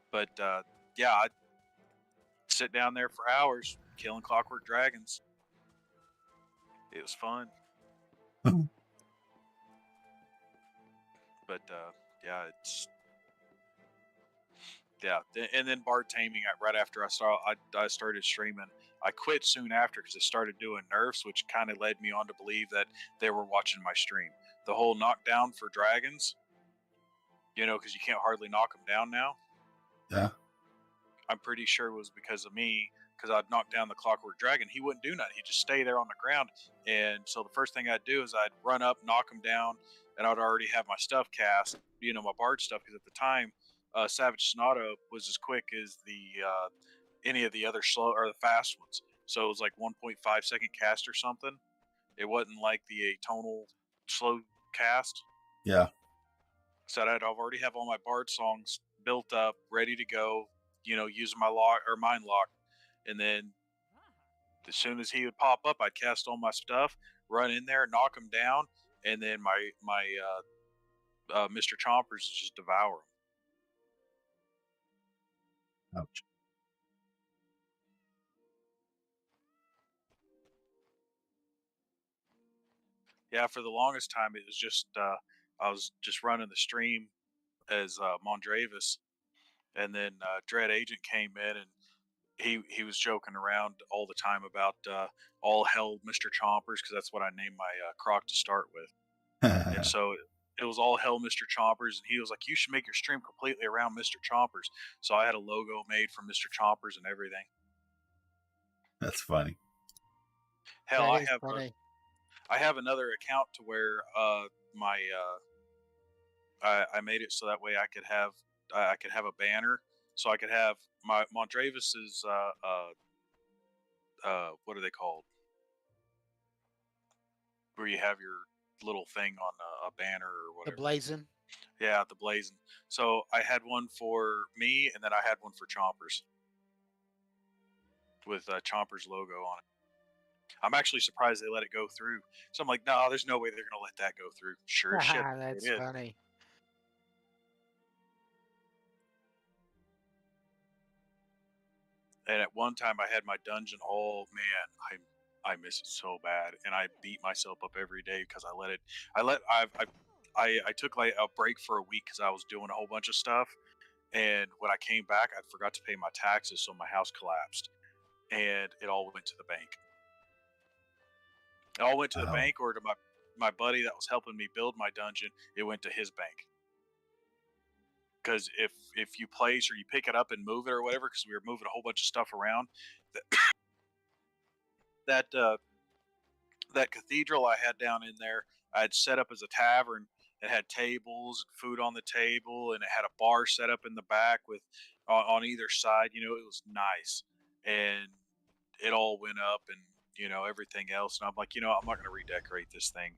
But yeah, I'd sit down there for hours killing Clockwork Dragons. It was fun. But yeah, Yeah, and then Bard Taming. Right after I started streaming, I quit soon after because it started doing nerfs, which kind of led me on to believe that they were watching my stream. The whole knockdown for dragons, because you can't hardly knock them down now. Yeah. I'm pretty sure it was because of me, because I'd knock down the Clockwork Dragon. He wouldn't do nothing. He'd just stay there on the ground. And so the first thing I'd do is I'd run up, knock him down, and I'd already have my stuff cast, my Bard stuff, because at the time, Savage Sonata was as quick as any of the other slow or the fast ones. So it was like 1.5 second cast or something. It wasn't like the tonal slow cast. Yeah. So I'd already have all my Bard songs built up, ready to go, using my lock or mind lock. And then as soon as he would pop up, I'd cast all my stuff, run in there, knock him down, and then my Mr. Chompers just devour him. Ouch. Yeah, for the longest time, it was just I was just running the stream as Mondravis, and then Dread Agent came in, and he was joking around all the time about all hell Mr. Chompers, because that's what I named my croc to start with. And so it was all hell Mr. Chompers, and he was like, "You should make your stream completely around Mr. Chompers." So I had a logo made for Mr. Chompers and everything. That's funny. Hell, That is funny. I have another account to where my I made it so that way I could have a banner, so I could have my Mondravis's what are they called? Where you have your little thing on a banner or whatever. The blazon. Yeah, the blazon. So I had one for me, and then I had one for Chompers with Chompers logo on it. I'm actually surprised they let it go through. So I'm like, no, there's no way they're gonna let that go through. Sure as shit. That's it is. funny. And at one time, I had my dungeon. Oh man, I miss it so bad, and I beat myself up every day because I let it. I took like a break for a week because I was doing a whole bunch of stuff, and when I came back, I forgot to pay my taxes, so my house collapsed, and it all went to the bank. It all went to the bank, or to my buddy that was helping me build my dungeon. It went to his bank. Because if you place or you pick it up and move it or whatever, because we were moving a whole bunch of stuff around, that cathedral I had down in there, I had set up as a tavern. It had tables and food on the table, and it had a bar set up in the back with on either side. It was nice, and it all went up, and everything else. And I'm like, I'm not going to redecorate this thing.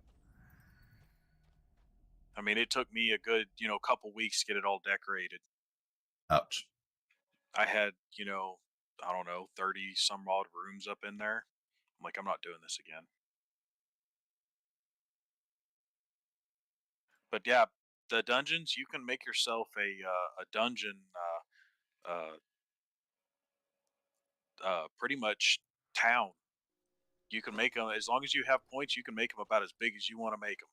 I mean, it took me a good, couple weeks to get it all decorated. Ouch. I had, I don't know, 30 some odd rooms up in there. I'm like, I'm not doing this again. But yeah, the dungeons, you can make yourself a dungeon, pretty much town. You can make them, as long as you have points, you can make them about as big as you want to make them.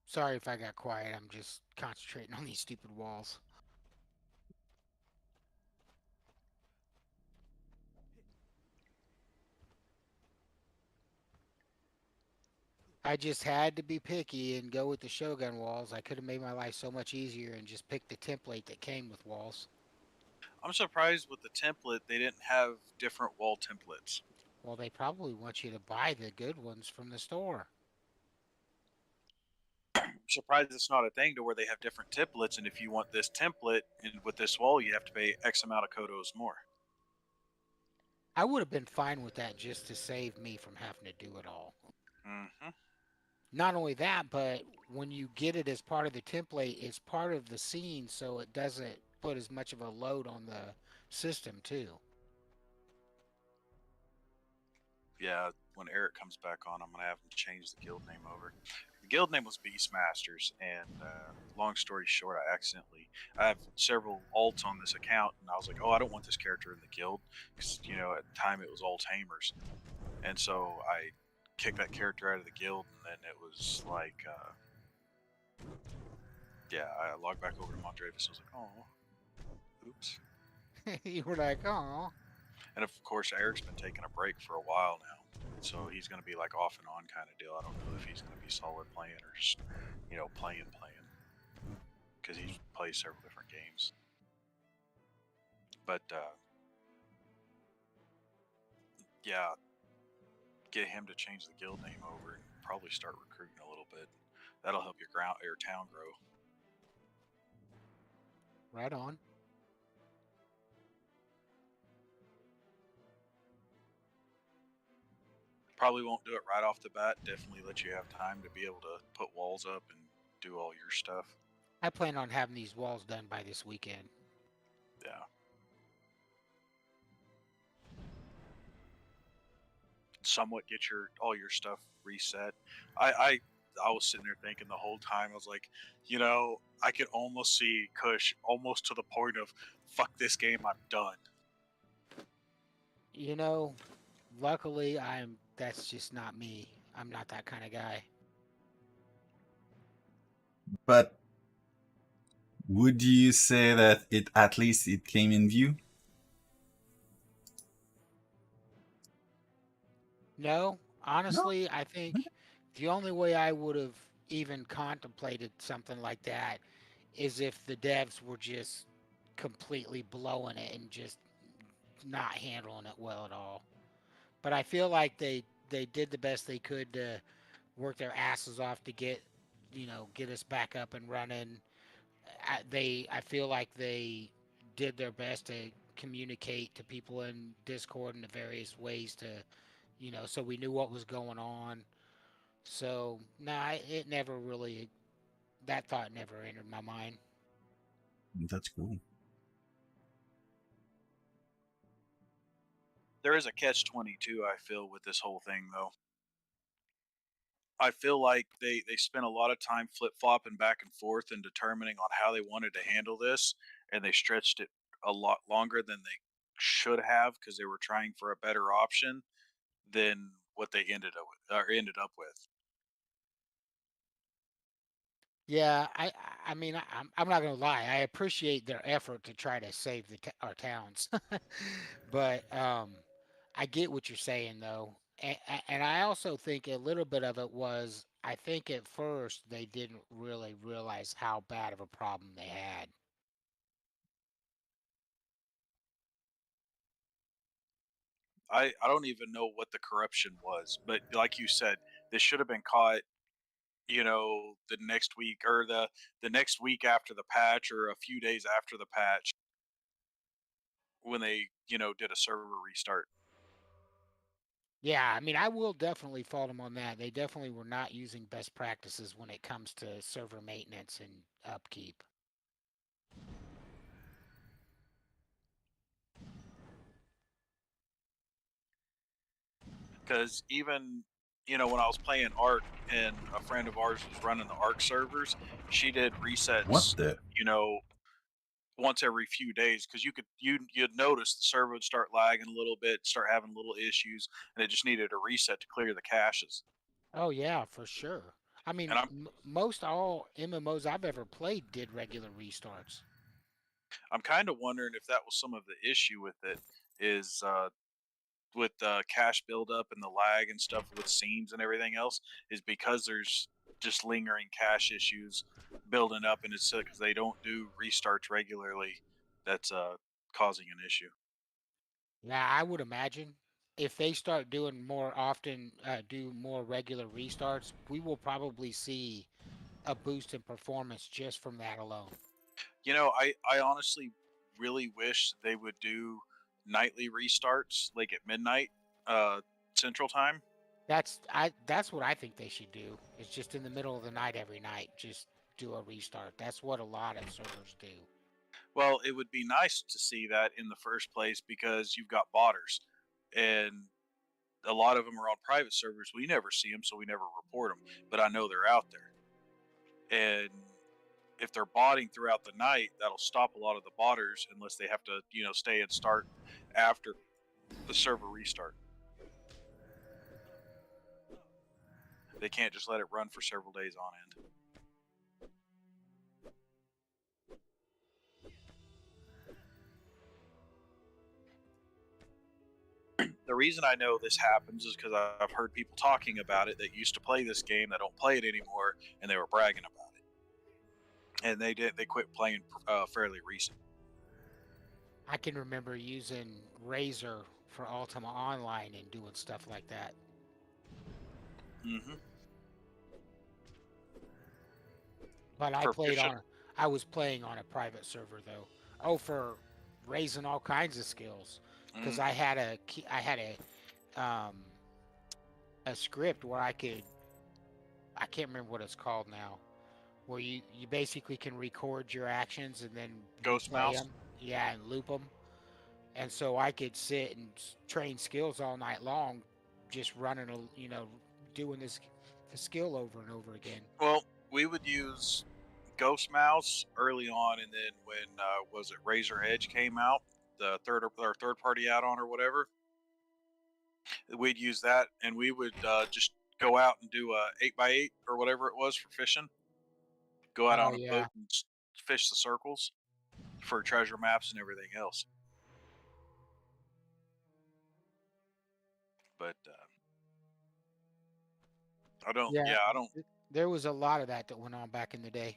Sorry if I got quiet. I'm just concentrating on these stupid walls. I just had to be picky and go with the Shogun walls. I could have made my life so much easier and just picked the template that came with walls. I'm surprised with the template they didn't have different wall templates. Well, they probably want you to buy the good ones from the store. I'm surprised it's not a thing to where they have different templates, and if you want this template and with this wall, you have to pay X amount of Kodos more. I would have been fine with that just to save me from having to do it all. Mm-hmm. Not only that, but when you get it as part of the template, it's part of the scene, so it doesn't put as much of a load on the system too. yeah, when Eric comes back on, I'm gonna have him change the guild name over. The guild name was Beastmasters, and long story short, I have several alts on this account, and I was like, oh, I don't want this character in the guild, because, you know, at the time it was all tamers. And so I kicked that character out of the guild, and then it was like, yeah, I logged back over to Mondravis, and I was like, oh, oops. You were like, oh. And of course, Eric's been taking a break for a while now, so he's going to be like off and on kind of deal. I don't know if he's going to be solid playing or just, you know, playing, because he plays several different games. But yeah, get him to change the guild name over and probably start recruiting a little bit. That'll help your town grow. Right on. Probably won't do it right off the bat. Definitely let you have time to be able to put walls up and do all your stuff. I plan on having these walls done by this weekend. Yeah. Somewhat get all your stuff reset. I was sitting there thinking the whole time, I was like, you know, I could almost see Kush almost to the point of, fuck this game, I'm done. You know, luckily that's just not me. I'm not that kind of guy. But would you say that at least it came in view? No, honestly, I think the only way I would have even contemplated something like that is if the devs were just completely blowing it and just not handling it well at all. But I feel like they did the best they could to work their asses off to get us back up and running. I feel like they did their best to communicate to people in Discord in the various ways to, so we knew what was going on. So it never really, that thought never entered my mind. That's cool. There is a catch-22, I feel, with this whole thing, though. I feel like they spent a lot of time flip-flopping back and forth and determining on how they wanted to handle this, and they stretched it a lot longer than they should have because they were trying for a better option than what they ended up with. Yeah, I mean, I'm not gonna lie. I appreciate their effort to try to save our towns, but I get what you're saying though, and I also think a little bit of it was I think at first they didn't really realize how bad of a problem they had. I don't even know what the corruption was, but like you said, this should have been caught, you know, the next week or the next week after the patch or a few days after the patch when they, you know, did a server restart. Yeah, I mean, I will definitely fault them on that. They definitely were not using best practices when it comes to server maintenance and upkeep. Because even, you know, when I was playing Ark and a friend of ours was running the Ark servers, she did resets. What the? You know, once every few days because you'd notice the server would start lagging a little bit, start having little issues, and it just needed a reset to clear the caches. Oh yeah, for sure. I mean, And most all MMOs I've ever played did regular restarts. I'm kind of wondering if that was some of the issue with it is with the cache buildup and the lag and stuff with seams and everything else is because there's just lingering cache issues building up, and it's because they don't do restarts regularly that's causing an issue. Yeah, I would imagine if they start doing more often, do more regular restarts, we will probably see a boost in performance just from that alone. You know, I honestly really wish they would do nightly restarts, like at midnight, Central Time. That's what I think they should do. It's just in the middle of the night every night, just do a restart. That's what a lot of servers do. Well, it would be nice to see that in the first place because you've got botters, and a lot of them are on private servers. We never see them, so we never report them. But I know they're out there, and if they're botting throughout the night, that'll stop a lot of the botters unless they have to, stay and start after the server restart. They can't just let it run for several days on end. The reason I know this happens is because I've heard people talking about it that used to play this game that don't play it anymore, and they were bragging about it. And they quit playing fairly recent. I can remember using Razor for Ultima Online and doing stuff like that. Mm-hmm. But I was playing on a private server though. Oh, for raising all kinds of skills, because I had a script where I can't remember what it's called now, where you basically can record your actions and then Ghost play Mouse? them, yeah, and loop them. And so I could sit and train skills all night long, just running, doing the skill over and over again. Well, we would use Ghost Mouse early on, and then when was it Razor Edge came out, the third party add-on or whatever, we'd use that, and we would just go out and do a 8x8 or whatever it was for fishing. Go out on a boat and fish the circles for treasure maps and everything else. But I don't. Yeah, I don't. There was a lot of that went on back in the day.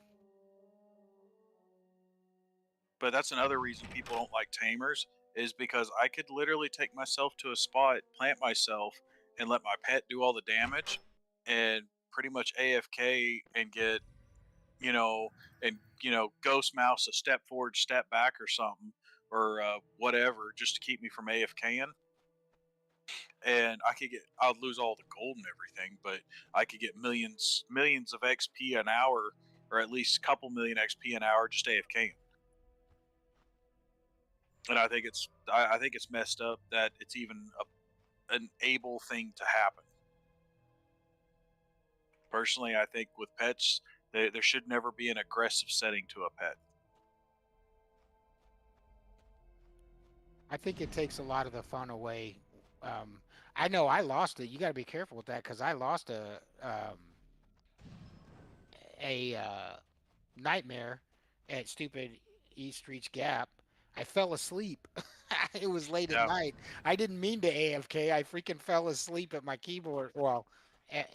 But that's another reason people don't like tamers, is because I could literally take myself to a spot, plant myself, and let my pet do all the damage, and pretty much AFK and get, Ghost Mouse a step forward, step back or something, or whatever, just to keep me from AFKing. And I'd lose all the gold and everything, but I could get millions of XP an hour, or at least a couple million XP an hour just AFKing. And I think it's messed up that it's even an able thing to happen. Personally, I think with pets, there should never be an aggressive setting to a pet. I think it takes a lot of the fun away. I know I lost it. You got to be careful with that, because I lost a nightmare at stupid East Reach Gap. I fell asleep. It was late at night. I didn't mean to AFK. I freaking fell asleep at my keyboard,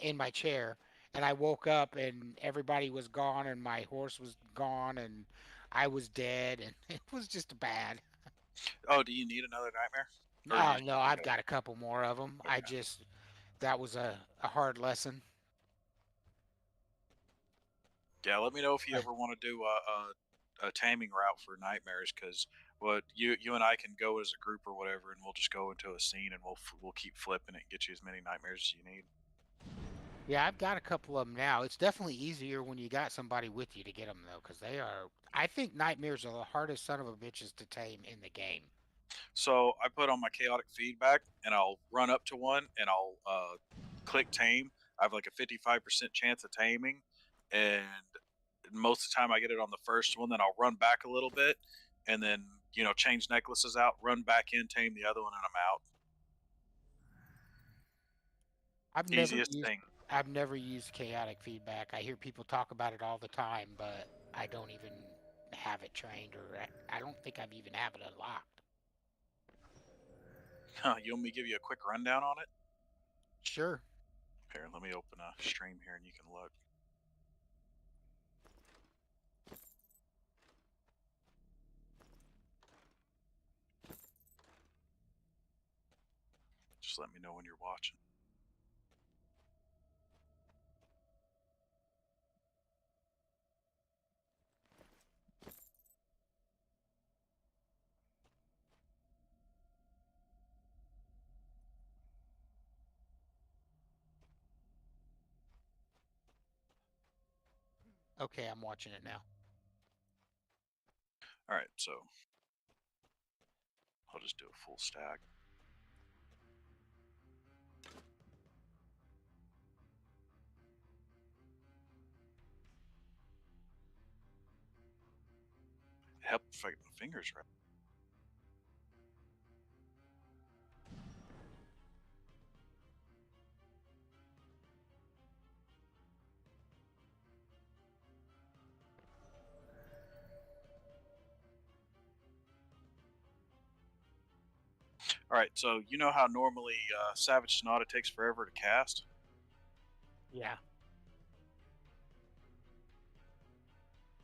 in my chair, and I woke up and everybody was gone and my horse was gone and I was dead, and it was just bad. Oh, do you need another nightmare? No, I've got a couple more of them. Okay. That was a hard lesson. Yeah, let me know if you ever want to do a taming route for nightmares, because you and I can go as a group or whatever, and we'll just go into a scene and we'll keep flipping it and get you as many nightmares as you need. Yeah, I've got a couple of them now. It's definitely easier when you got somebody with you to get them though, because I think nightmares are the hardest son of a bitches to tame in the game. So I put on my chaotic feedback, and I'll run up to one, and I'll click tame. I have like a 55% chance of taming, and most of the time I get it on the first one. Then I'll run back a little bit, and then change necklaces out, run back in, tame the other one, and I'm out. Easiest thing. I've never used chaotic feedback. I hear people talk about it all the time, but I don't even have it trained, or I don't think I've even have it unlocked. You want me to give you a quick rundown on it? Sure. Here, let me open a stream here and you can look. Just let me know when you're watching. Okay, I'm watching it now. All right, so I'll just do a full stack. help if I get my fingers right. Alright, so you know how normally Savage Sonata takes forever to cast? Yeah.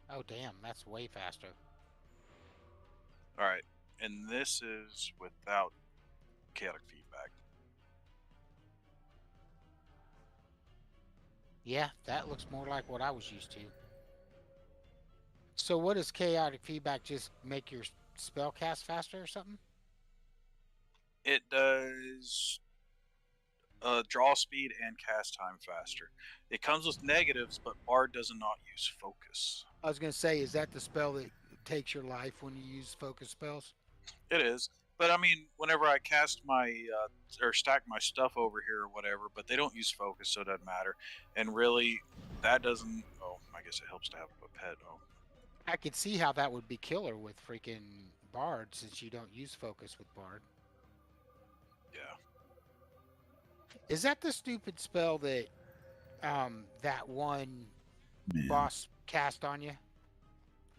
Oh, damn, that's way faster. Alright, and this is without chaotic feedback. Yeah, that looks more like what I was used to. So what does chaotic feedback just make your spell cast faster or something? It does draw speed and cast time faster. It comes with negatives, but Bard does not use focus. I was going to say, is that the spell that takes your life when you use focus spells? It is. But I mean, whenever I cast my or stack my stuff over here or whatever, but they don't use focus, so it doesn't matter. And really, that doesn't. Oh, I guess it helps to have a pet. Oh, I could see how that would be killer with freaking Bard, since you don't use focus with Bard. yeah. Is that the stupid spell that that one Yeah. boss cast on you?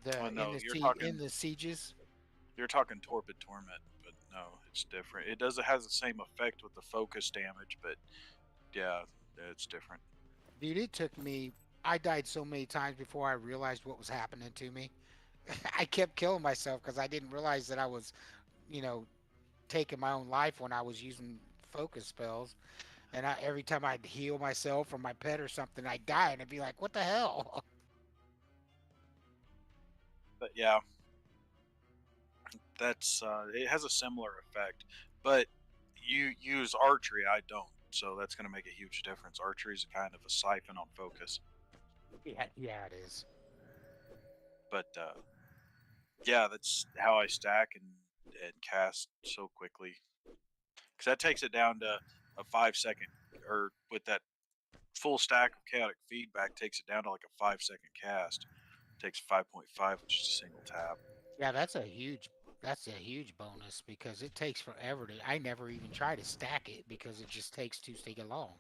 Oh, no, in you're the talking- in the sieges? You're talking Torpid Torment, but no, it's different. It has the same effect with the focus damage, but yeah, it's different. Dude, it took me. I died so many times before I realized what was happening to me. I kept killing myself because I didn't realize that I was, taking my own life when I was using focus spells. And every time I'd heal myself or my pet or something, I'd die and I'd be like, what the hell? But yeah, that's it has a similar effect. But you use archery, I don't, so that's going to make a huge difference. Archery is kind of a siphon on focus. Yeah, it is. But yeah, that's how I stack and cast so quickly. Because that takes it down to a 5-second, or with that full stack of chaotic feedback, takes it down to like a 5-second cast. Takes 5.5 with just a single tap. Yeah, that's a huge bonus because it takes forever to. I never even try to stack it because it just takes too stinking long.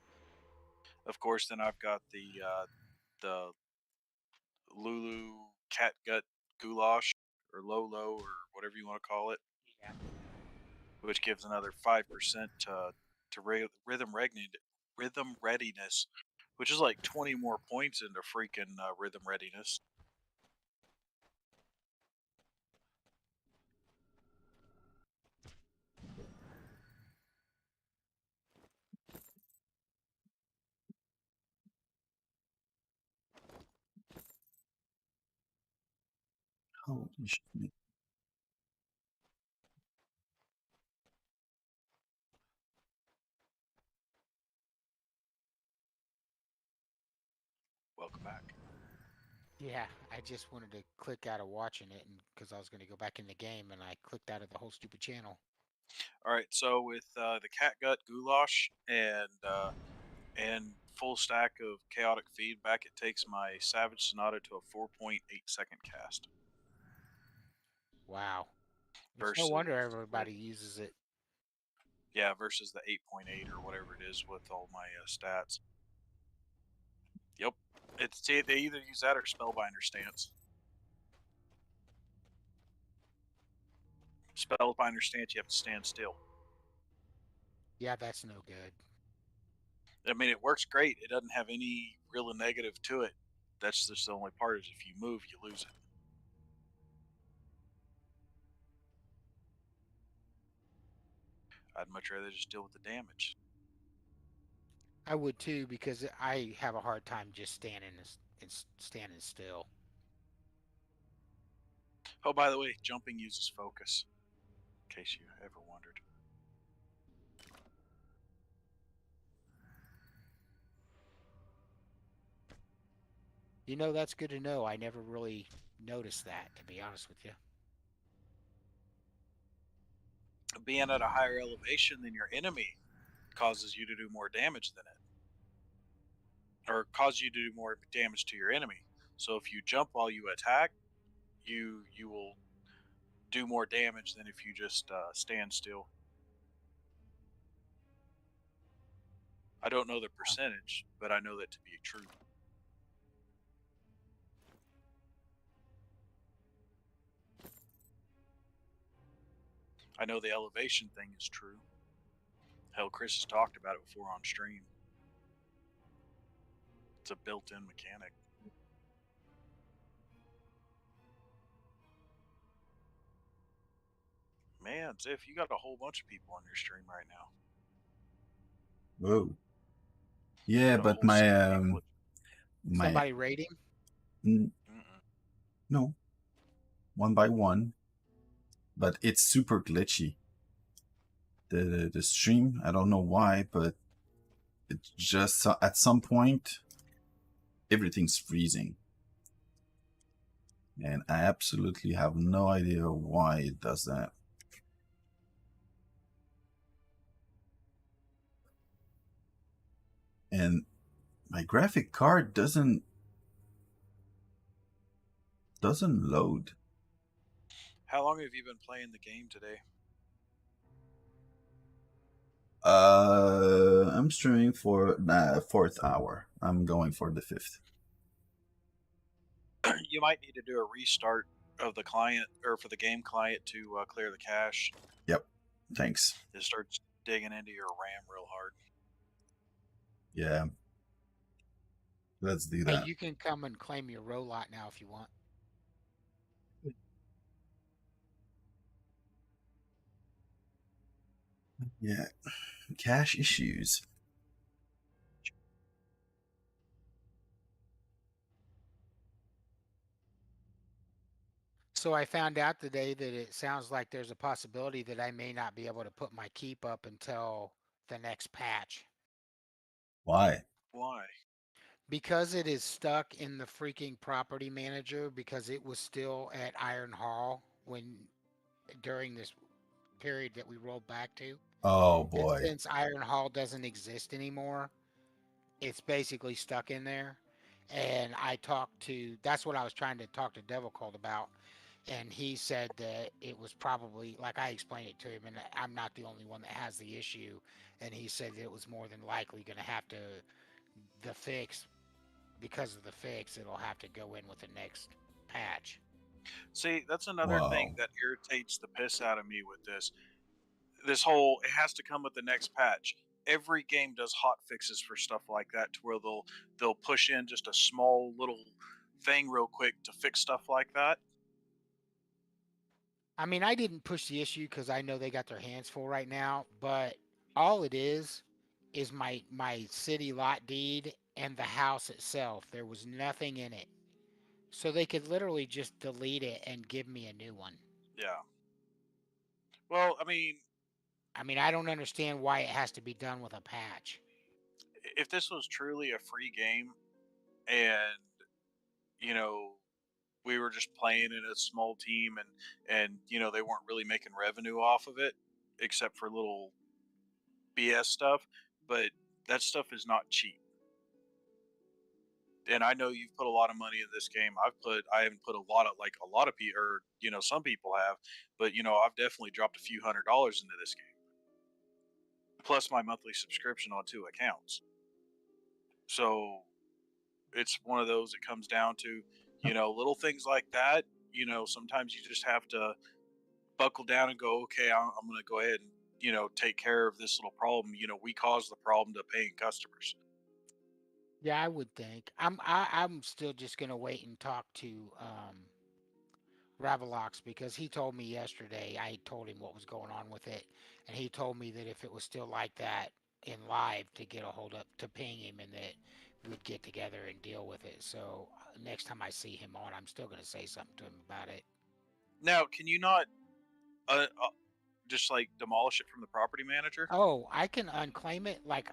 Of course, then I've got the Lulu Catgut Goulash, or Lolo, or whatever you want to call it, Yeah. which gives another 5% to rhythm readiness, which is like 20 more points into freaking rhythm readiness. Holy shit. Welcome back. Yeah, I just wanted to click out of watching it, and because I was going to go back in the game, and I clicked out of the whole stupid channel. All right, so with the Catgut Goulash and full stack of chaotic feedback, it takes my Savage Sonata to a 4.8-second cast. Wow. It's no Versus wonder everybody uses it. Yeah, versus the 8.8 or whatever it is with all my stats. Yep, they either use that or Spellbinder stance. Spellbinder stance, you have to stand still. Yeah, that's no good. I mean, it works great. It doesn't have any real negative to it. That's just the only part is if you move, you lose it. I'd much rather just deal with the damage. I would too because I have a hard time just standing still. Oh, by the way, jumping uses focus, in case you ever wondered. That's good to know. I never really noticed that, to be honest with you. Being at a higher elevation than your enemy causes you to do more damage than it, or causes you to do more damage to your enemy. So if you jump while you attack, you will do more damage than if you just stand still. I don't know the percentage, but I know that to be true. I know the elevation thing is true. Hell, Chris has talked about it before on stream. It's a built-in mechanic. Man, Ziff, you got a whole bunch of people on your stream right now. Whoa. Yeah, Got a but whole my set of people. my Somebody rating? no, 1 by 1, but it's super glitchy. The stream, I don't know why, but it just at some point everything's freezing, and I absolutely have no idea why it does that. And my graphic card doesn't load. How long have you been playing the game today? I'm streaming for the 4th hour. I'm going for the 5th. You might need to do a restart of the client, or for the game client, to clear the cache. Yep. Thanks. It starts digging into your RAM real hard. Yeah. Let's do Hey, that. you can come and claim your robot now if you want. Yeah. Cache issues. So I found out today that it sounds like there's a possibility that I may not be able to put my keep up until the next patch. Why? Why? Because it is stuck in the freaking property manager, because it was still at Iron Hall during this period that we rolled back to. Oh And boy. since Iron Hall doesn't exist anymore, it's basically stuck in there. And that's what I was trying to talk to Devil Cold about. And he said that it was probably, like I explained it to him, and I'm not the only one that has the issue. And he said that it was more than likely going to have to, the fix, because of the fix, it'll have to go in with the next patch. See, that's another thing Wow. that irritates the piss out of me with this. This whole, it has to come with the next patch. Every game does hot fixes for stuff like that, to where they'll push in just a small little thing real quick to fix stuff like that. I mean, I didn't push the issue because I know they got their hands full right now, but all it is my city lot deed and the house itself. There was nothing in it. So they could literally just delete it and give me a new one. Yeah. Well, I mean, I don't understand why it has to be done with a patch. if this was truly a free game, and you know, we were just playing in a small team, and you know, they weren't really making revenue off of it except for little BS stuff, but that stuff is not cheap. And I know you've put a lot of money in this game. I haven't put a lot of people, or you know, some people have, but you know, I've definitely dropped a few $100s into this game, plus my monthly subscription on 2 accounts. So it's one of those, it comes down to, you know, little things like that. You know, sometimes you just have to buckle down and go, okay, I'm going to go ahead and, you know, take care of this little problem. You know, we caused the problem to paying customers. Yeah, I would think. I'm still just gonna wait and talk to Ravalox, because he told me yesterday, I told him what was going on with it, and he told me that if it was still like that in live, to get a hold of, to ping him, and that we'd get together and deal with it. So next time I see him on, I'm still gonna say something to him about it. Now, can you not just like demolish it from the property manager? Oh, I can unclaim it. Like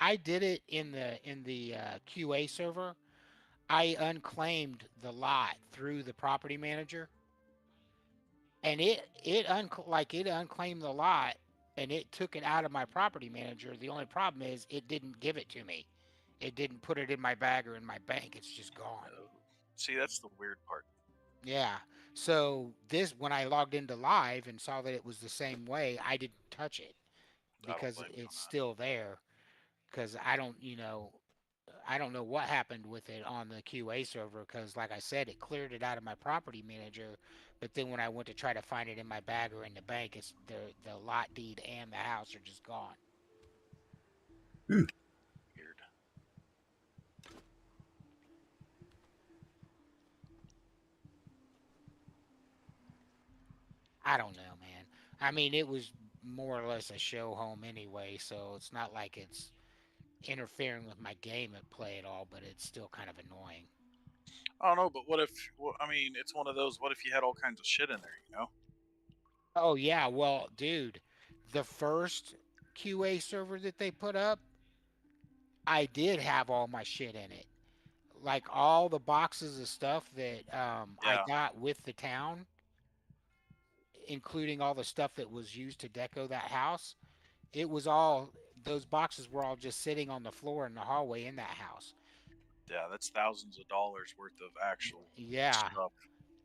I did it in the QA server. I unclaimed the lot through the property manager, and it unclaimed the lot, and it took it out of my property manager. The only problem is it didn't give it to me. It didn't put it in my bag or in my bank. It's just gone. See, that's the weird part. Yeah. So this, when I logged into live and saw that it was the same way, I didn't touch it I don't because blame you on it's that. still there. Because I don't know what happened with it on the QA server. Because like I said, it cleared it out of my property manager, but then when I went to try to find it in my bag or in the bank, it's the lot deed and the house are just gone. Weird. I don't know, man. I mean, it was more or less a show home anyway, so it's not like it's interfering with my game at play at all, but it's still kind of annoying. I don't know, but what if? Well, I mean, it's one of those. What if you had all kinds of shit in there? You know? Oh yeah, well, dude, the first QA server that they put up, I did have all my shit in it. Like all the boxes of stuff that I Yeah. got with the town, including all the stuff that was used to deco that house, it was all those boxes were all just sitting on the floor in the hallway in that house. Yeah, that's thousands of dollars worth of actual Yeah. stuff.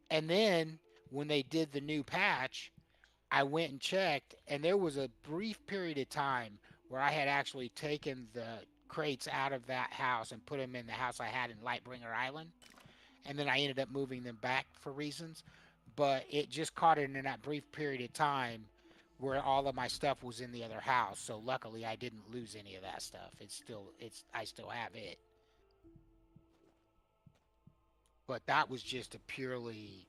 And then when they did the new patch, I went and checked, and there was a brief period of time where I had actually taken the crates out of that house and put them in the house I had in Lightbringer Island. And then I ended up moving them back for reasons. But it just caught it in that brief period of time where all of my stuff was in the other house. So luckily I didn't lose any of that stuff. I still have it. But that was just a purely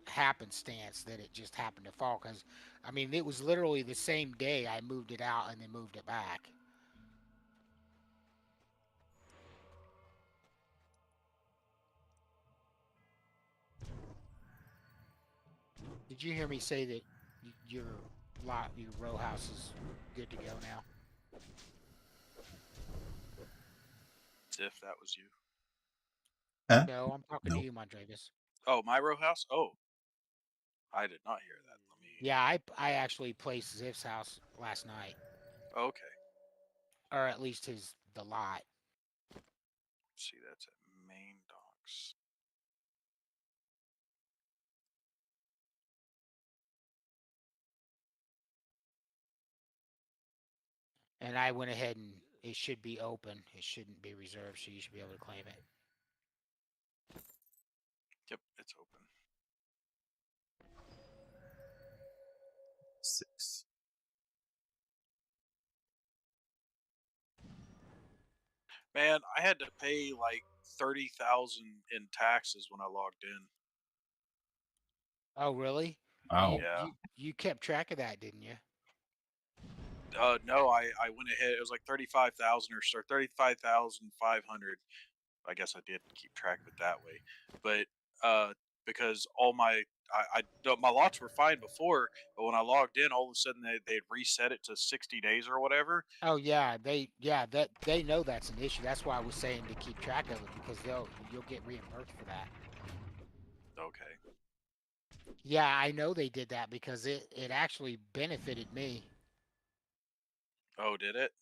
happenstance that it just happened to fall because I mean it was literally the same day I moved it out and then moved it back. Did you hear me say that your row house is good to go now? As if that was you. Huh? No, I'm talking No. to you, Mondravis. Oh, my row house. Oh, I did not hear that. Let me. Yeah, I actually placed Ziff's house last night, Okay. or at least the lot. See, that's at main docks. And I went ahead and it should be open. It shouldn't be reserved, so you should be able to claim it. Yep, it's open. 6. Man, I had to pay like 30,000 in taxes when I logged in. Oh, really? Wow. Yeah. You kept track of that, didn't you? No, I went ahead. It was like 35,000 or so, 35,500. I guess I did keep track of it that way, but because all my lots were fine before, but when I logged in, all of a sudden they'd reset it to 60 days or whatever. Oh yeah, they know that's an issue. That's why I was saying to keep track of it because you'll get reimbursed for that. Okay. Yeah, I know they did that because it actually benefited me. Oh, did it?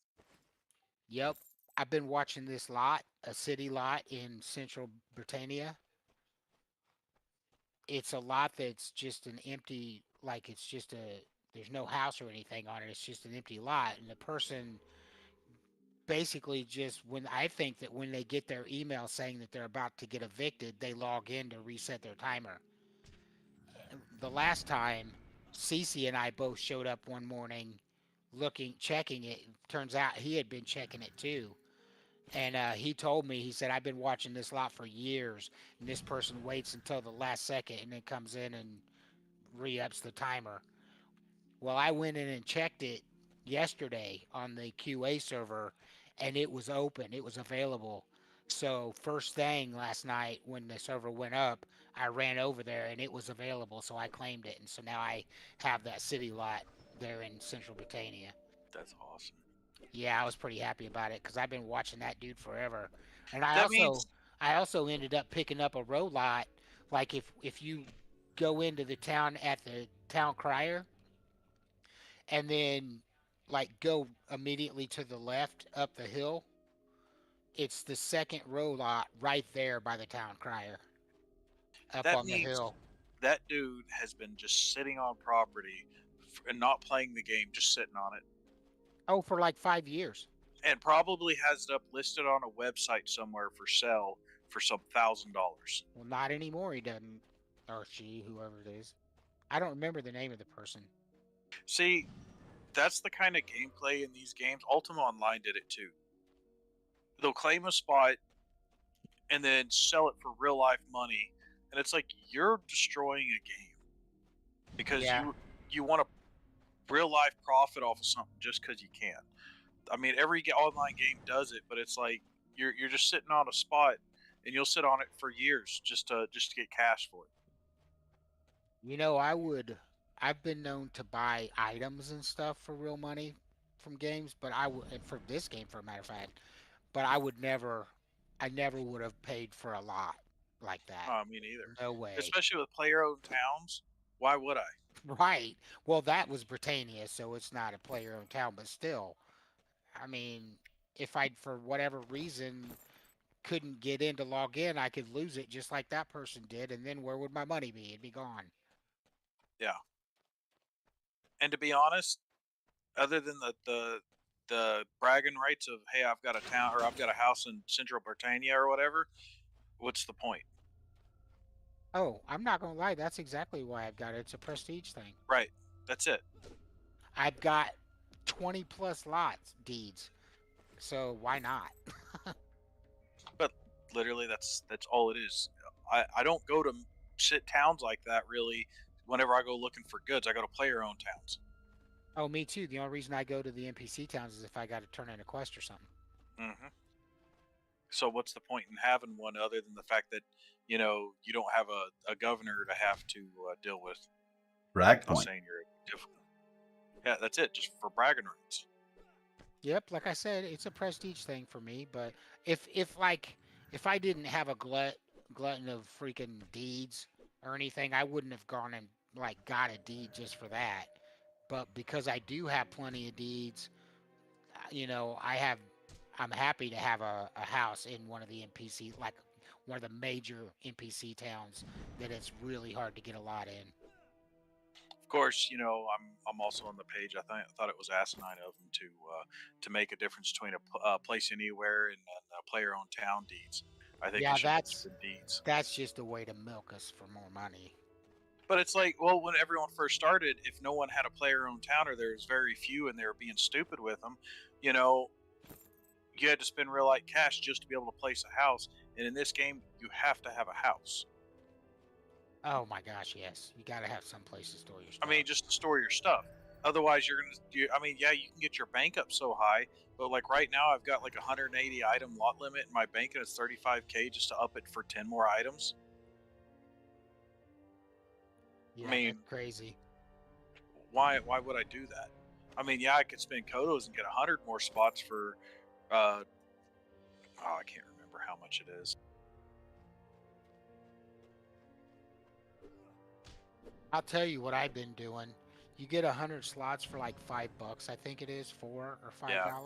Yep. I've been watching this lot, a city lot in central Britannia. It's a lot that's just an empty, like it's just there's no house or anything on it. It's just an empty lot. And the person basically just when I think that when they get their email saying that they're about to get evicted, they log in to reset their timer. The last time, Cece and I both showed up one morning checking it. Turns out he had been checking it too. And he told me, he said, I've been watching this lot for years, and this person waits until the last second and then comes in and re-ups the timer. Well, I went in and checked it yesterday on the QA server, and it was open. It was available. So first thing last night when the server went up, I ran over there and it was available. So I claimed it, and so now I have that city lot there in Central Britannia. That's awesome. Yeah, I was pretty happy about it because I've been watching that dude forever, and That means I also ended up picking up a row lot. Like if you go into the town at the town crier and then like go immediately to the left up the hill, it's the second row lot right there by the town crier. up That on the means hill. that dude has been just sitting on property and not playing the game, just sitting on it, Oh, for like 5 years. and probably has it up listed on a website somewhere for sale for some $1,000. Well, not anymore. He doesn't, or she, whoever it is. I don't remember the name of the person. See, that's the kind of gameplay in these games. Ultima Online did it too. They'll claim a spot and then sell it for real life money, and it's like you're destroying a game because Yeah. you want a real life profit off of something just because you can. I mean, every online game does it, but it's like you're just sitting on a spot, and you'll sit on it for years just to get cash for it. You know, I've been known to buy items and stuff for real money from games, but and for this game, for a matter of fact, but I never would have paid for a lot like that. Me neither. No way. Especially with player-owned towns. Why would I? Right. Well, that was Britannia, so it's not a player-owned town, but still, I mean, if I, for whatever reason, couldn't get in to log in, I could lose it just like that person did, and then where would my money be? It'd be gone. Yeah. And to be honest, other than the bragging rights of, hey, I've got a town or I've got a house in Central Britannia or whatever, what's the point? Oh, I'm not gonna lie, that's exactly why I've got it. It's a prestige thing. Right. That's it. I've got 20 plus lots deeds, so why not? But literally, that's all it is. I don't go to shit towns like that really. Whenever I go looking for goods, I go to player-owned towns. Oh, me too. The only reason I go to the NPC towns is if I got to turn in a quest or something. Mm-hmm. So what's the point in having one other than the fact that you don't have a governor to have to deal with? Brag I'm not point. saying you're difficult. Yeah, that's it. Just for bragging rights. Yep, like I said, it's a prestige thing for me. But if I didn't have a glutton of freaking deeds or anything, I wouldn't have gone and like got a deed just for that. But because I do have plenty of deeds, you know, I'm happy to have a house in one of the NPC, like one of the major NPC towns that it's really hard to get a lot in. Of course, I'm also on the page. I thought it was asinine of them to make a difference between a place anywhere and a player-owned town deeds. I think Yeah, it should be just the deeds. that's just a way to milk us for more money. But it's like, well, when everyone first started, if no one had a player-owned town or there was very few and they were being stupid with them, you had to spend real light cash just to be able to place a house. And in this game, you have to have a house. Oh my gosh, yes. You gotta have some place to store your stuff. I mean, just to store your stuff. Otherwise, you can get your bank up so high, but like right now, I've got like 180 item lot limit in my bank, and it's 35K just to up it for 10 more items. Yeah, I mean, that's crazy. Why would I do that? I mean, yeah, I could spend Kodos and get 100 more spots for, I can't remember how much it is. I'll tell you what I've been doing. You get 100 slots for like $5, I think it is, $4 or $5. Yeah.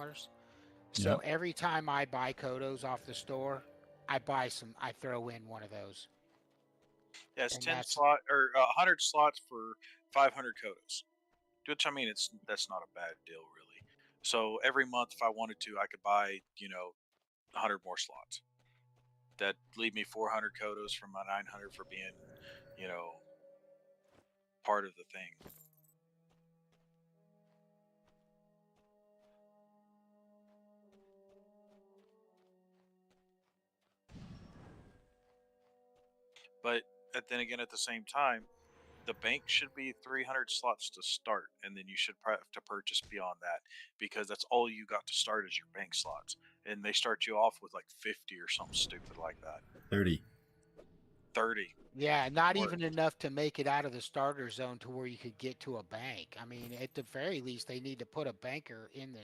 So Yep. every time I buy Kodos off the store, I throw in one of those. Yeah, it's And 10 that's- slot or 100 slots for 500 Kodos. Which I mean, that's not a bad deal really. So every month, if I wanted to, I could buy 100 more slots. That leave me 400 Kodos from my 900 for being part of the thing. But then again, at the same time, the bank should be 300 slots to start, and then you should have to purchase beyond that because that's all you got to start is your bank slots, and they start you off with like 50 or something stupid like that. 30. 30. Yeah, not Or- even enough to make it out of the starter zone to where you could get to a bank. I mean, at the very least, they need to put a banker in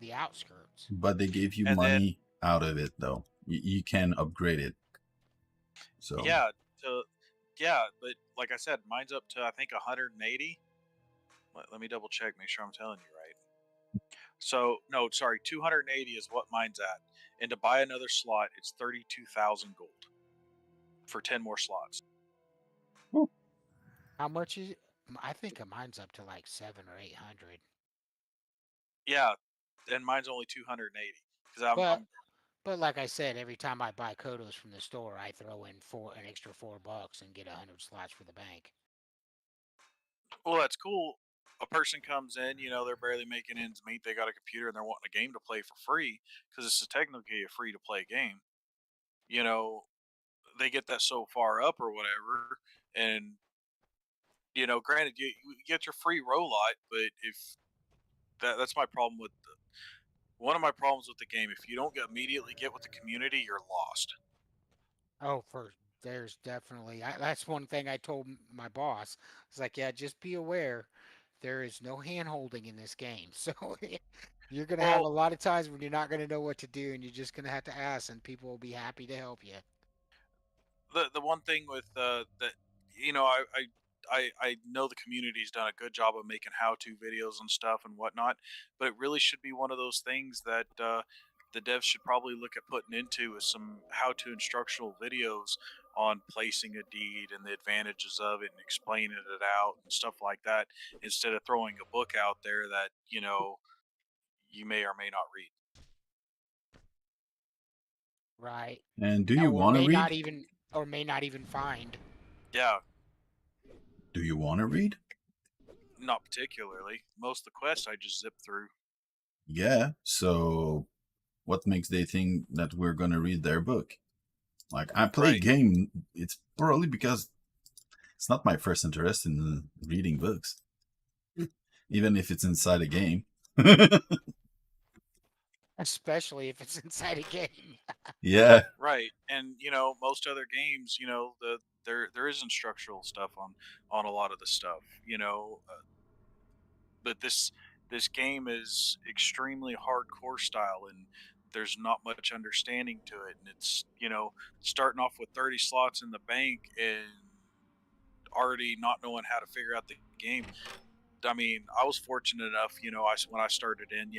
the outskirts. But they gave you And then- money out of it, though. You can upgrade it. So Yeah, but like I said, mine's up to I think 180. Let me double check, make sure I'm telling you right. So no, sorry, 280 is what mine's at, and to buy another slot, it's 32,000 gold. for 10 more slots. How much is it? I think mine's up to like 700 or 800. Yeah, and mine's only 280 because But I'm but like I said, every time I buy Kodos from the store, I throw in an extra $4 and get 100 slots for the bank. well, that's cool. A person comes in, they're barely making ends meet. They got a computer and they're wanting a game to play for free because this is technically a free to play game. You know, they get that so far up or whatever, and granted, you get your free rollout, but if that's my problem with one of my problems with the game. If you don't immediately get with the community, you're lost. Oh, there's definitely that's one thing I told my boss. It's like, yeah, just be aware, there is no hand holding in this game. So you're gonna have a Well, lot of times when you're not gonna know what to do, and you're just gonna have to ask, and people will be happy to help you. the one thing with that, I know the community's done a good job of making how-to videos and stuff and whatnot, but it really should be one of those things that the devs should probably look at putting into is some how-to instructional videos on placing a deed and the advantages of it and explaining it out and stuff like that, instead of throwing a book out there that you may or may not read. Right. And do you Or want to may not read? even or may not even find. Yeah, Do you want to read? not particularly. Most of the quests I just zip through. Yeah. So what makes they think that we're gonna read their book? Like I play Right. game. It's probably because it's not my first interest in reading books, even if it's inside a game. Especially if it's inside a game. Yeah. Right, and most other games, there is instructional stuff on a lot of the stuff, but this game is extremely hardcore style, and there's not much understanding to it, and it's starting off with 30 slots in the bank and already not knowing how to figure out the game. I mean, I was fortunate enough, when I started in,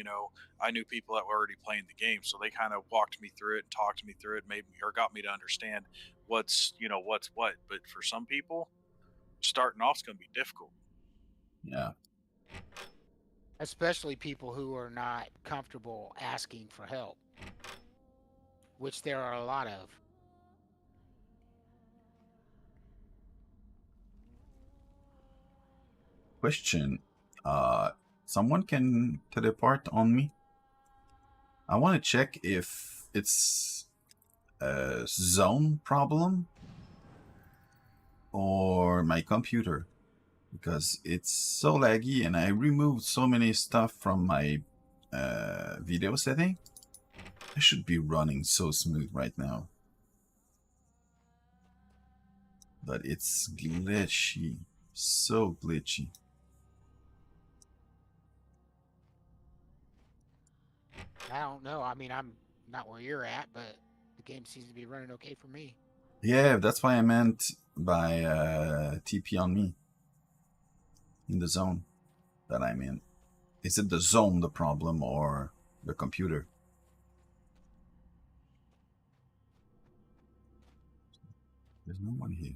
I knew people that were already playing the game, so they kind of walked me through it and talked me through it, made me or got me to understand what's what. But for some people, starting off is going to be difficult. Yeah. Especially people who are not comfortable asking for help, which there are a lot of. Question. Someone can teleport on me. I want to check if it's a zone problem or my computer, because it's so laggy and I removed so many stuff from my video setting. I should be running so smooth right now, but it's glitchy, so glitchy. I don't know. I mean, I'm not where you're at, but the game seems to be running okay for me. Yeah, that's why I meant by TP on me in the zone that I'm in. Is it the zone the problem or the computer? There's no one here.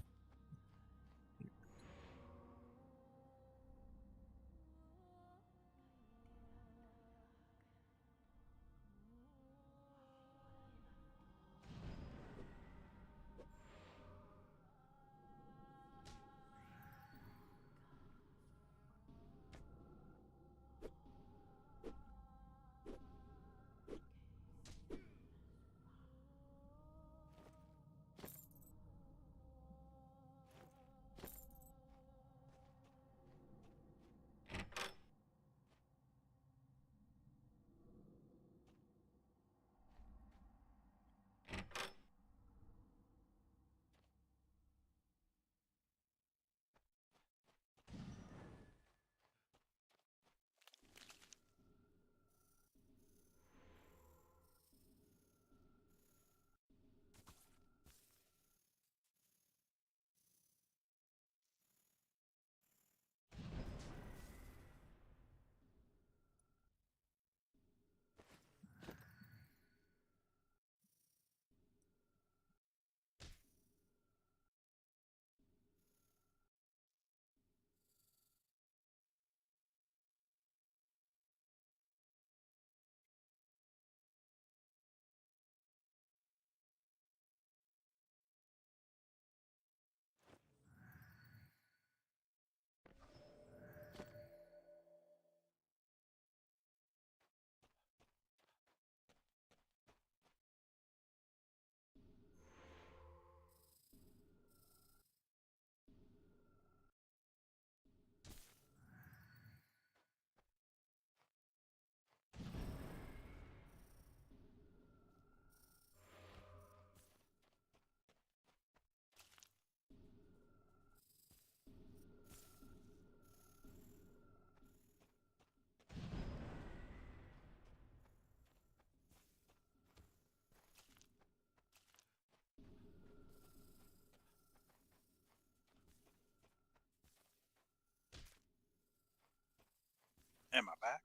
Am I back?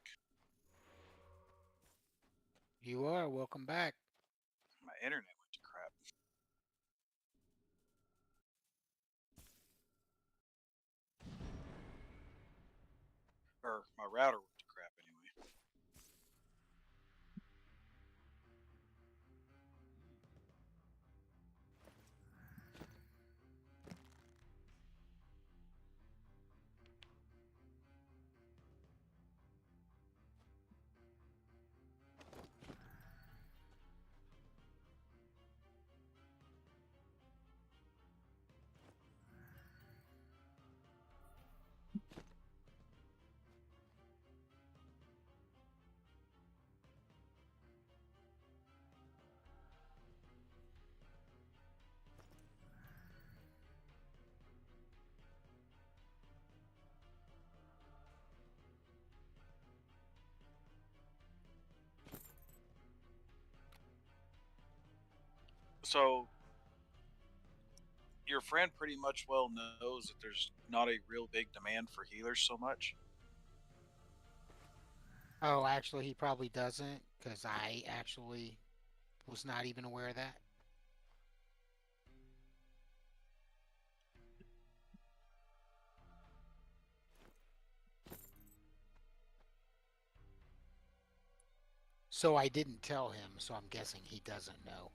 You are welcome back. My internet went to crap. Or my router went to crap anyway. So, your friend pretty much well knows that there's not a real big demand for healers so much. Oh, actually, he probably doesn't, because I actually was not even aware of that. So I didn't tell him, so I'm guessing he doesn't know.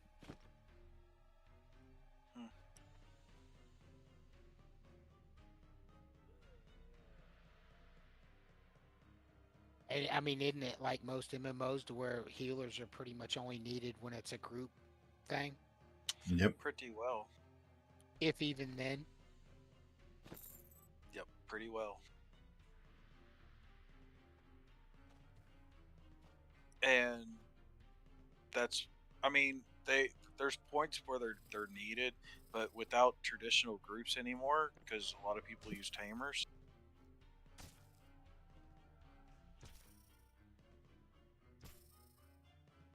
I mean, isn't it like most MMOs to where healers are pretty much only needed when it's a group thing? Yep. Pretty well. If even then. Yep, pretty well. And that's, I mean, there's points where they're needed, but without traditional groups anymore, because a lot of people use tamers.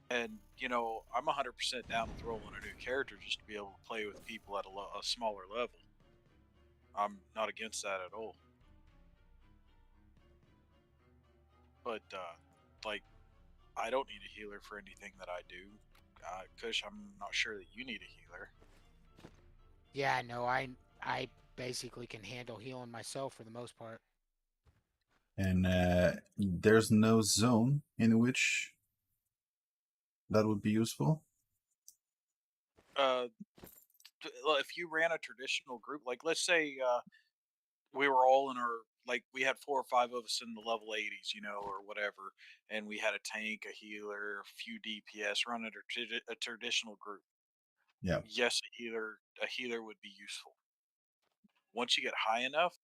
And you know, I'm 100% down with rolling a new character just to be able to play with people at a smaller level. I'm not against that at all. But like, I don't need a healer for anything that I do. Kush, I'm not sure that you need a healer. Yeah, no, I basically can handle healing myself for the most part. And there's no zone in which that would be useful. If you ran a traditional group, like let's say we were all in our, like we had 4 or 5 of us in the level 80s, you know, or whatever, and we had a tank, a healer, a few DPS running a traditional group. Yeah. Yes, a healer would be useful. Once you get high enough,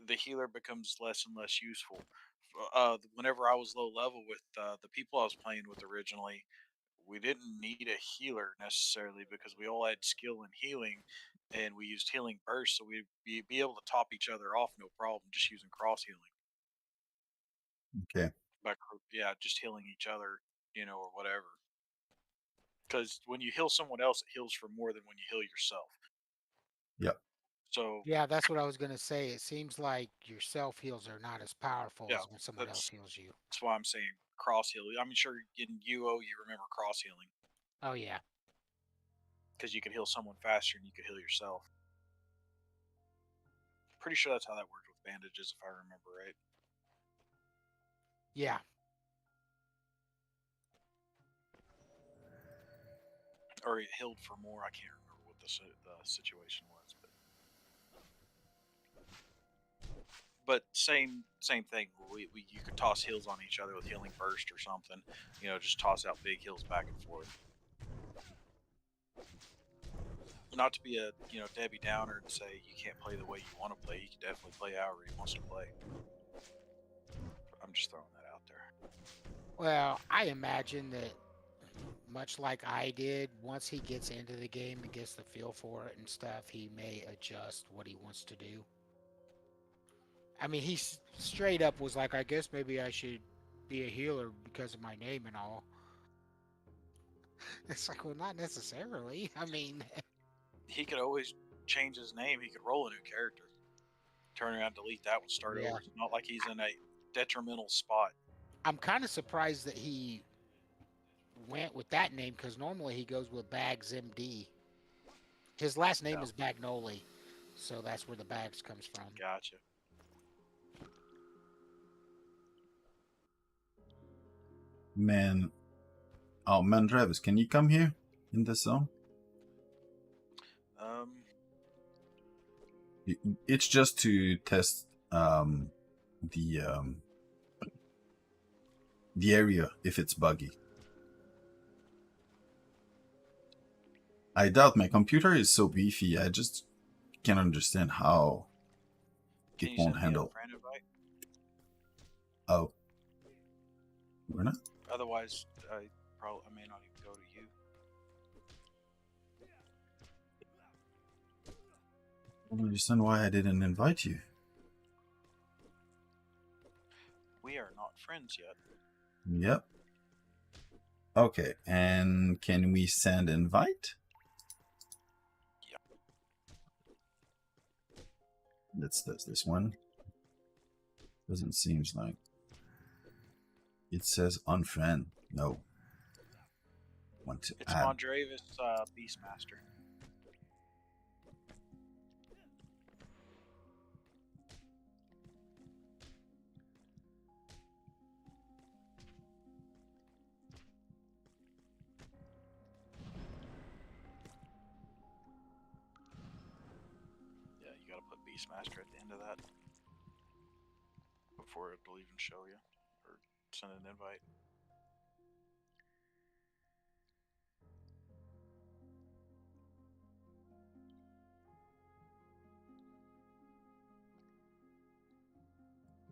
the healer becomes less and less useful. Whenever I was low level with the people I was playing with originally, we didn't need a healer necessarily because we all had skill in healing, and we used healing burst, so we'd be able to top each other off no problem just using cross healing. Okay. Yeah, just healing each other, you know, or whatever. Because when you heal someone else, it heals for more than when you heal yourself. Yep. So Yeah, that's what I was gonna say. It seems like your self heals are not as powerful yeah, as when someone else heals you. that's why I'm saying cross healing. I'm sure in UO you remember cross healing Oh yeah. because you could heal someone faster and you could heal yourself. Pretty sure that's how that worked with bandages, if I remember right. Yeah. Or it healed for more. I can't remember what the situation was, but same thing. You could toss heals on each other with healing burst or something. You know, just toss out big heals back and forth. Not to be a Debbie Downer and say you can't play the way you want to play. You can definitely play however he wants to play. I'm just throwing that out there. Well, I imagine that much like I did, once he gets into the game and gets the feel for it and stuff, he may adjust what he wants to do. I mean, he straight up was like, I guess maybe I should be a healer because of my name and all. It's like, well, not necessarily. I mean, he could always change his name. He could roll a new character, turn around, delete that one, start Yeah. over. It's not like he's in a detrimental spot. I'm kind of surprised that he went with that name because normally he goes with Bags MD. His last name is Bagnoli, so that's where the Bags comes from. Gotcha. Man. Oh, man, Travis, can you come here in this zone? It's just to test the area if it's buggy. I doubt my computer is so beefy. I just can't understand how Can it you won't send me a handle. friend invite? Oh, we're not. Otherwise, I may not even go to you. I don't understand why I didn't invite you. We are not friends yet. Yep. Okay, and can we send invite? Yeah. Let's test this one. Doesn't seem like. It says unfriend. No. Want to It's add. Mondravis Beastmaster. Yeah, you gotta put Beastmaster at the end of that before it'll even show you or send an invite.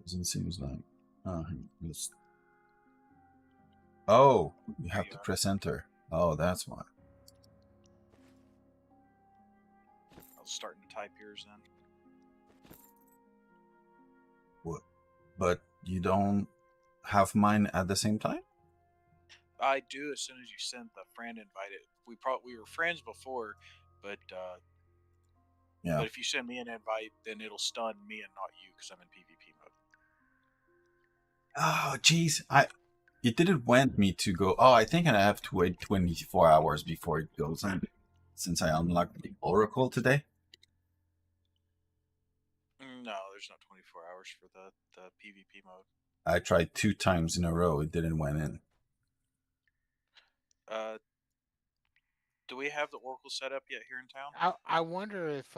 Doesn't seem like. Oh, you have to press enter. Oh, that's why. I was starting to type yours in. What? But you don't have mine at the same time? I do as soon as you send the friend invite. We were friends before, but Yeah. But if you send me an invite, then it'll stun me and not you because I'm in PvP mode. Oh, jeez. It didn't want me to go. Oh, I think I have to wait 24 hours before it goes in, since I unlocked the Oracle today. No, there's not 24 hours for the PvP mode. I tried 2 times in a row. It didn't went in. Do we have the Oracle set up yet here in town? I wonder if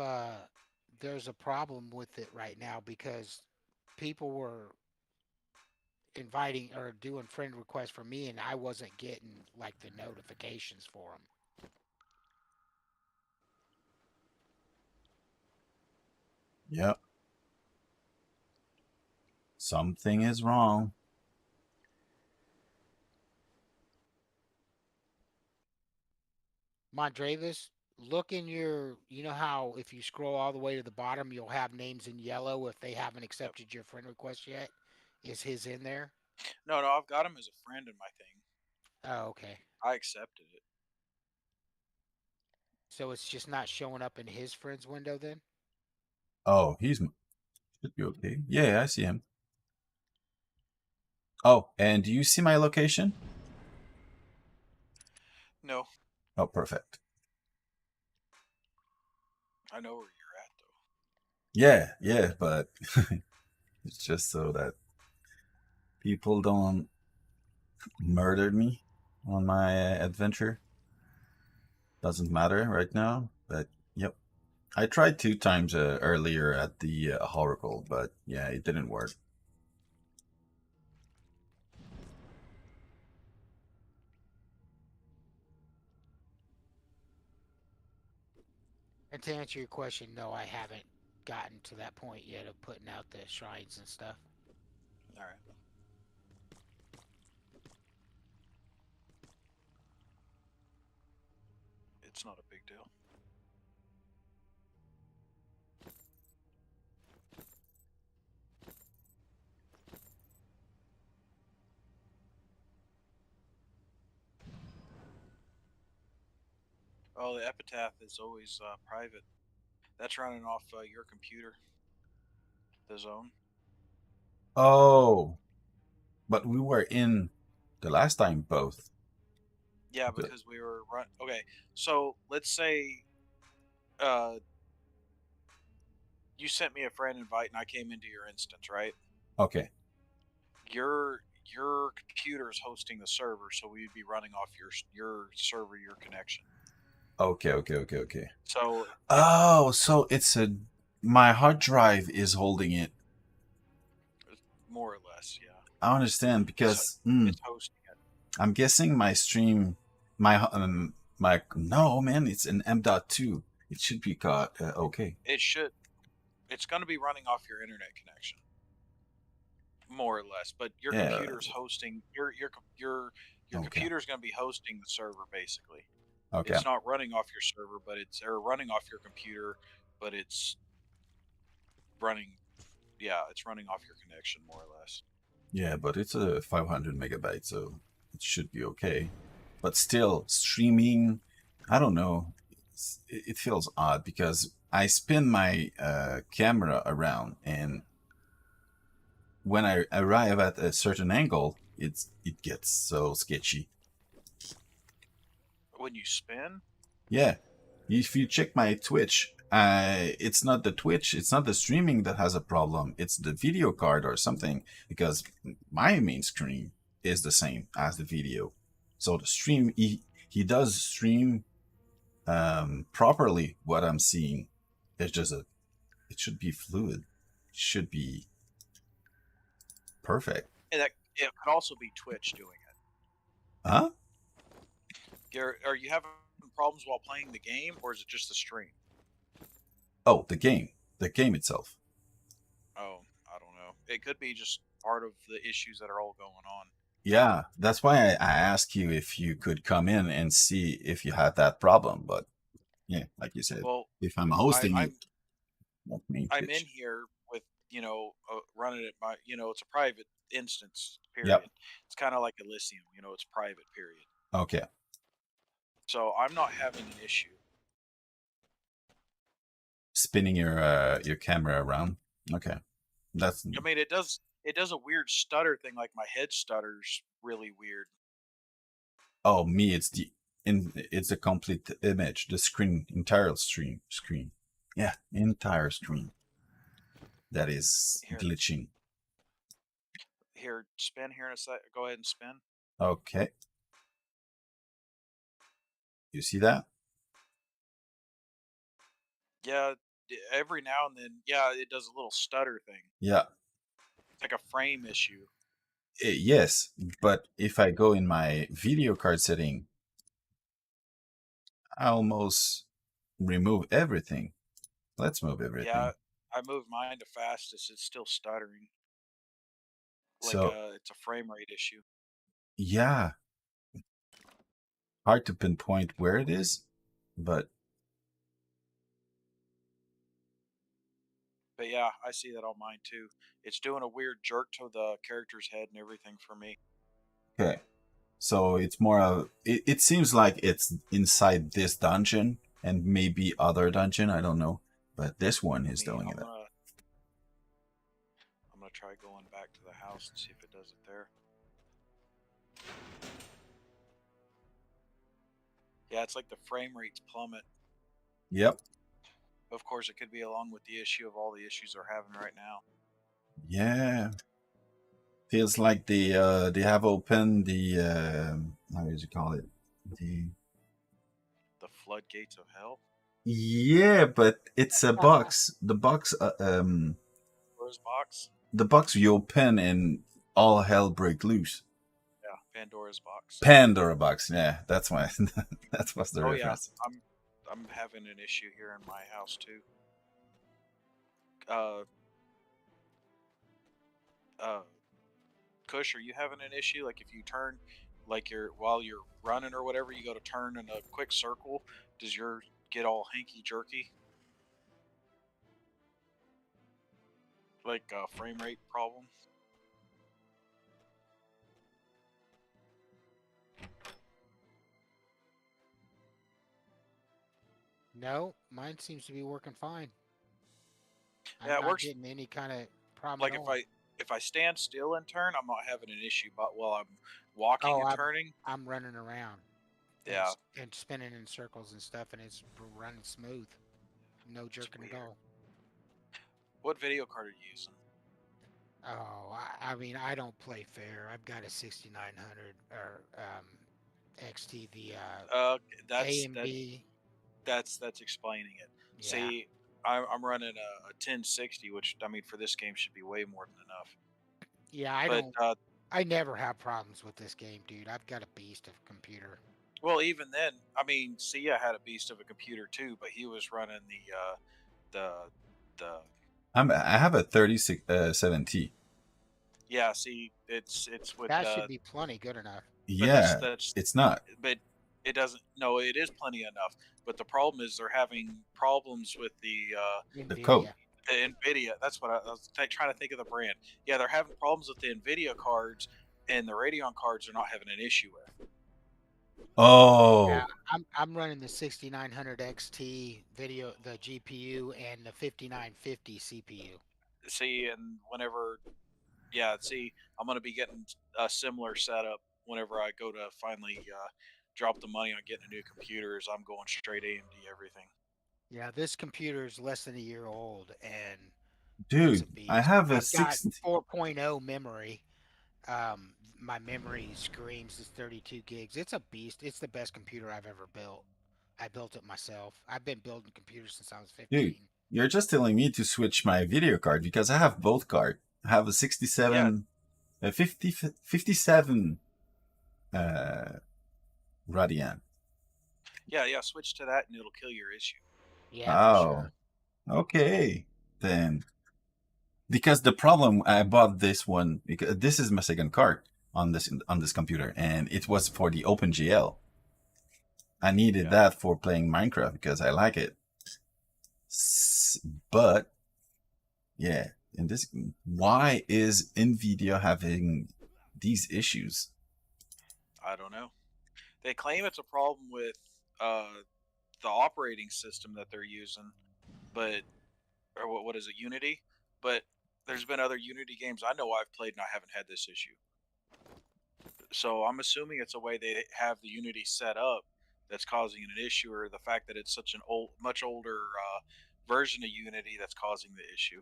there's a problem with it right now because people were inviting or doing friend requests for me and I wasn't getting like the notifications for them. Yep. Something is wrong. Mondravis, look in your, you know how if you scroll all the way to the bottom, you'll have names in yellow if they haven't accepted your friend request yet? Is his in there? No, I've got him as a friend in my thing. Oh, okay. I accepted it. So it's just not showing up in his friends window then? Oh, should be okay. Yeah, I see him. Oh, and do you see my location? No. Oh, perfect. I know where you're at, though. Yeah, but it's just so that people don't murder me on my adventure. Doesn't matter right now, but yep. I tried 2 times earlier at the Oracle, but yeah, it didn't work. And to answer your question, no, I haven't gotten to that point yet of putting out the shrines and stuff. All right. It's not a big deal. Oh, the epitaph is always private. That's running off your computer. The zone. Oh, but we were in the last time both. Yeah, The- because we were run. Okay, so let's say you sent me a friend invite and I came into your instance, right? Okay. Your computer is hosting the server, so we'd be running off your server, your connection. Okay. So Oh, so it's a my hard drive is holding it. more or less, yeah. I understand because It's hosting it. I'm guessing my stream, my no man, it's an M.2. It should be got okay. It should. It's going to be running off your internet connection, more or less. But your Yeah. computer's hosting your Okay. computer's going to be hosting the server basically. Okay. It's not running off your server, but it's running off your computer, but it's running. Yeah, it's running off your connection more or less. Yeah, but it's a 500 megabyte, so it should be okay. But still, streaming, I don't know. It feels odd because I spin my camera around, and when I arrive at a certain angle, it gets so sketchy. When you spin, Yeah, if you check my Twitch, it's not the Twitch, it's not the streaming that has a problem. It's the video card or something because my main screen is the same as the video. So the stream, he does stream properly. What I'm seeing, it's just it should be fluid. It should be perfect. and that it could also be Twitch doing it. Huh? Are you having problems while playing the game, or is it just the stream? Oh, the game itself. Oh, I don't know. It could be just part of the issues that are all going on. Yeah, that's why I asked you if you could come in and see if you had that problem. But yeah, like you said, Well, if I'm hosting I'm, it, let me I'm pitch. in here with running it by it's a private instance. Period. Yep. It's kind of like Elysium. It's private. Period. Okay. So I'm not having an issue. Spinning your camera around. Okay. That's I mean, it does a weird stutter thing. Like my head stutters really weird. oh me, it's a complete image, the entire screen. Yeah, entire screen. That is Here. glitching. Here, spin here in a sec. Go ahead and spin. Okay. You see that? Yeah, every now and then, yeah, it does a little stutter thing. Yeah. It's like a frame issue. Yes, but if I go in my video card setting, I almost remove everything. Let's move everything. Yeah, I moved mine to fastest. It's still stuttering. Like So it's a frame rate issue. yeah, hard to pinpoint where it is, but yeah, I see that on mine too. It's doing a weird jerk to the character's head and everything for me. okay. So it's more of it seems like it's inside this dungeon and maybe other dungeon, I don't know. But this one is doing it. I'm gonna try going back to the house and see if it does it there. Yeah, it's like the frame rates plummet. Yep. Of course, it could be along with the issue of all the issues they're having right now. Yeah. Feels like they have opened the how would you call it? The floodgates of hell. Yeah, but it's a box. The box Pandora's box. The box you open and all hell break loose. Yeah, Pandora's box. Pandora box. Yeah, that's why. That's what's the reference. Yeah, I'm having an issue here in my house too. Kush, are you having an issue? Like if you turn, like while you're running or whatever, you go to turn in a quick circle, does yours get all hanky jerky? Like a frame rate problem? No, mine seems to be working fine. Yeah, I'm it not works. getting any kind of problem. Like at if all. if I stand still and turn, I'm not having an issue. But while I'm walking Oh, and turning, I'm running around. and yeah, s- and spinning in circles and stuff, and it's running smooth, no it's jerking at weird. all. What video card are you using? Oh, I mean, I don't play fair. I've got a 6900 or XT, the That's AMD. that's explaining it. Yeah, See, I'm running a 1060, which I mean for this game should be way more than enough. yeah. I But don't. I never have problems with this game, dude. I've got a beast of a computer. well, even then, I mean, Sia had a beast of a computer too, but he was running the the I have a 3070. yeah. See, it's with That should be plenty good enough. but Yeah, that's it's not. but it doesn't. No, it is plenty enough. But the problem is they're having problems with The code. Nvidia. the Nvidia. That's what I was trying to think of the brand. Yeah, they're having problems with the Nvidia cards, and the Radeon cards are not having an issue with. Oh, Yeah, I'm running the 6900 XT video, the GPU, and the 5950 CPU. See, and whenever, yeah, see, I'm gonna be getting a similar setup whenever I go to finally drop the money on getting a new computer. Is I'm going straight AMD everything. Yeah, this computer is less than a year old, and it's a dude, I beast. have a I've got 60. 4.0 memory. My memory screams it's 32 gigs. It's a beast. It's the best computer I've ever built. I built it myself. I've been building computers since I was 15. Dude, you're just telling me to switch my video card because I have both card. I have a 67, a 57 Radeon. Yeah. Switch to that, and it'll kill your issue. Yeah, for Oh, sure. okay. Then, because the problem I bought this one because this is my second card on this computer, and it was for the OpenGL. I needed that for playing Minecraft because I like it. But yeah, in this, why is Nvidia having these issues? I don't know. They claim it's a problem with the operating system that they're using, but or what is it, Unity? But there's been other Unity games I know I've played and I haven't had this issue. So I'm assuming it's a way they have the Unity set up that's causing an issue, or the fact that it's such an much older version of Unity that's causing the issue.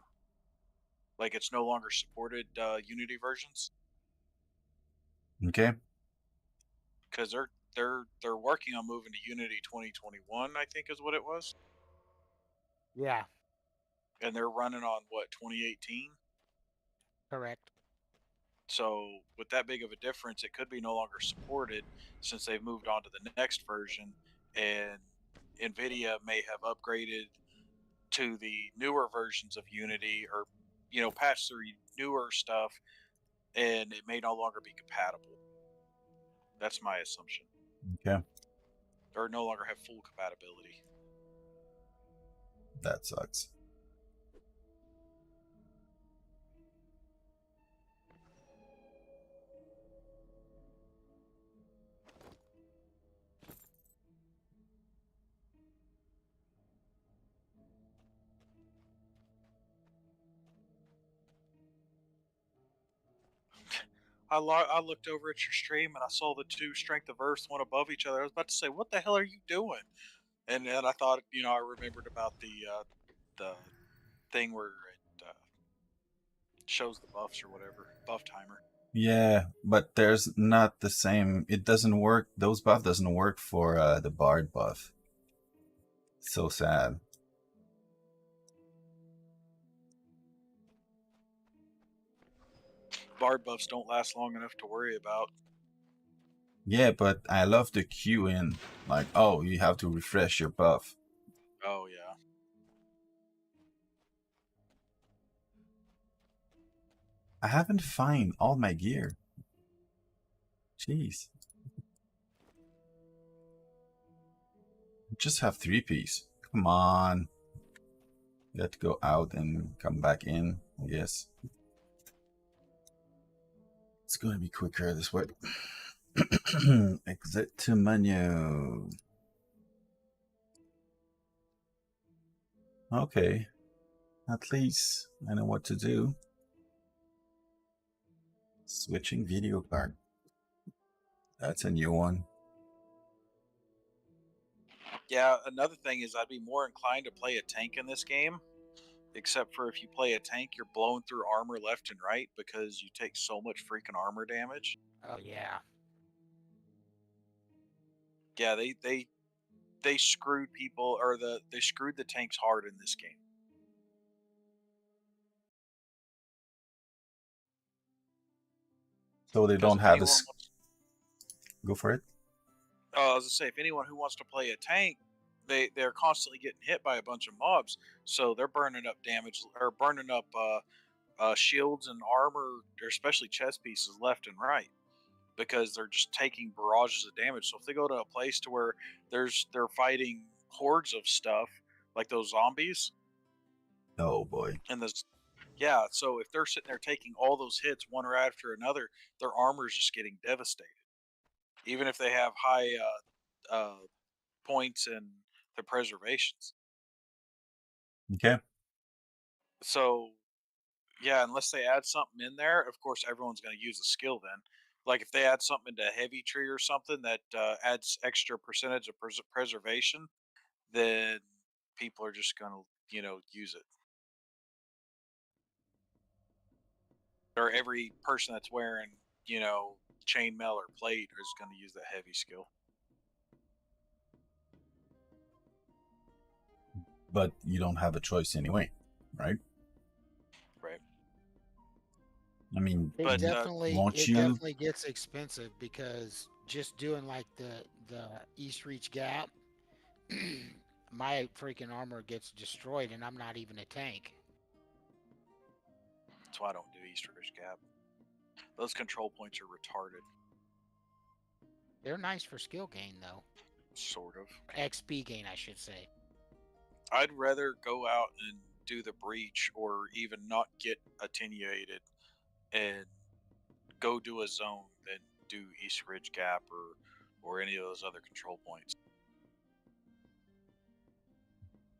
Like it's no longer supported Unity versions Okay. because they're working on moving to Unity 2021, I think is what it was, Yeah, and they're running on what 2018. correct. So with that big of a difference, it could be no longer supported since they've moved on to the next version, and NVIDIA may have upgraded to the newer versions of Unity, or patched their newer stuff, and it may no longer be compatible. That's my assumption. Okay. Or no longer have full compatibility. That sucks. I looked over at your stream and I saw the two Strength of Earth one above each other. I was about to say, "What the hell are you doing?" And then I thought, I remembered about the thing where it shows the buffs or whatever, buff timer. Yeah, but there's not the same. It doesn't work. Those buff doesn't work for the Bard buff. So sad. Bard buffs don't last long enough to worry about. Yeah, but I love the queue in. Like, oh, you have to refresh your buff. Oh yeah. I haven't found all my gear. Jeez. Just have 3-piece. Come on. You have to go out and come back in, I guess. It's going to be quicker this way. Exit to menu. Okay. At least I know what to do. Switching video card. That's a new one. Yeah, another thing is I'd be more inclined to play a tank in this game, except for if you play a tank, you're blowing through armor left and right because you take so much freaking armor damage. Oh yeah. Yeah, they screwed people, or they screwed the tanks hard in this game. So they 'Cause don't if have a. anyone wants- Go for it. I was gonna say, if anyone who wants to play a tank, they're constantly getting hit by a bunch of mobs, so they're burning up damage or burning up shields and armor, or especially chest pieces left and right, because they're just taking barrages of damage. So if they go to a place to where they're fighting hordes of stuff like those zombies, Oh boy. and this, yeah. So if they're sitting there taking all those hits one right after another, their armor is just getting devastated. Even if they have high points in the preservations. Okay. So yeah, unless they add something in there, of course everyone's going to use a skill then. Like if they add something into heavy tree or something that adds extra percentage of preservation, then people are just going to, use it. Or every person that's wearing, chainmail or plate is going to use that heavy skill. But you don't have a choice anyway, right? Right. I mean, It But, definitely gets expensive because just doing like the East Reach Gap, my freaking armor gets destroyed, and I'm not even a tank. That's why I don't do East Ridge Gap. Those control points are retarded. They're nice for skill gain though. Sort of. XP gain, I should say. I'd rather go out and do the breach, or even not get attenuated and go do a zone than do East Ridge Gap or any of those other control points.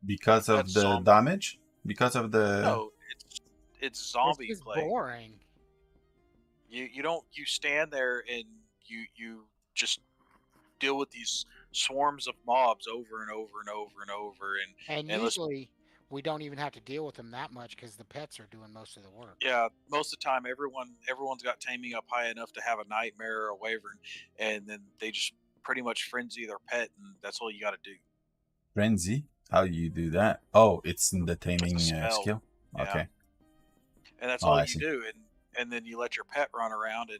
because of That's the zombie. damage? Because of the. No, it's zombie It's just play. boring. You stand there and you just deal with these swarms of mobs over and over and over and over And and let's- usually we don't even have to deal with them that much because the pets are doing most of the work. Yeah, most of the time everyone's got taming up high enough to have a nightmare or a wyvern, and then they just pretty much frenzy their pet, and that's all you got to do. Frenzy? How you do that? Oh, it's in the taming spell. skill? Yeah. Okay. And that's Oh, all I you see. do, and then you let your pet run around, and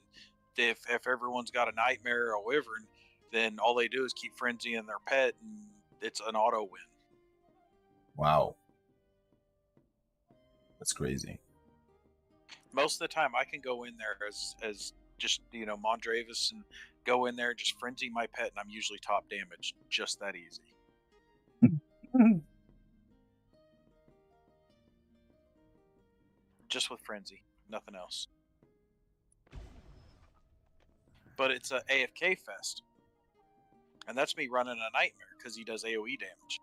if everyone's got a nightmare or a wyvern, then all they do is keep frenzying their pet, and it's an auto win. Wow. That's crazy. Most of the time I can go in there as just Mondravis, and go in there and just frenzy my pet, and I'm usually top damage. Just that easy. Just with frenzy, nothing else. But it's a AFK fest, and that's me running a nightmare because he does AoE damage.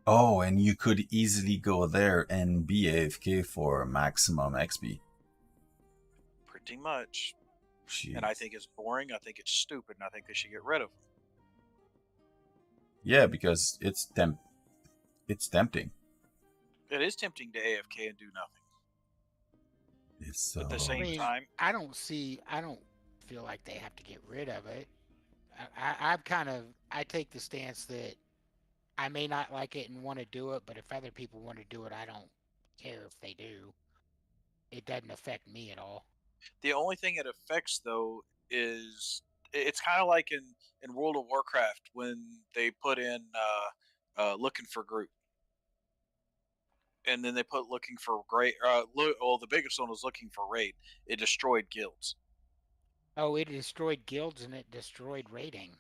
Oh, and you could easily go there and be AFK for maximum XP. Pretty much. Jeez. And I think it's boring. I think it's stupid, and I think they should get rid of him. Yeah, because it's tempting. It is tempting to AFK and do nothing. It's But at the so- same time, I don't feel like they have to get rid of it. I take the stance that I may not like it and want to do it, but if other people want to do it, I don't care if they do. It doesn't affect me at all. the only thing it affects, though, is it's kind of like in World of Warcraft when they put in looking for group. And then they put looking for great. The biggest one was looking for raid. It destroyed guilds. Oh, it destroyed guilds and it destroyed raiding.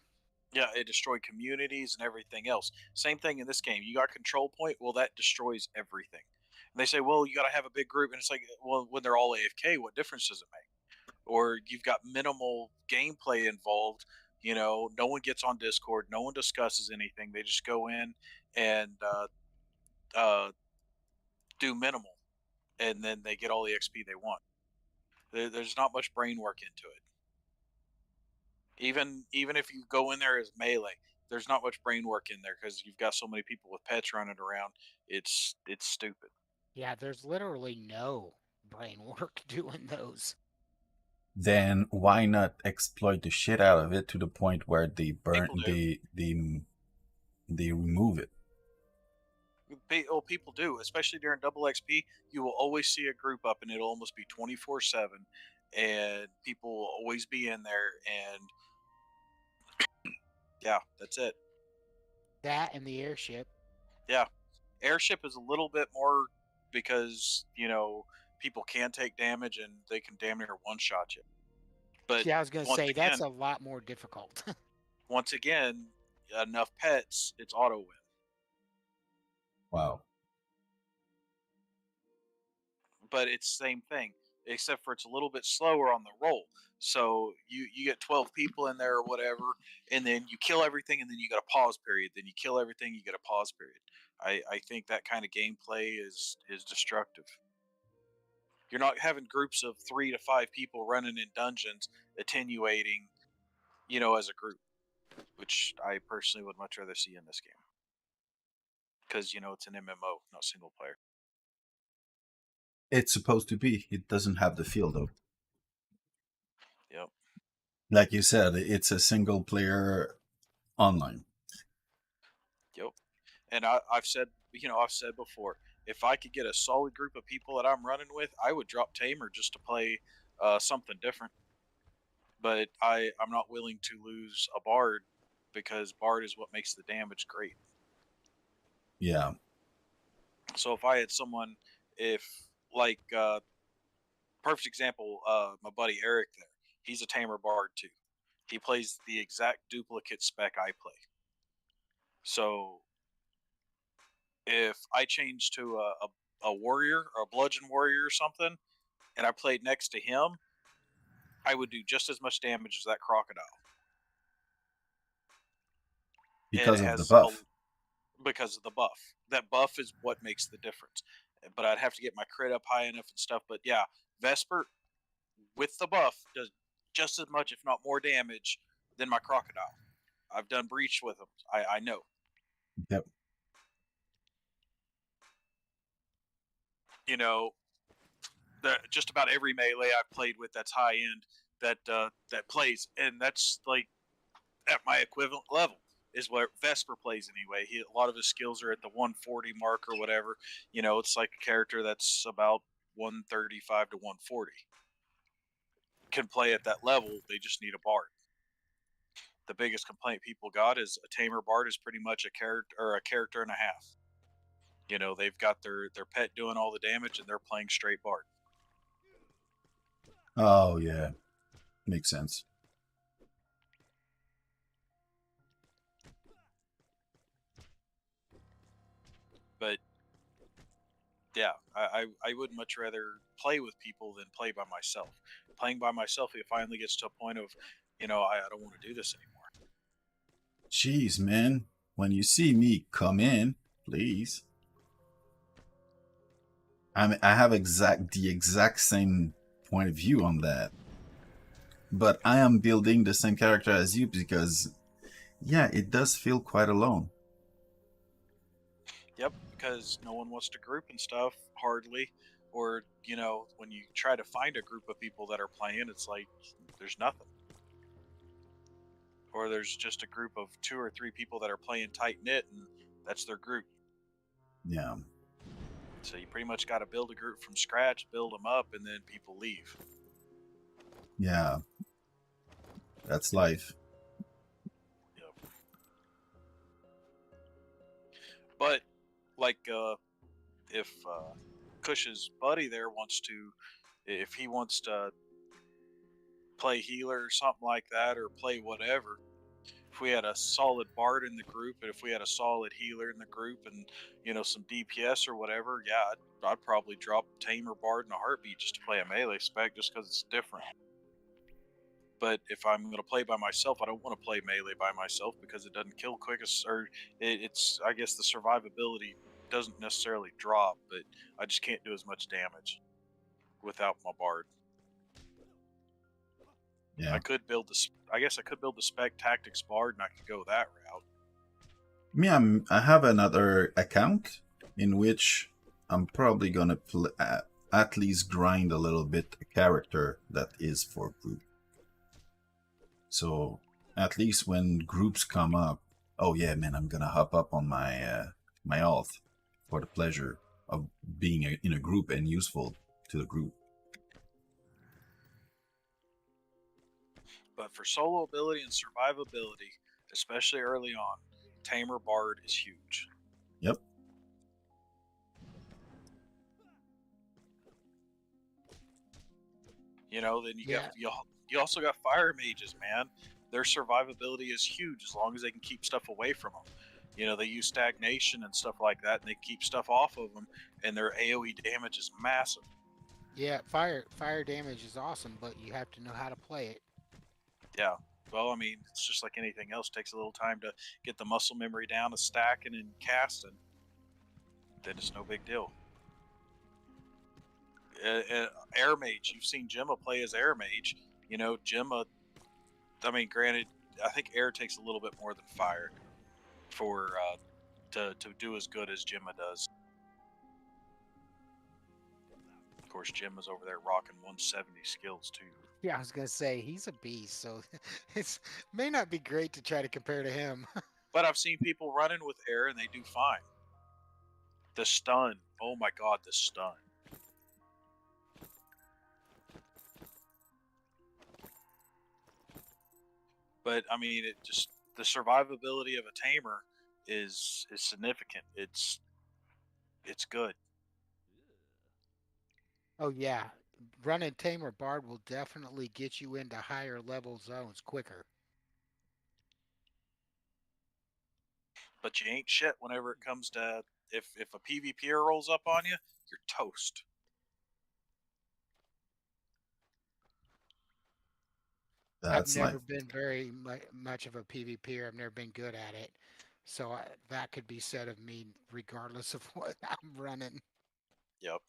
Yeah, it destroyed communities and everything else. Same thing in this game. You got control point. Well, that destroys everything. And they say, well, you got to have a big group, and it's like, well, when they're all AFK, what difference does it make? Or you've got minimal gameplay involved. No one gets on Discord. No one discusses anything. They just go in and do minimal, and then they get all the XP they want. There's not much brain work into it. Even if you go in there as melee, there's not much brain work in there because you've got so many people with pets running around. It's stupid. Yeah, there's literally no brain work doing those. Then why not exploit the shit out of it to the point where they burn, People do. they remove it? People do, especially during double XP. You will always see a group up, and it'll almost be 24/7, and people will always be in there. And yeah, that's it. That and the airship. Yeah, airship is a little bit more because people can take damage and they can damn near one shot you. But Yeah, I was gonna once say that's again, a lot more difficult. once again, enough pets, it's auto win. Wow. But it's the same thing, except for it's a little bit slower on the roll. So you get 12 people in there or whatever, and then you kill everything, and then you got a pause period. Then you kill everything, you get a pause period. I think that kind of gameplay is destructive. You're not having groups of 3 to 5 people running in dungeons, attenuating, as a group, which I personally would much rather see in this game. Because it's an MMO, not single player. It's supposed to be. It doesn't have the feel though. Yep. Like you said, it's a single player online. Yep. And I've said before, if I could get a solid group of people that I'm running with, I would drop Tamer just to play something different. But I'm not willing to lose a Bard because Bard is what makes the damage great. Yeah. So if I had someone, perfect example, my buddy Eric there, he's a Tamer Bard too. He plays the exact duplicate spec I play. So if I changed to a warrior or a bludgeon warrior or something, and I played next to him, I would do just as much damage as that crocodile. And Because it of the has buff. because of the buff. That buff is what makes the difference. But I'd have to get my crit up high enough and stuff. But yeah, Vesper with the buff does just as much, if not more, damage than my crocodile. I've done breach with them. I know. Yep. Just about every melee I've played with that's high end that plays, and that's like at my equivalent level is where Vesper plays anyway. A lot of his skills are at the 140 mark or whatever. It's like a character that's about 135 to 140 can play at that level. They just need a Bard. The biggest complaint people got is a Tamer Bard is pretty much a character and a half. They've got their pet doing all the damage and they're playing straight Bard. Oh yeah, makes sense. But yeah, I would much rather play with people than play by myself. Playing by myself, it finally gets to a point of, I don't want to do this anymore. Jeez, man. When you see me come in, please. I have the exact same point of view on that. But I am building the same character as you because, yeah, it does feel quite alone. Yep, because no one wants to group and stuff, hardly. Or, when you try to find a group of people that are playing, it's like there's nothing. Or there's just a group of 2 or 3 people that are playing tight knit, and that's their group. Yeah. So you pretty much got to build a group from scratch, build them up, and then people leave. Yeah. That's life. Yep. But like, if Cush's buddy there if he wants to play healer or something like that, or play whatever. If we had a solid Bard in the group, and if we had a solid healer in the group, and some DPS or whatever, yeah, I'd probably drop Tamer Bard in a heartbeat just to play a melee spec, just because it's different. But if I'm going to play by myself, I don't want to play melee by myself because it doesn't kill quickest, or it's I guess the survivability doesn't necessarily drop, but I just can't do as much damage without my Bard. Yeah. I could build the. I guess I could build the spec tactics bard, and I could go that route. Me, I have another account in which I'm probably gonna at least grind a little bit a character that is for group. So at least when groups come up, oh yeah, man, I'm gonna hop up on my my alt for the pleasure of being in a group and useful to the group. But for solo ability and survivability, especially early on, Tamer Bard is huge. Yep. You know, then you Yeah. got you also got fire mages, man. Their survivability is huge as long as they can keep stuff away from them. You know, they use stagnation and stuff like that, and they keep stuff off of them, and their AOE damage is massive. Yeah, fire damage is awesome, but you have to know how to play it. Yeah. Well, I mean, it's just like anything else. It takes a little time to get the muscle memory down to stacking and casting. Then it's no big deal. Air Mage, you've seen Gemma play as Air Mage. You know, Gemma, I mean, granted, I think Air takes a little bit more than Fire for to do as good as Gemma does. Of course, Gemma's over there rocking 170 skills too. Yeah, I was gonna say he's a beast, so it's may not be great to try to compare to him. But I've seen people running with Air and they do fine. The stun, oh my god, the stun. But I mean, it just the survivability of a tamer is significant. It's good. Oh yeah, running Tamer Bard will definitely get you into higher level zones quicker. But you ain't shit whenever it comes to if a PvPer rolls up on you, you're toast. That's I've never like been very much of a PvPer. I've never been good at it, so that could be said of me regardless of what I'm running. Yep.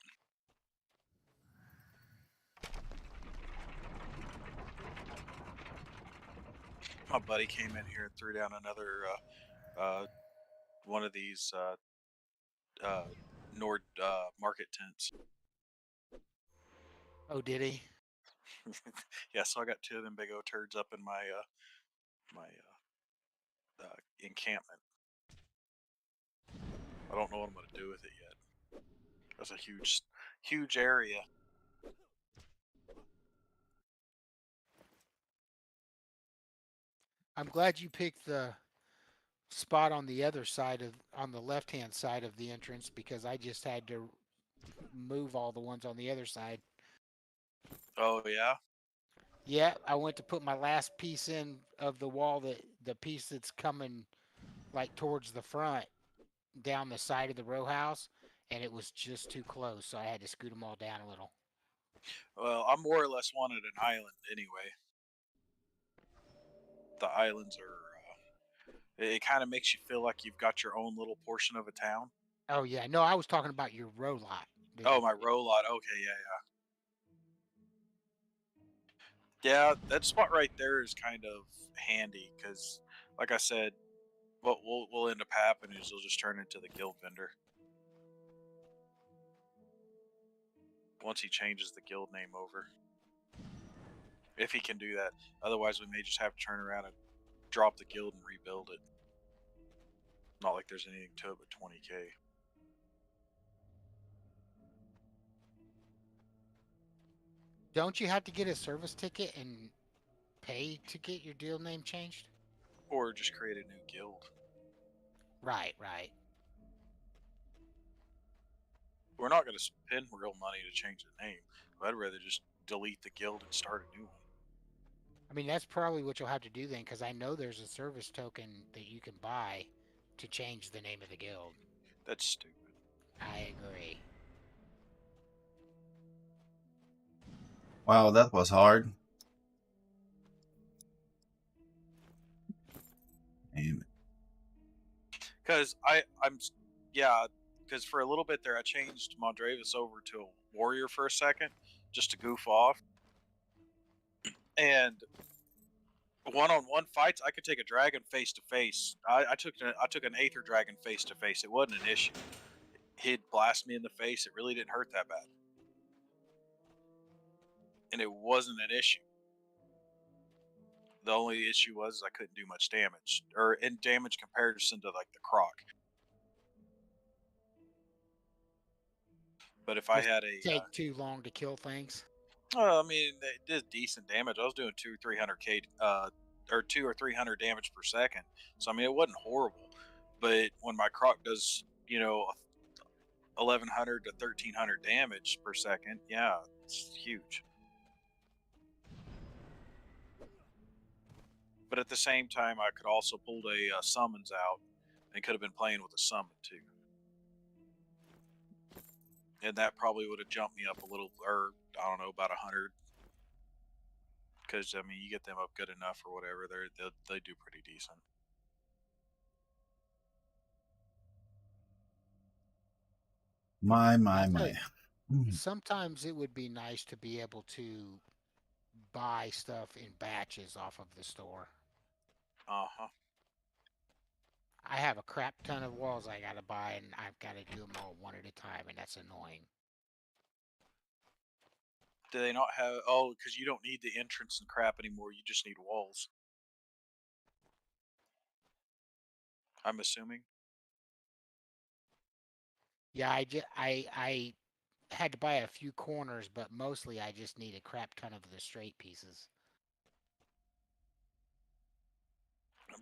My buddy came in here and threw down another one of these Nord market tents. Oh, did he? Yeah, so I got 2 of them big O turds up in my encampment. I don't know what I'm gonna do with it yet. That's a huge area. I'm glad you picked the spot on the other side on the left-hand side of the entrance because I just had to move all the ones on the other side. Oh yeah. Yeah, I went to put my last piece in of the wall, the piece that's coming like towards the front down the side of the row house, and it was just too close, so I had to scoot them all down a little. Well, I'm more or less wanted an island anyway. The islands are. It kind of makes you feel like you've got your own little portion of a town. Oh yeah, no, I was talking about your row lot. Oh, my row lot. Okay, yeah. That spot right there is kind of handy because, like I said, what will end up happening is you'll just turn into the guild vendor once he changes the guild name over. If he can do that, otherwise we may just have to turn around and drop the guild and rebuild it. Not like there's anything to it but 20k. Don't you have to get a service ticket and pay to get your deal name changed? Or just create a new guild. Right. We're not going to spend real money to change the name. I'd rather just delete the guild and start a new one. I mean, that's probably what you'll have to do then, because I know there's a service token that you can buy to change the name of the guild. That's stupid. I agree. wow, that was hard. Damn. Because because for a little bit there I changed Mondravis over to a warrior for a second, just to goof off. And one-on-one fights, I could take a dragon face to face. I took an Aether dragon face to face. It wasn't an issue. He'd blast me in the face. It really didn't hurt that bad, and it wasn't an issue. The only issue was I couldn't do much damage, or in damage comparison to like the Croc. But if I had a Take too long to kill things. I mean, it did decent damage. I was doing 300k, or 200 or 300 damage per second. So I mean, it wasn't horrible. But when my Croc does, 1100 to 1300 damage per second, yeah, it's huge. But at the same time, I could also pull a summons out, and could have been playing with a summon too. And that probably would have jumped me up a little, or I don't know, about 100. Because I mean, you get them up good enough or whatever, they do pretty decent. My. Sometimes it would be nice to be able to buy stuff in batches off of the store. Uh-huh. I have a crap ton of walls I gotta buy, and I've got to do them all one at a time, and that's annoying. Do they not have? Oh, because you don't need the entrance and crap anymore. You just need walls. I'm assuming. Yeah, I had to buy a few corners, but mostly I just need a crap ton of the straight pieces.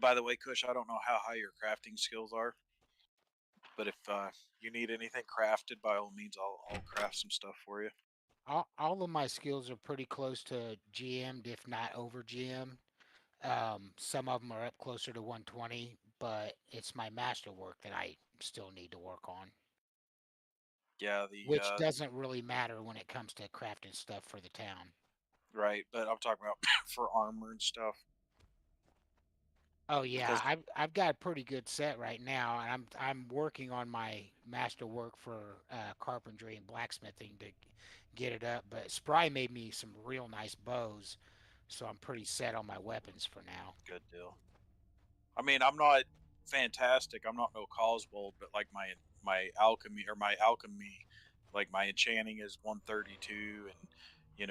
By the way, Kush, I don't know how high your crafting skills are, but if you need anything crafted, by all means, I'll craft some stuff for you. All of my skills are pretty close to GM'd, if not over GM. Some of them are up closer to 120, but it's my masterwork that I still need to work on. Yeah, which doesn't really matter when it comes to crafting stuff for the town. Right, but I'm talking about for armor and stuff. Oh yeah, I've got a pretty good set right now, and I'm working on my masterwork for carpentry and blacksmithing to get it up. But Spry made me some real nice bows, so I'm pretty set on my weapons for now. Good deal. I mean, I'm not fantastic. I'm not no Coswold, but like my alchemy, like my enchanting is 132, and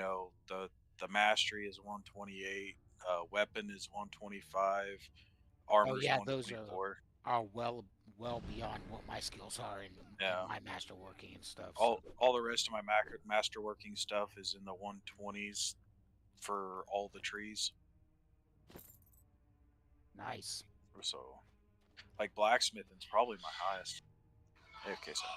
the mastery is 128. Weapon is 125. Armor is 124. Are well beyond what my skills are in my masterworking and stuff. All the rest of my masterworking stuff is in the 120s for all the trees. Nice. So, like blacksmithing's probably my highest. Okay, so.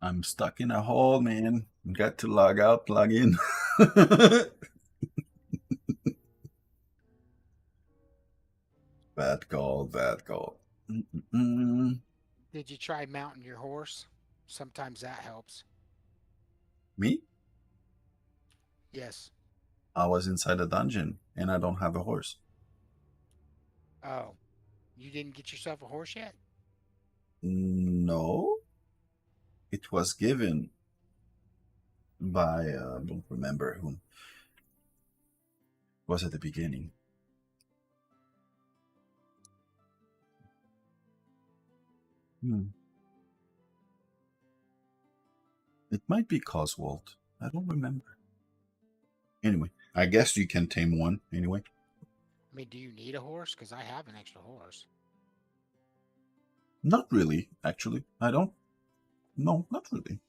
I'm stuck in a hole, man. Got to log out, log in. Bad call, bad call. Did you try mounting your horse? Sometimes that helps. Me? Yes. I was inside a dungeon, and I don't have a horse. Oh. You didn't get yourself a horse yet? No. It was given by, I don't remember whom. It was at the beginning. It might be Coswald. I don't remember. Anyway, I guess you can tame one anyway. I mean, do you need a horse? Because I have an extra horse. Not really, actually. I don't. No, not really.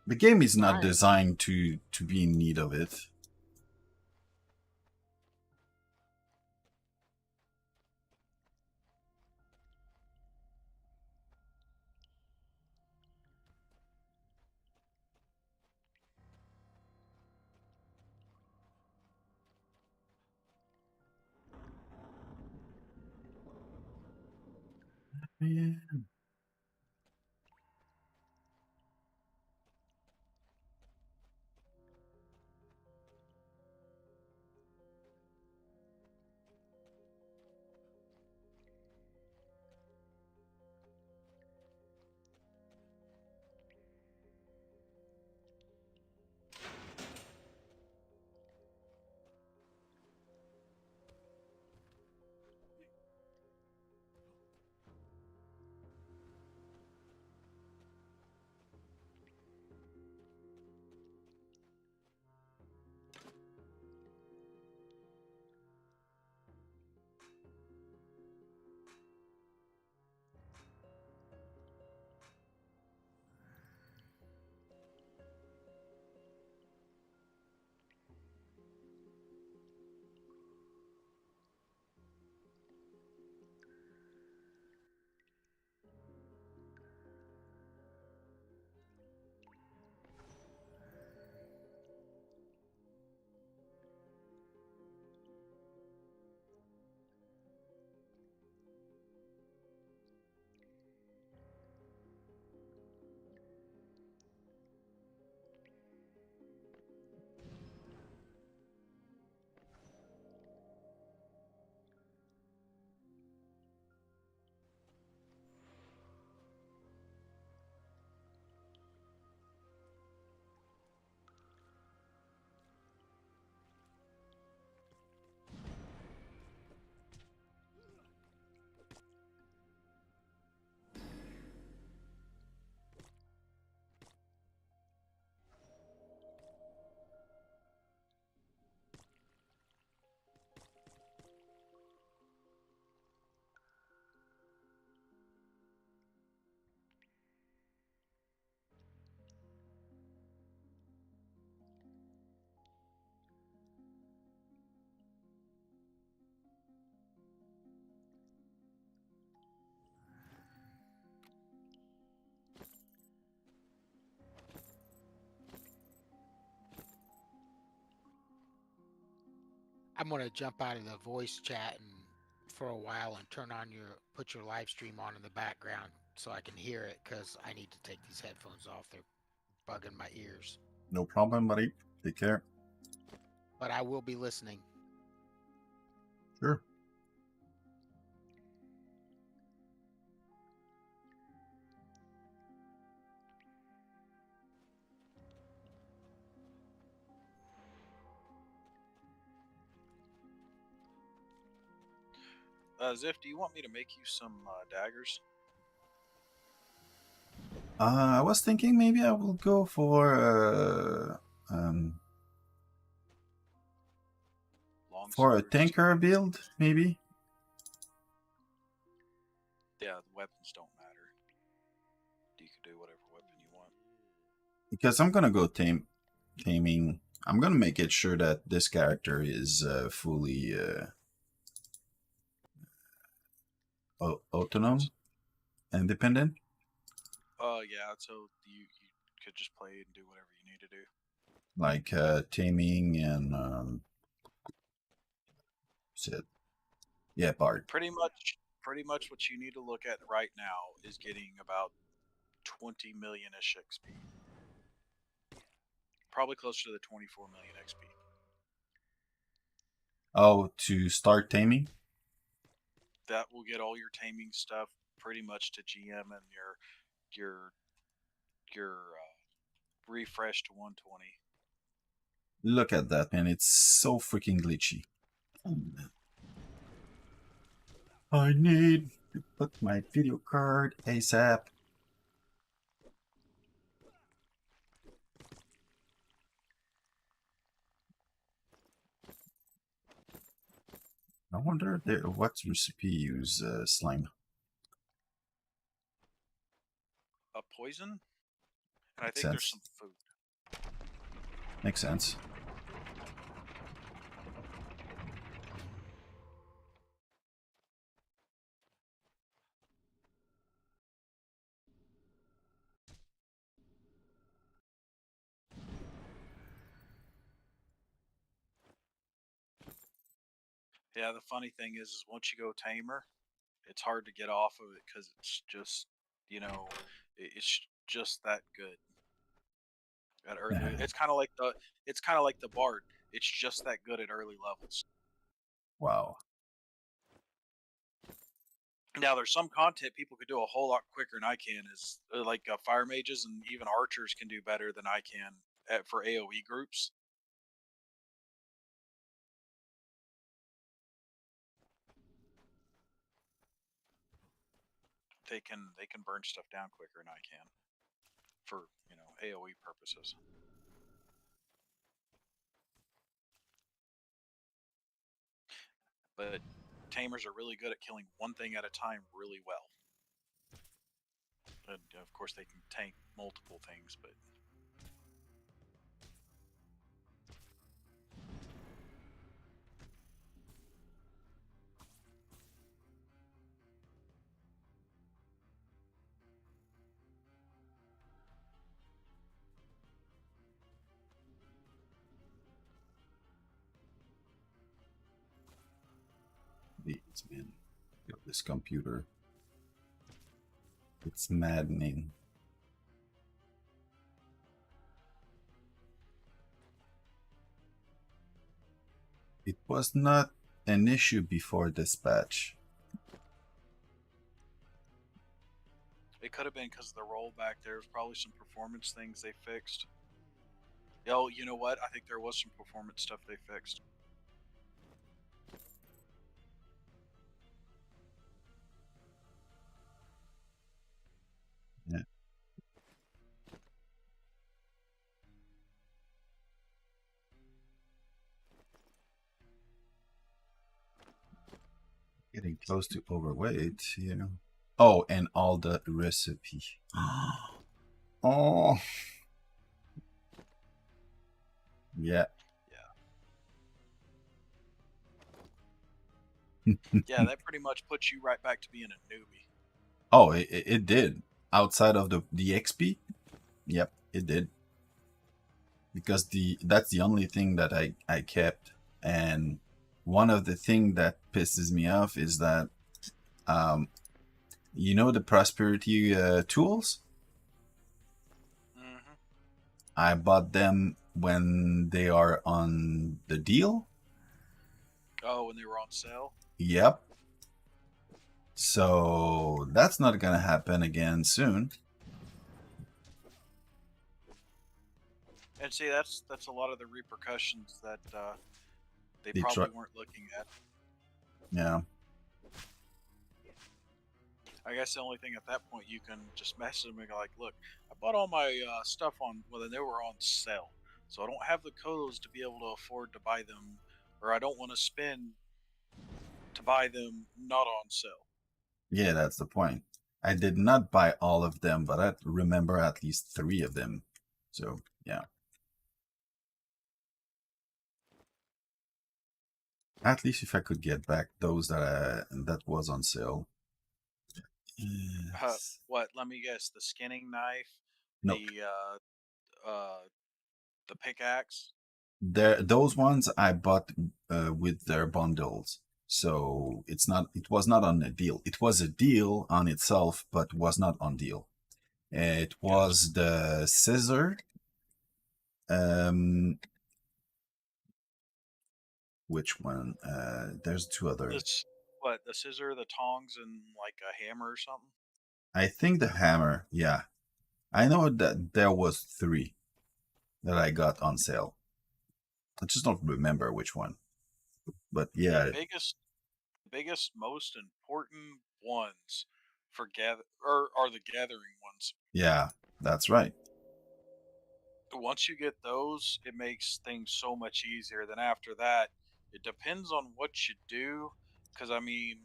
The game is not Alright. designed to be in need of it. Yeah. I'm gonna jump out of the voice chat and for a while and put your live stream on in the background so I can hear it because I need to take these headphones off. They're bugging my ears. No problem, buddy. Take care. But I will be listening. Sure. Ziff, do you want me to make you some daggers? I was thinking maybe I will go for a tanker build, maybe. Yeah, the weapons don't matter. You can do whatever weapon you want. Because I'm gonna go taming. I'm gonna make it sure that this character is fully autonomous, independent. Yeah, so you could just play and do whatever you need to do. Like taming and sit. Yeah, Bard. Pretty much what you need to look at right now is getting about 20 million-ish XP. Probably closer to the 24 million XP. Oh, to start taming? That will get all your taming stuff pretty much to GM and your refresh to 120. Look at that, man. It's so freaking glitchy. I need Put my video card ASAP. I wonder what recipe use slime. A poison? And I Makes think there's sense. some food. Makes sense. Yeah, the funny thing is once you go tamer, it's hard to get off of it because it's just, you know, it's just that good. At early, it's kind of like the bard. It's just that good at early levels. Wow. Now, there's some content people could do a whole lot quicker than I can. Is like fire mages and even archers can do better than I can for AOE groups. They can burn stuff down quicker than I can for AOE purposes. But tamers are really good at killing one thing at a time really well. And of course, they can tank multiple things, but It's man. This computer. It's maddening. It was not an issue before this patch. it could have been because of the rollback. There's probably some performance things they fixed. Oh, you know what? I think there was some performance stuff they fixed. Yeah. Getting close to overweight, you know. Oh, and all the recipe. Oh. Yeah. Yeah, that pretty much puts you right back to being a newbie. Oh, it did. Outside of the XP, yep, it did. Because that's the only thing that I kept, and one of the thing that pisses me off is that, you know, the prosperity tools. Mm-hmm. I bought them when they are on the deal. Oh, when they were on sale. Yep. So that's not gonna happen again soon. And see, that's a lot of the repercussions that they probably weren't looking at. Yeah. I guess the only thing at that point, you can just message them and go like, look, I bought all my stuff when they were on sale. So I don't have the codes to be able to afford to buy them, or I don't want to spend to buy them not on sale. Yeah, that's the point. I did not buy all of them, but I remember at least 3 of them. So, yeah. At least if I could get back those that was on sale. Yes. What? Let me guess. The skinning knife, Nope. the pickaxe. Those ones I bought with their bundles. So it was not on a deal. It was a deal on itself, but was not on deal. It was the scissor. Which one? There's 2 others. What, the scissor, the tongs, and like a hammer or something? I think the hammer, yeah. I know that there was 3 that I got on sale. I just don't remember which one. But yeah. The biggest, most important ones for gather or are the gathering ones. Yeah, that's right. Once you get those, it makes things so much easier. Then after that, it depends on what you do. Because I mean,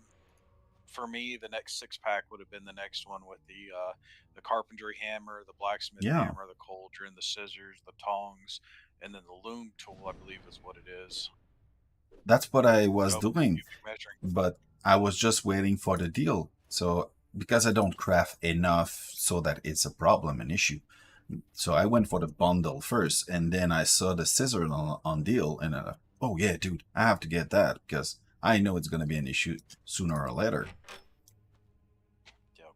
for me, the next 6-pack would have been the next one with the carpentry hammer, the blacksmith Yeah, hammer, the cauldron, the scissors, the tongs, and then the loom tool. I believe is what it is. that's what I was So doing, you'd be measuring. but I was just waiting for the deal. So because I don't craft enough so that it's a problem, an issue. So I went for the bundle first, and then I saw the scissor on deal, and oh yeah, dude, I have to get that because I know it's gonna be an issue sooner or later. Yep.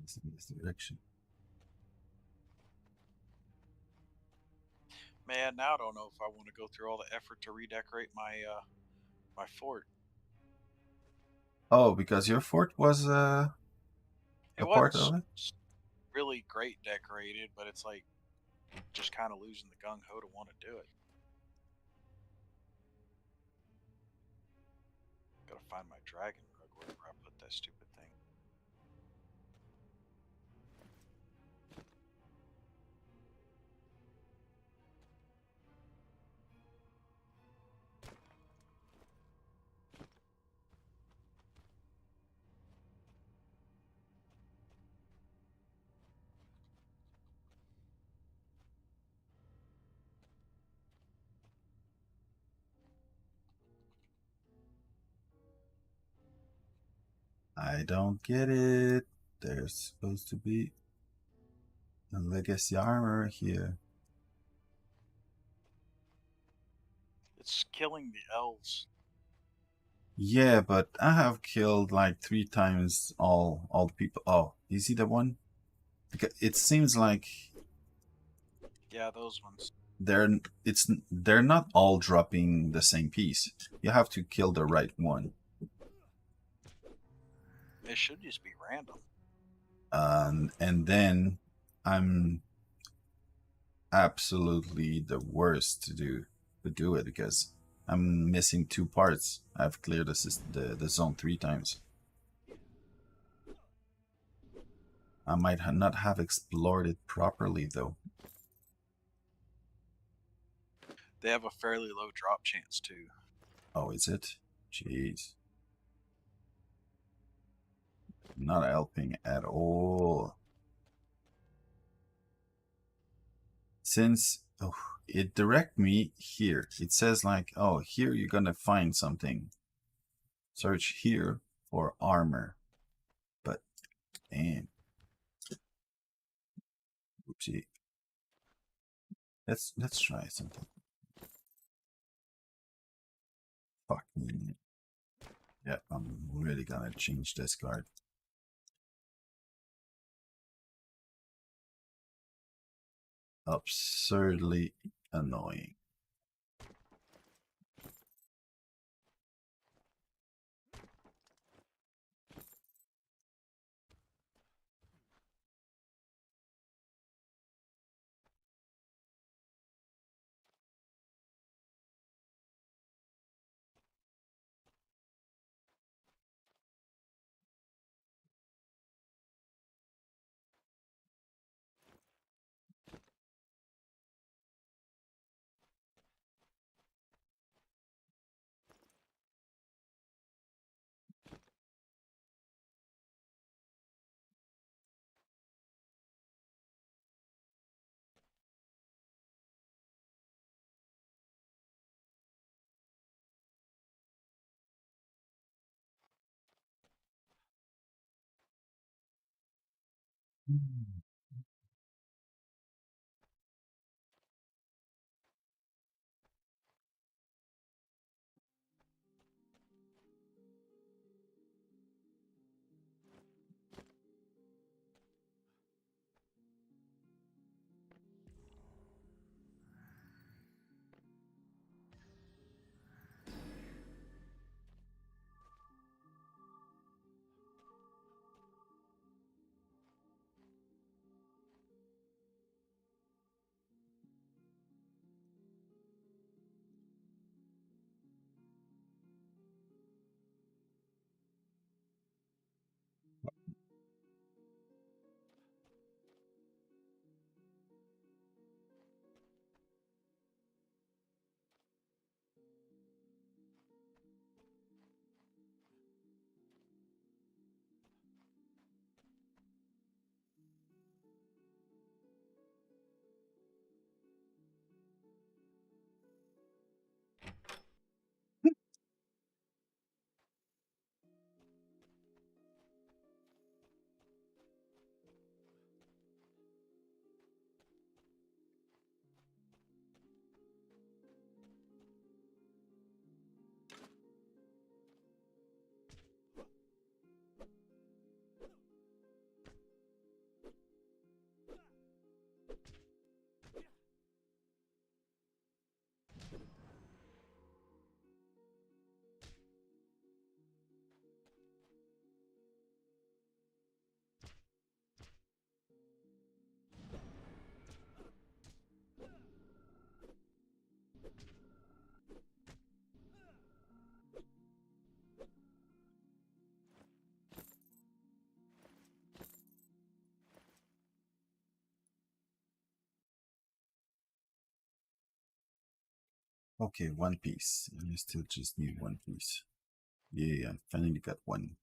It's in this direction. Man, now I don't know if I want to go through all the effort to redecorate my fort. Oh, because your fort was It a part of wasn't it. really great decorated, but it's like just kind of losing the gung ho to want to do it. Gotta find my dragon rug wherever I put that stupid thing. I don't get it. There's supposed to be a legacy armor here. It's killing the elves. Yeah, but I have killed like 3 times all the people. Oh, is he the one? Because it seems like Yeah, those ones. they're not all dropping the same piece. You have to kill the right one. It should just be random. And then I'm absolutely the worst to do it because I'm missing 2 parts. I've cleared the zone 3 times. I might not have explored it properly though. They have a fairly low drop chance too. Oh, is it? Jeez. Not helping at all. Since it direct me here. It says like, oh, here you're gonna find something. Search here for armor. But damn. Oopsie. Let's try something. Fuck me. Yeah, I'm really gonna change this card. Absurdly annoying. Okay, one piece. I still just need one piece. Yeah, I finally got one.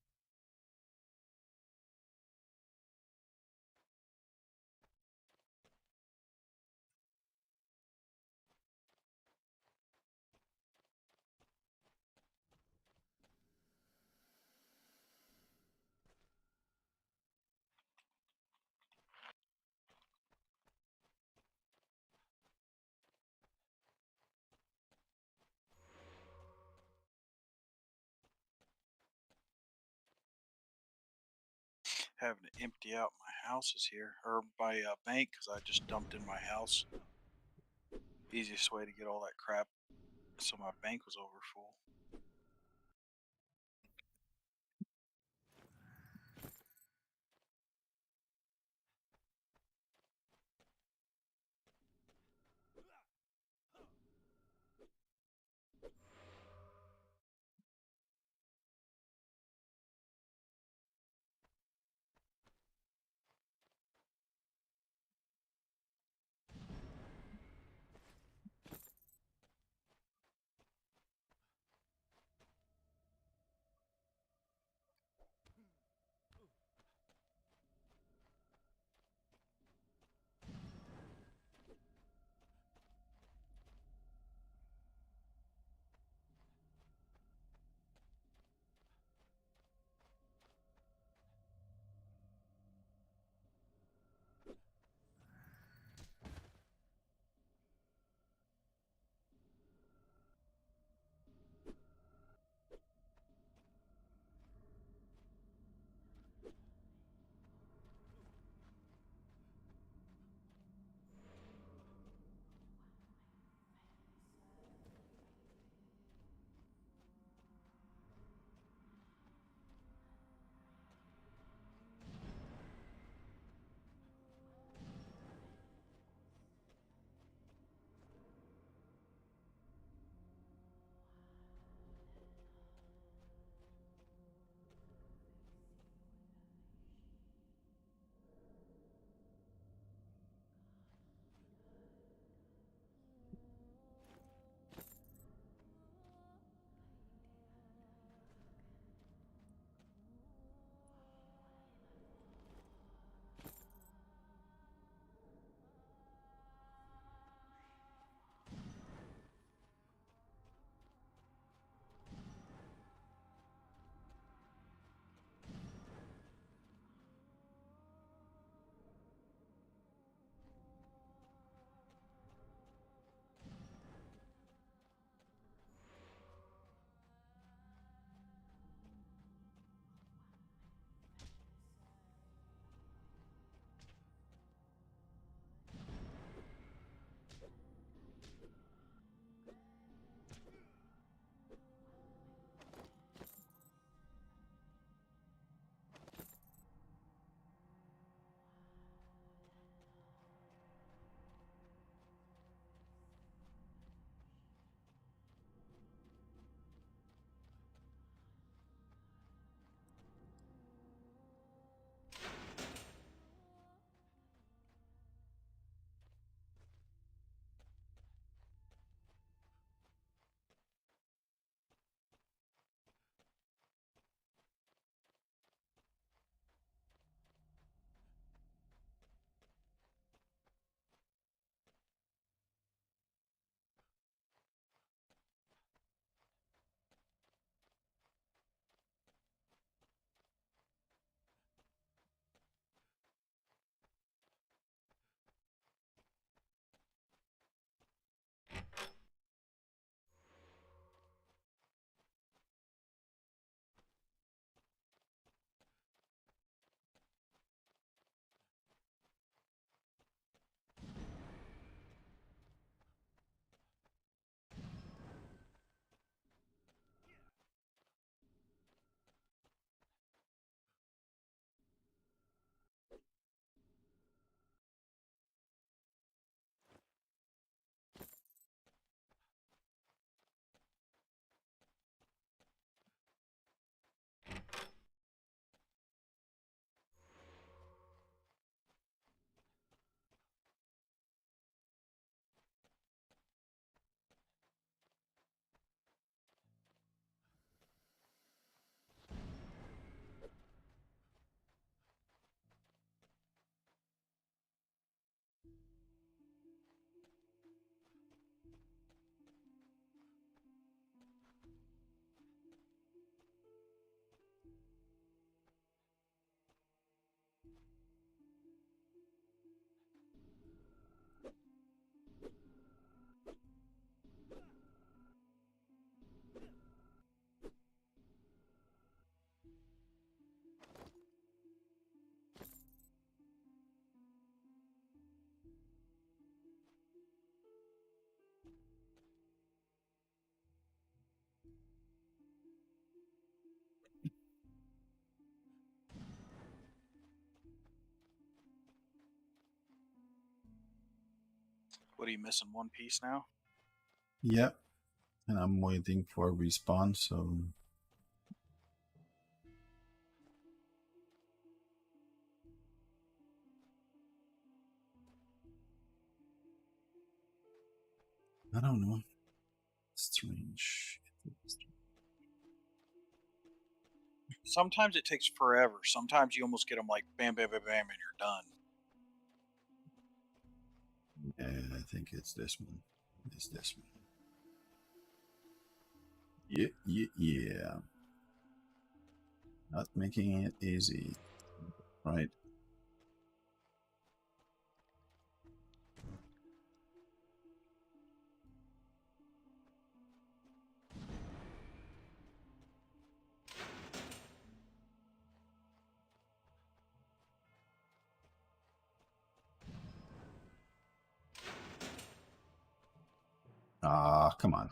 Having to empty out my houses here, or my bank, because I just dumped in my house. Easiest way to get all that crap, so my bank was over full. What are you missing? One piece now? Yeah, and I'm waiting for respawn. So I don't know. Strange. Sometimes it takes forever. Sometimes you almost get them like bam, bam, bam, bam, and you're done. Yeah, I think it's this one. It's this one. Yeah, yeah, yeah. Not making it easy, right? Ah, come on.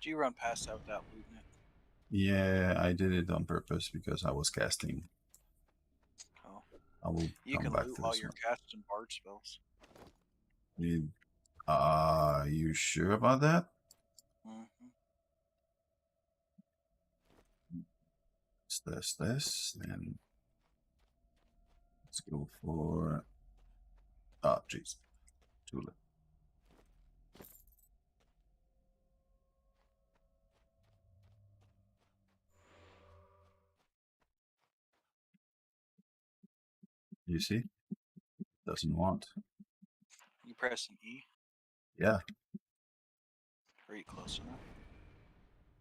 Did you run past that without looting it? Yeah, I did it on purpose because I was casting. Oh. I will You come can back loot to while this you're one. casting bard spells. Are you sure about that? Mm-hmm. It's this, and let's go for. Oh, jeez. Too late. You see? Doesn't want. You press an E. Yeah, Are you close enough?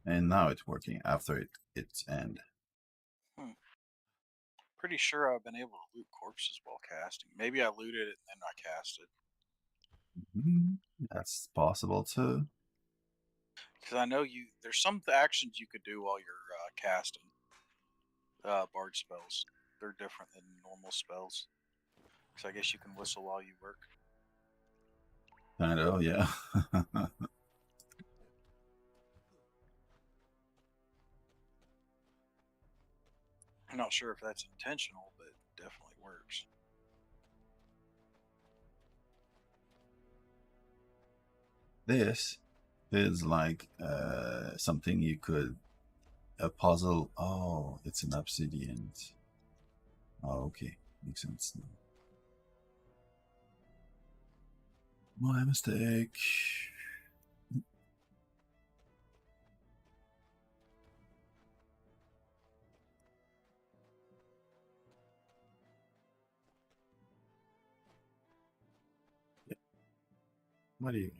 and now it's working after its end. Pretty sure I've been able to loot corpses while casting. Maybe I looted it and then I casted. That's possible too. Because I know there's some actions you could do while you're casting bard spells. They're different than normal spells. Because I guess you can whistle while you work. Kind of, yeah. I'm not sure if that's intentional, but it definitely works. This is like something you could a puzzle. Oh, it's an obsidian. Oh, okay, makes sense now. My mistake. What do you?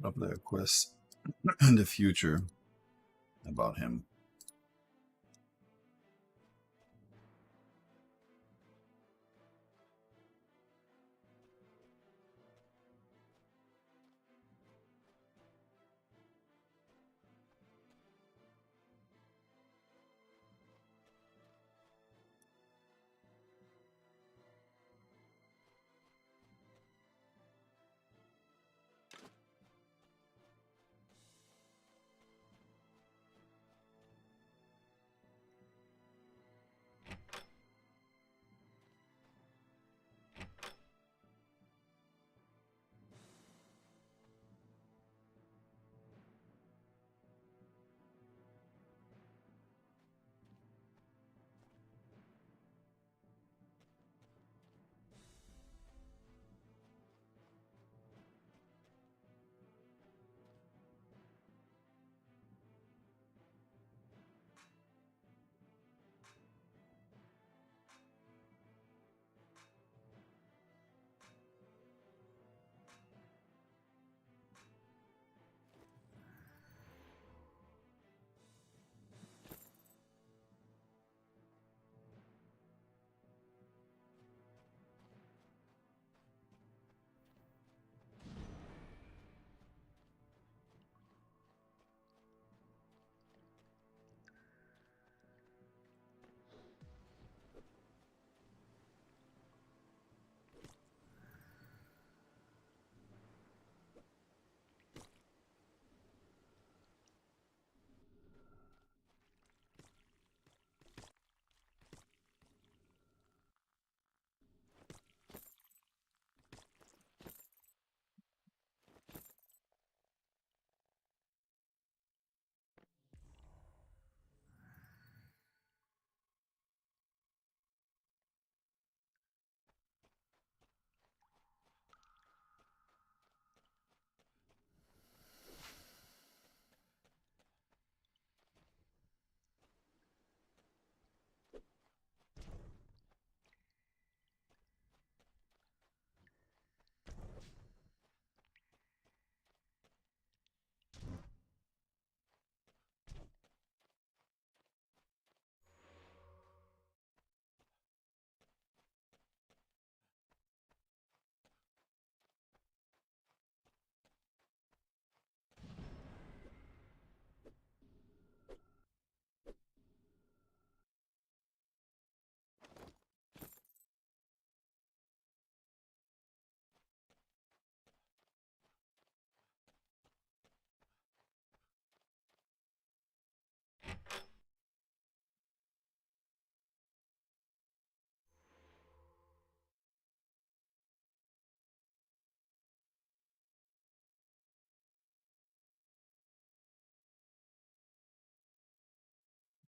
Probably a quest in the future about him.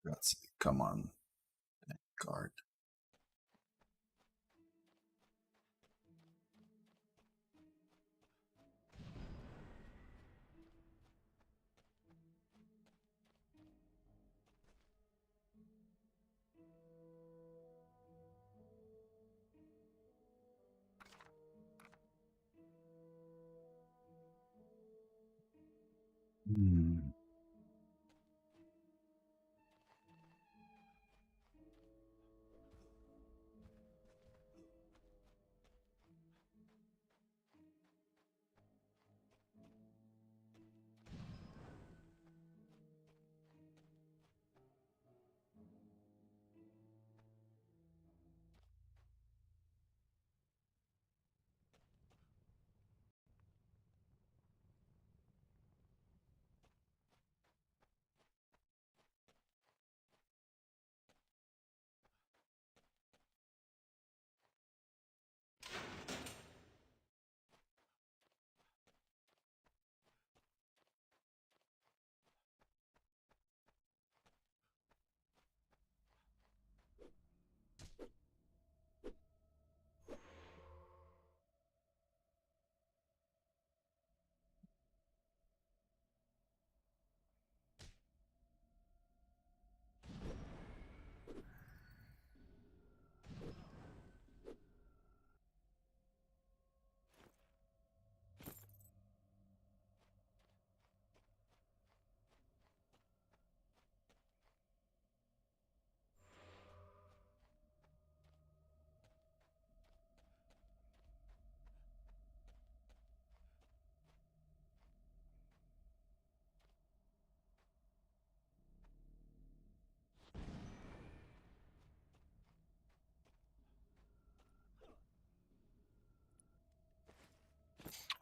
That's come on. Card. Hmm.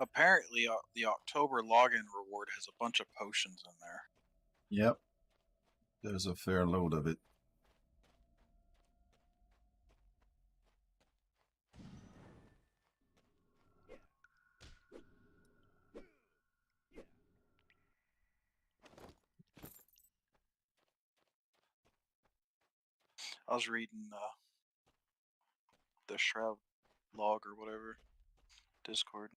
Apparently, the October login reward has a bunch of potions in there. Yep. There's a fair load of it. I was reading the Shroud log or whatever, Discord.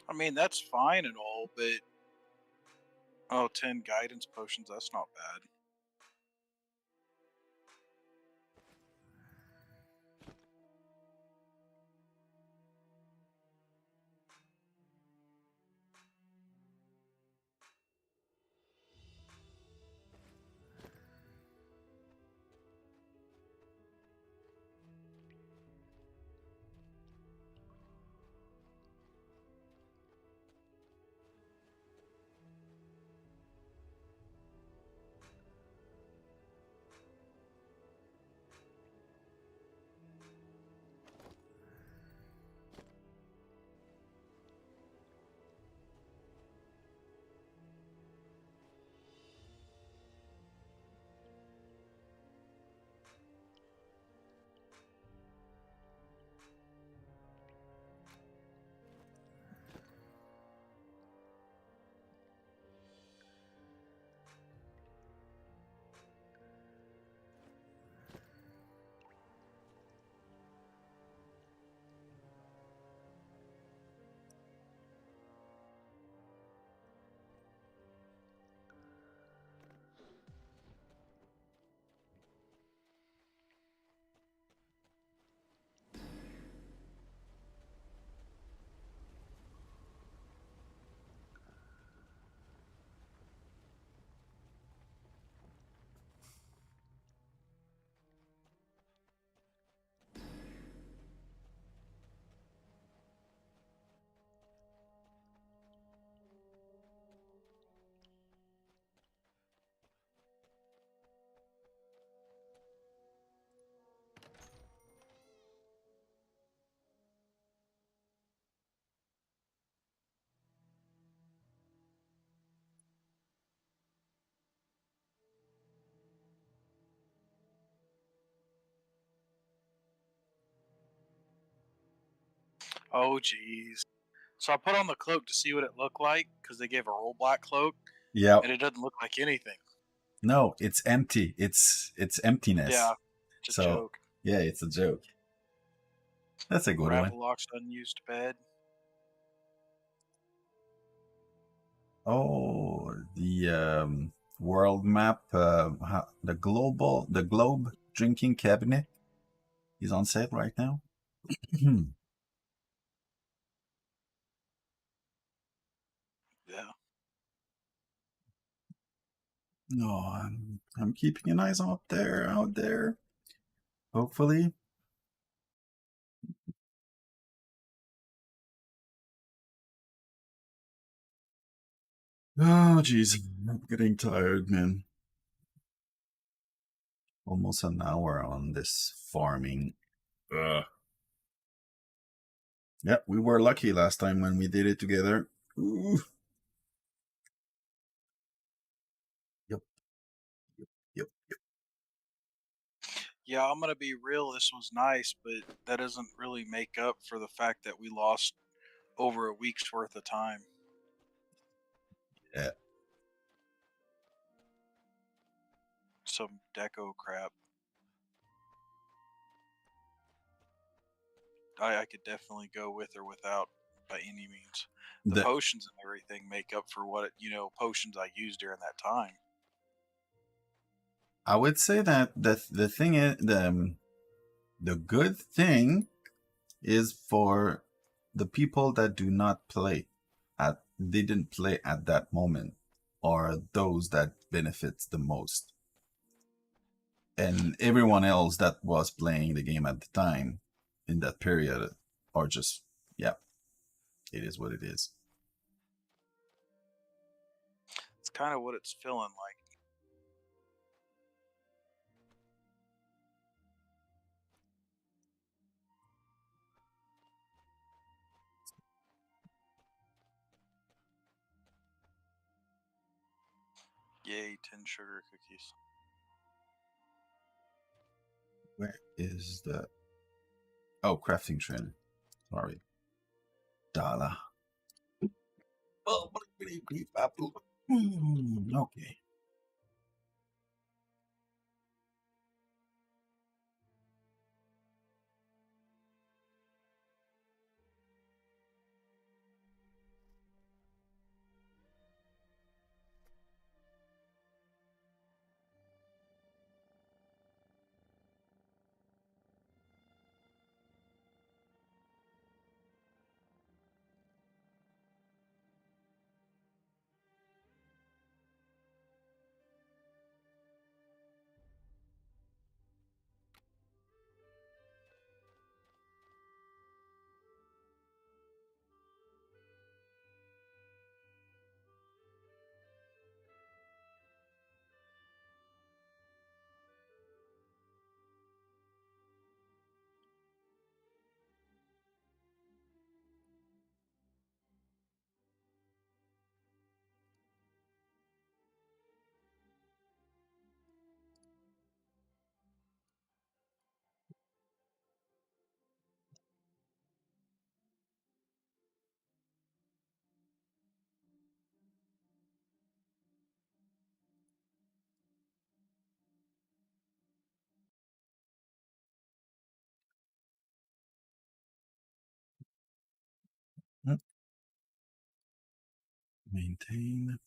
I mean, that's fine and all, but 10 guidance potions, that's not bad. Oh, jeez. So I put on the cloak to see what it looked like because they gave a roll black cloak, Yeah. and it doesn't look like anything. No, it's empty. It's emptiness. Yeah, it's a joke. Yeah, it's a joke. That's a good one. Ravelok's unused bed. Oh, the world map, the globe drinking cabinet is on sale right now. Yeah. No, I'm keeping an eye out there. Hopefully. Oh, jeez, I'm getting tired, man. Almost an hour on this farming. Ugh. Yeah, we were lucky last time when we did it together. Ooh. Yep. Yeah, I'm gonna be real. This was nice, but that doesn't really make up for the fact that we lost over a week's worth of time. Yeah. Some deco crap. I could definitely go with or without by any means. The potions and everything make up for what potions I used during that time. I would say that the thing is the good thing is for the people that do not play didn't play at that moment, or those that benefits the most, and everyone else that was playing the game at the time in that period are just, yeah, it is what it is. It's kind of what it's feeling like. Yay, 10 sugar cookies. Where is the... Oh, crafting trend. Sorry. Dollar. Oh, okay. Maintain.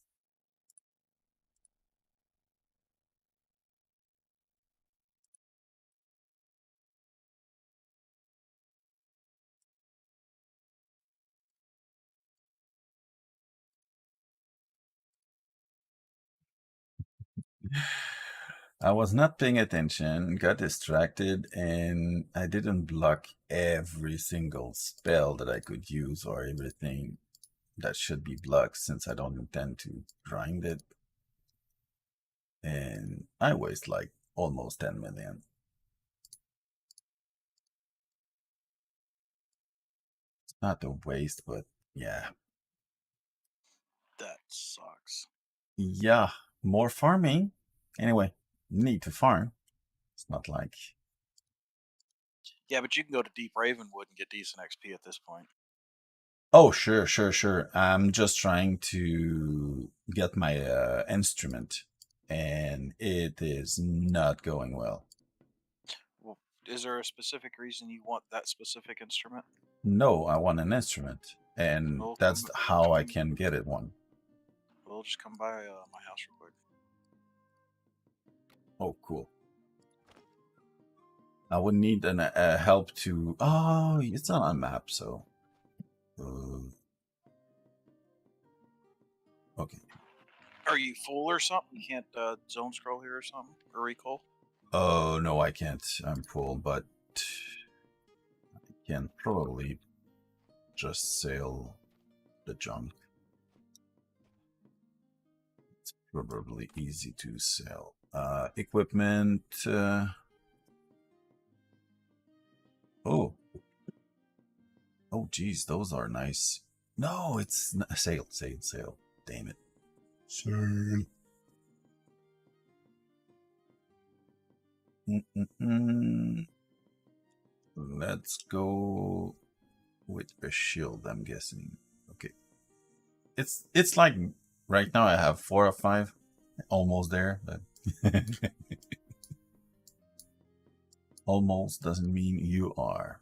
I was not paying attention, got distracted, and I didn't block every single spell that I could use or everything that should be blocked, since I don't intend to grind it. And I waste like almost 10 million. It's not a waste, but yeah. That sucks. Yeah, more farming. Anyway, need to farm. It's not like... Yeah, but you can go to Deep Ravenwood and get decent XP at this point. Oh, sure, sure, sure. I'm just trying to get my instrument, and it is not going well. Well, is there a specific reason you want that specific instrument? No, I want an instrument, and Well, that's come- how I come- can get it one. We'll just come by my house real quick. Oh, cool. I would need an help to. Oh, it's not on a map, so. Okay. Are you full or something? You can't zone scroll here or something? Or recall? Oh no, I can't. I'm full, but I can probably just sail the junk. It's probably easy to sell. Equipment. Oh. Oh, geez, those are nice. No, it's sail. Damn it. Sail. Let's go with a shield, I'm guessing. Okay. It's like right now I have 4 or 5. Almost there, but almost doesn't mean you are.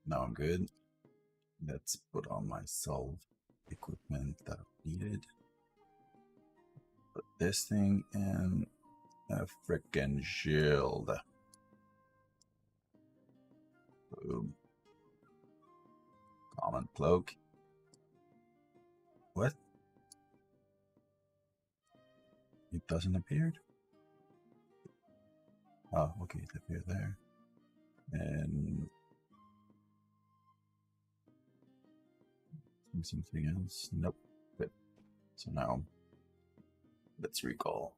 Now I'm good. Let's put on my solve equipment that I needed. Put this thing in a frickin' shield. Boom. Common cloak. What? It doesn't appear? Oh, okay, it appeared there. And something else? Nope. Good. So now let's recall.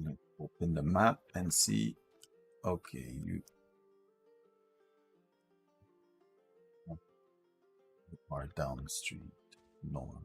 Let's open the map and see. Okay, you are down the street. No one.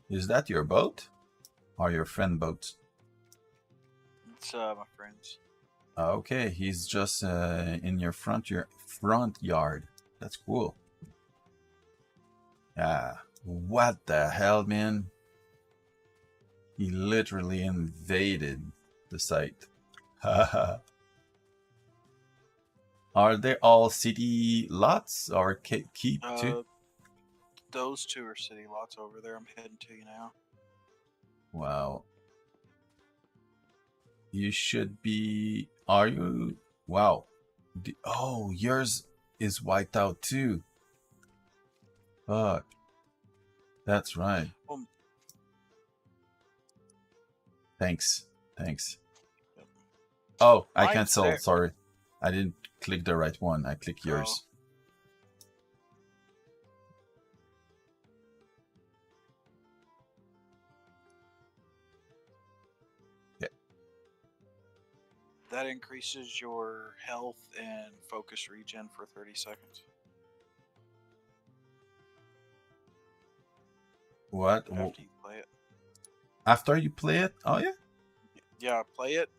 Is that your boat? Or your friend boat? It's my friend's. Okay, he's just in your front yard. That's cool. Yeah. What the hell, man? He literally invaded the site. Haha. Are they all city lots or keep too? Those 2 are city lots over there. I'm heading to you now. Wow. You should be. Are you? Wow. Oh, yours is wiped out too. Fuck. That's right. Thanks. Oh, I Mine's canceled. there. Sorry. I didn't click the right one. I clicked yours. That increases your health and focus regen for 30 seconds. What? After you play it. After you play it? Oh yeah. Yeah, play it.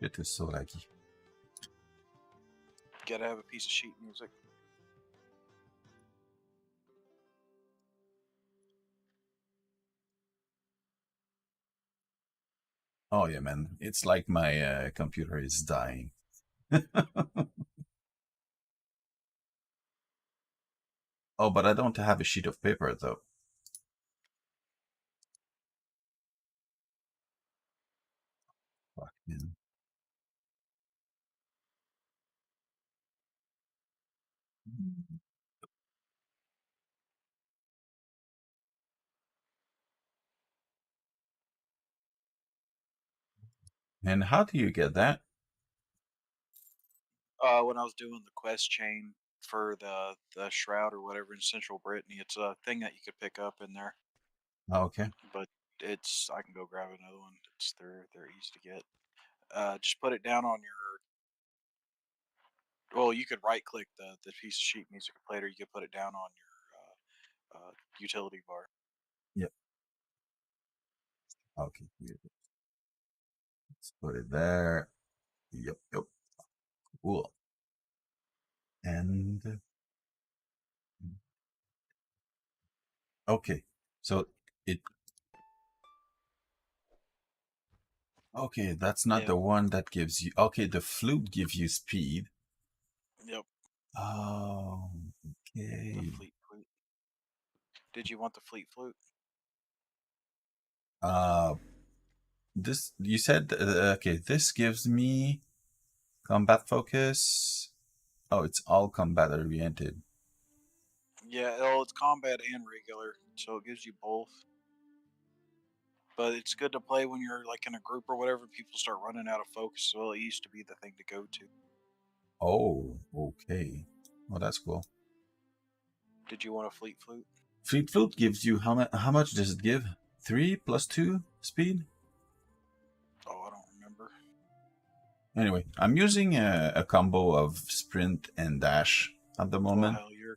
It is so laggy. Gotta have a piece of sheet music. Oh yeah, man. It's like my computer is dying. Oh, but I don't have a sheet of paper though. Fuck, man. And how do you get that? When I was doing the quest chain for the shroud or whatever in Central Brittany, it's a thing that you could pick up in there. Oh, okay. But I can go grab another one. They're easy to get. Just put it down on your. Well, you could right click the piece of sheet music and play it, or you could put it down on your utility bar. Yep. Okay. Let's put it there. Yep. Cool. And okay. So it. Okay, that's not Yeah. the one that gives you. Okay, the flute gives you speed. Yep. Oh, okay. The fleet flute. Did you want the fleet flute? This you said okay. This gives me combat focus. Oh, it's all combat oriented. Yeah, well, it's combat and regular, so it gives you both. But it's good to play when you're like in a group or whatever. People start running out of focus. Well, it used to be the thing to go to. Oh, okay. Well, that's cool. Did you want a fleet flute? Fleet flute gives you how much? How much does it give? 3 + 2 speed. Oh, I don't remember. Anyway, I'm using a combo of sprint and dash at the moment. Well, hell,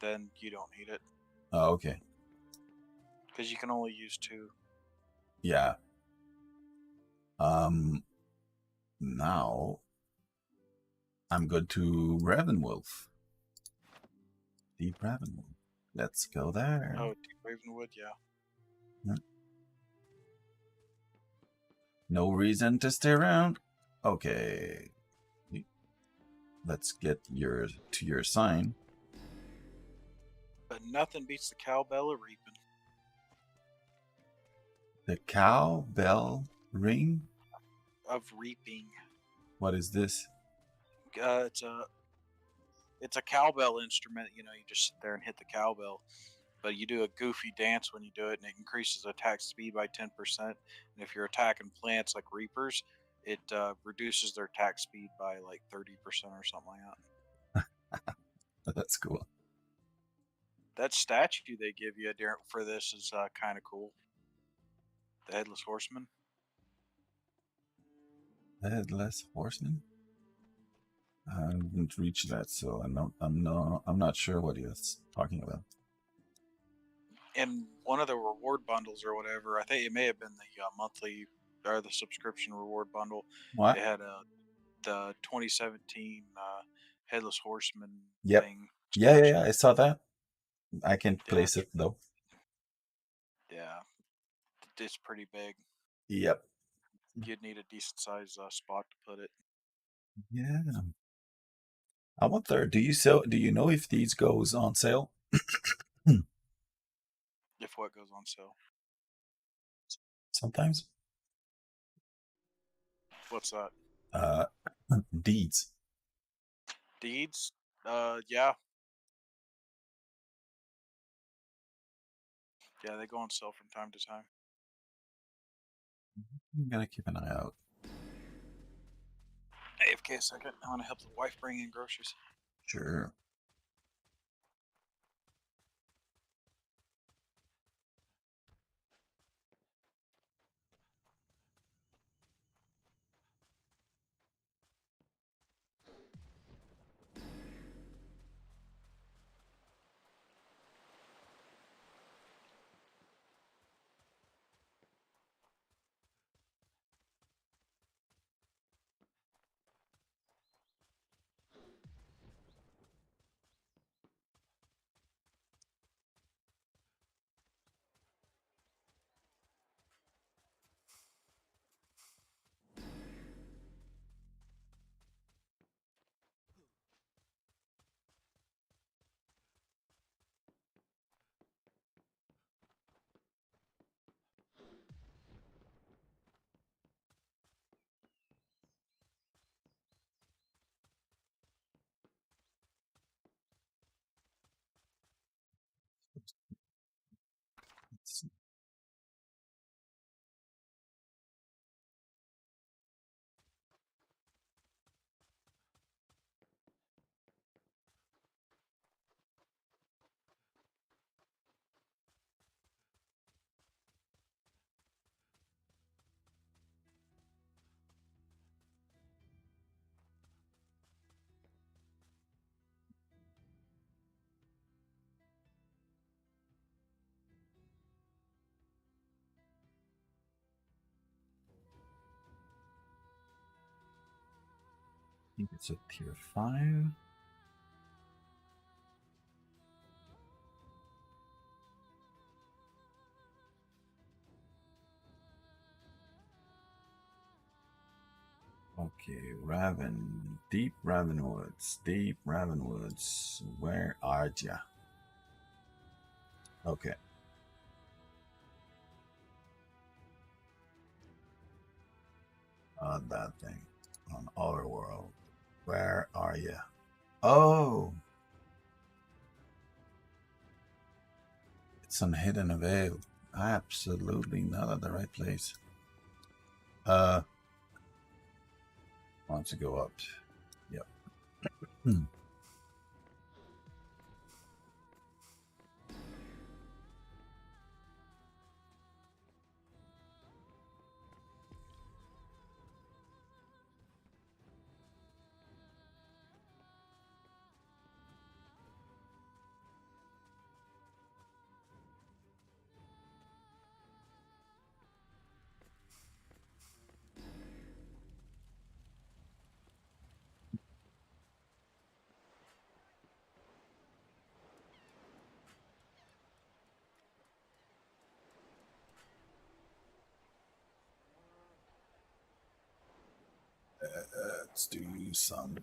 then you don't need it Oh, okay. because you can only use 2. Yeah. Now I'm good to Ravenwolf. Deep Ravenwolf. Let's go there. Oh, Deep Ravenwood, yeah. No reason to stay around. Okay. Let's get to your sign. But nothing beats the cowbell of reaping. The cowbell ring? Of reaping. What is this? It's a cowbell instrument. You know, you just sit there and hit the cowbell. But you do a goofy dance when you do it, and it increases attack speed by 10%. And if you're attacking plants like reapers, it reduces their attack speed by like 30% or something like that. That's cool. That statue they give you for this is kind of cool. The Headless Horseman. The Headless Horseman? I didn't reach that, so I'm not sure what he is talking about. In one of the reward bundles or whatever, I think it may have been the monthly or the subscription reward bundle. What? It had the 2017 Headless Horseman Yep. thing. Yeah, I saw that. I can't place it though. Yeah, it's pretty big. Yep. You'd need a decent sized spot to put it. Yeah. I wonder, do you know if these goes on sale? If what goes on sale? Sometimes. What's that? Deeds. Deeds? Yeah. Yeah, they go on sale from time to time. I'm gonna keep an eye out. AFK a second. I want to help the wife bring in groceries. Sure. think it's a tier 5. Okay, Deep Ravenwoods. Where are ya? Okay. On that thing. On Overworld. Where are ya? Oh! It's on Hidden Veil. Absolutely not at the right place. Want to go up. Yep. Let's do some.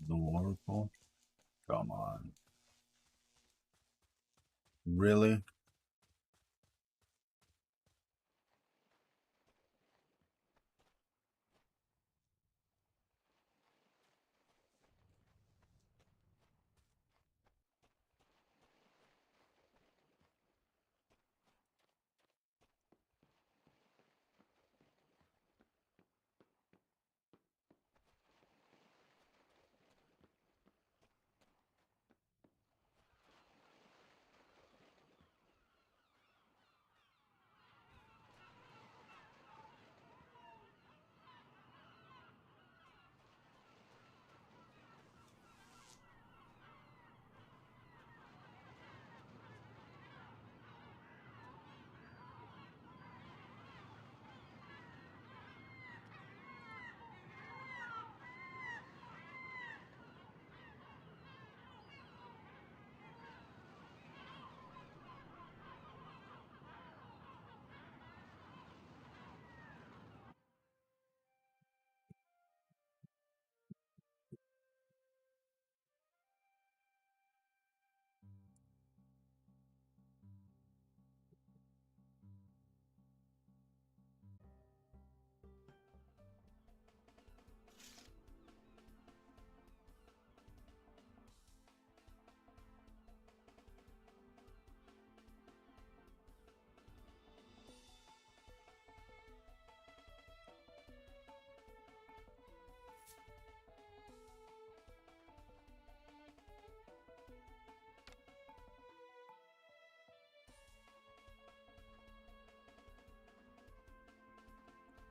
The Oracle? Come on. Really?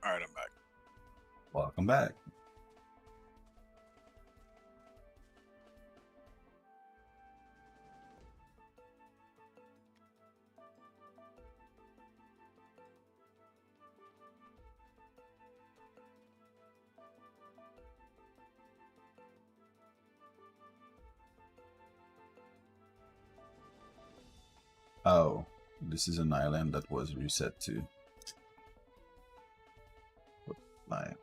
All right, I'm back. Welcome back. Oh, this is an island that was reset to live.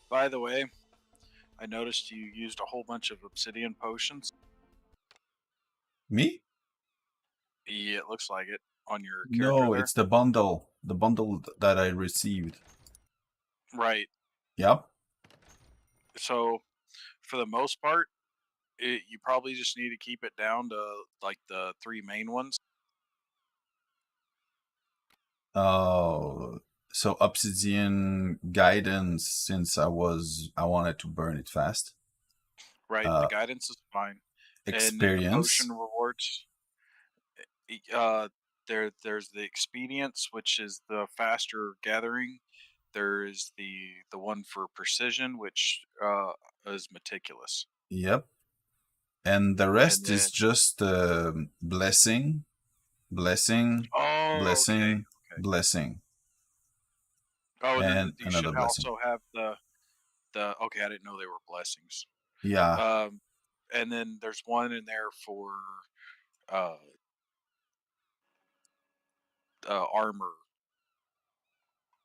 By the way, I noticed you used a whole bunch of obsidian potions. Me? Yeah, it looks like it on your character No, there. it's the bundle. The bundle that I received. Right. Yep. So, for the most part, you probably just need to keep it down to like the 3 main ones. Oh, so obsidian guidance, since I wanted to burn it fast. Right. The guidance is fine. And then the Experience. potion rewards. There's the expedience, which is the faster gathering. There is the one for precision, which is meticulous. Yep. And the rest then- is just blessing, blessing, Oh, blessing, okay. blessing. Oh, and then And you another should blessing. also have the. Okay, I didn't know they were blessings. Yeah. And then there's one in there for armor.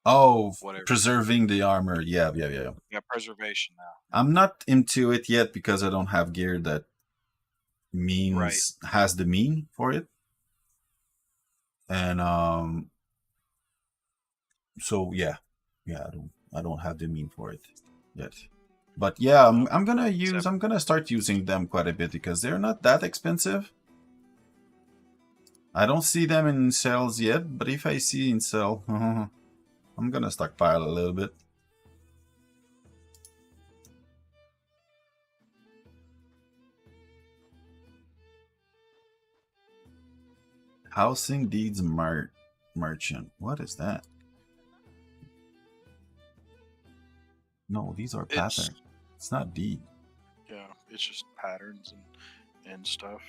Oh, Whatever. preserving the armor. Yeah. Yeah, preservation now. I'm not into it yet because I don't have gear that has the mean for it. And so yeah, I don't have the mean for it yet. But yeah, I'm gonna start using them quite a bit because they're not that expensive. I don't see them in sales yet, but if I see in sale, I'm gonna stockpile a little bit. Housing deeds merchant. What is that? No, these are patterns. It's not deed. Yeah, it's just patterns and stuff.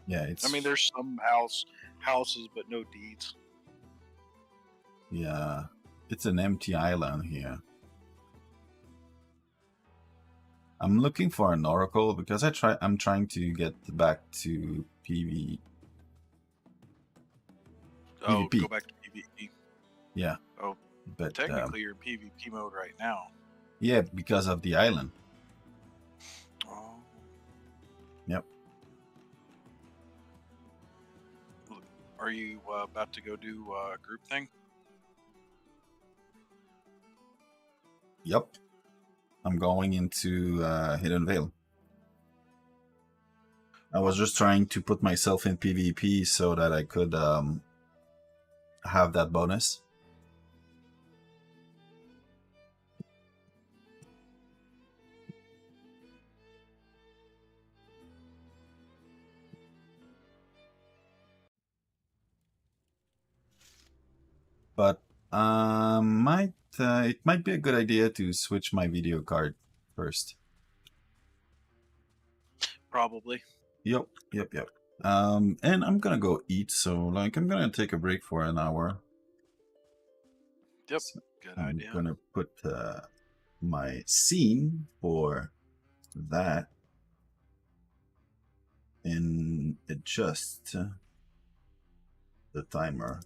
Yeah, it's. I mean, there's some houses, but no deeds. Yeah, it's an empty island here. I'm looking for an oracle because I'm trying to get back to PV. Oh, PvP. go back to PvP. Yeah. Oh, but technically you're in PvP mode right now. Yeah, because of the island. Oh. Yep. Are you about to go do a group thing? Yep. I'm going into Hidden Vale. I was just trying to put myself in PvP so that I could have that bonus. But it might be a good idea to switch my video card first. Probably. Yep. And I'm gonna go eat, so like I'm gonna take a break for an hour. Yep. Good idea. I'm gonna put my scene for that and adjust the timer.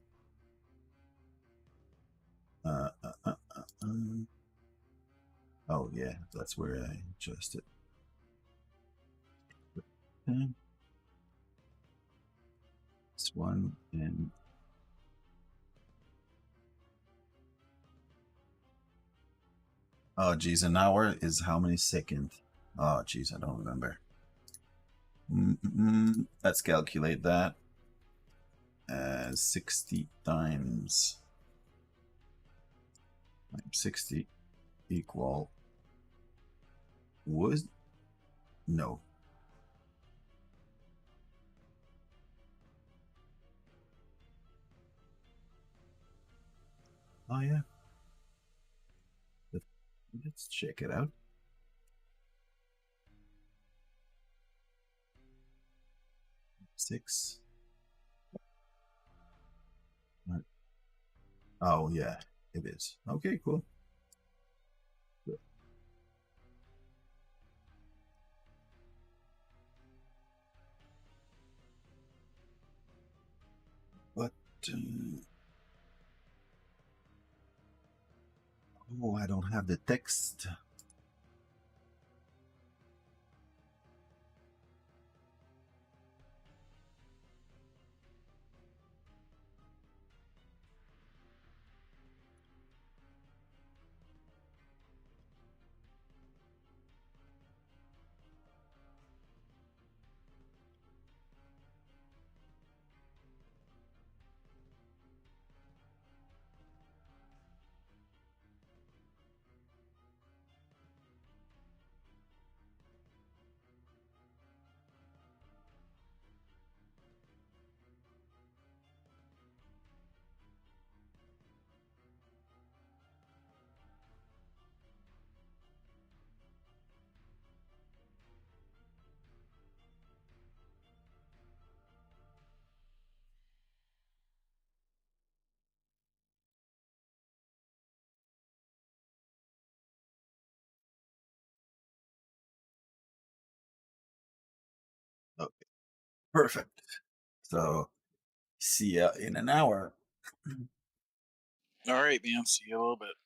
Oh yeah, that's where I adjusted. Okay. This one and oh geez, an hour is how many seconds? Oh geez, I don't remember. Let's calculate that. 60 times 60 equal would no. Oh yeah. Let's check it out. Six. Oh yeah, it is. Okay, cool. But oh, I don't have the text. Okay, perfect. So see ya in an hour. All right, man. See you a little bit.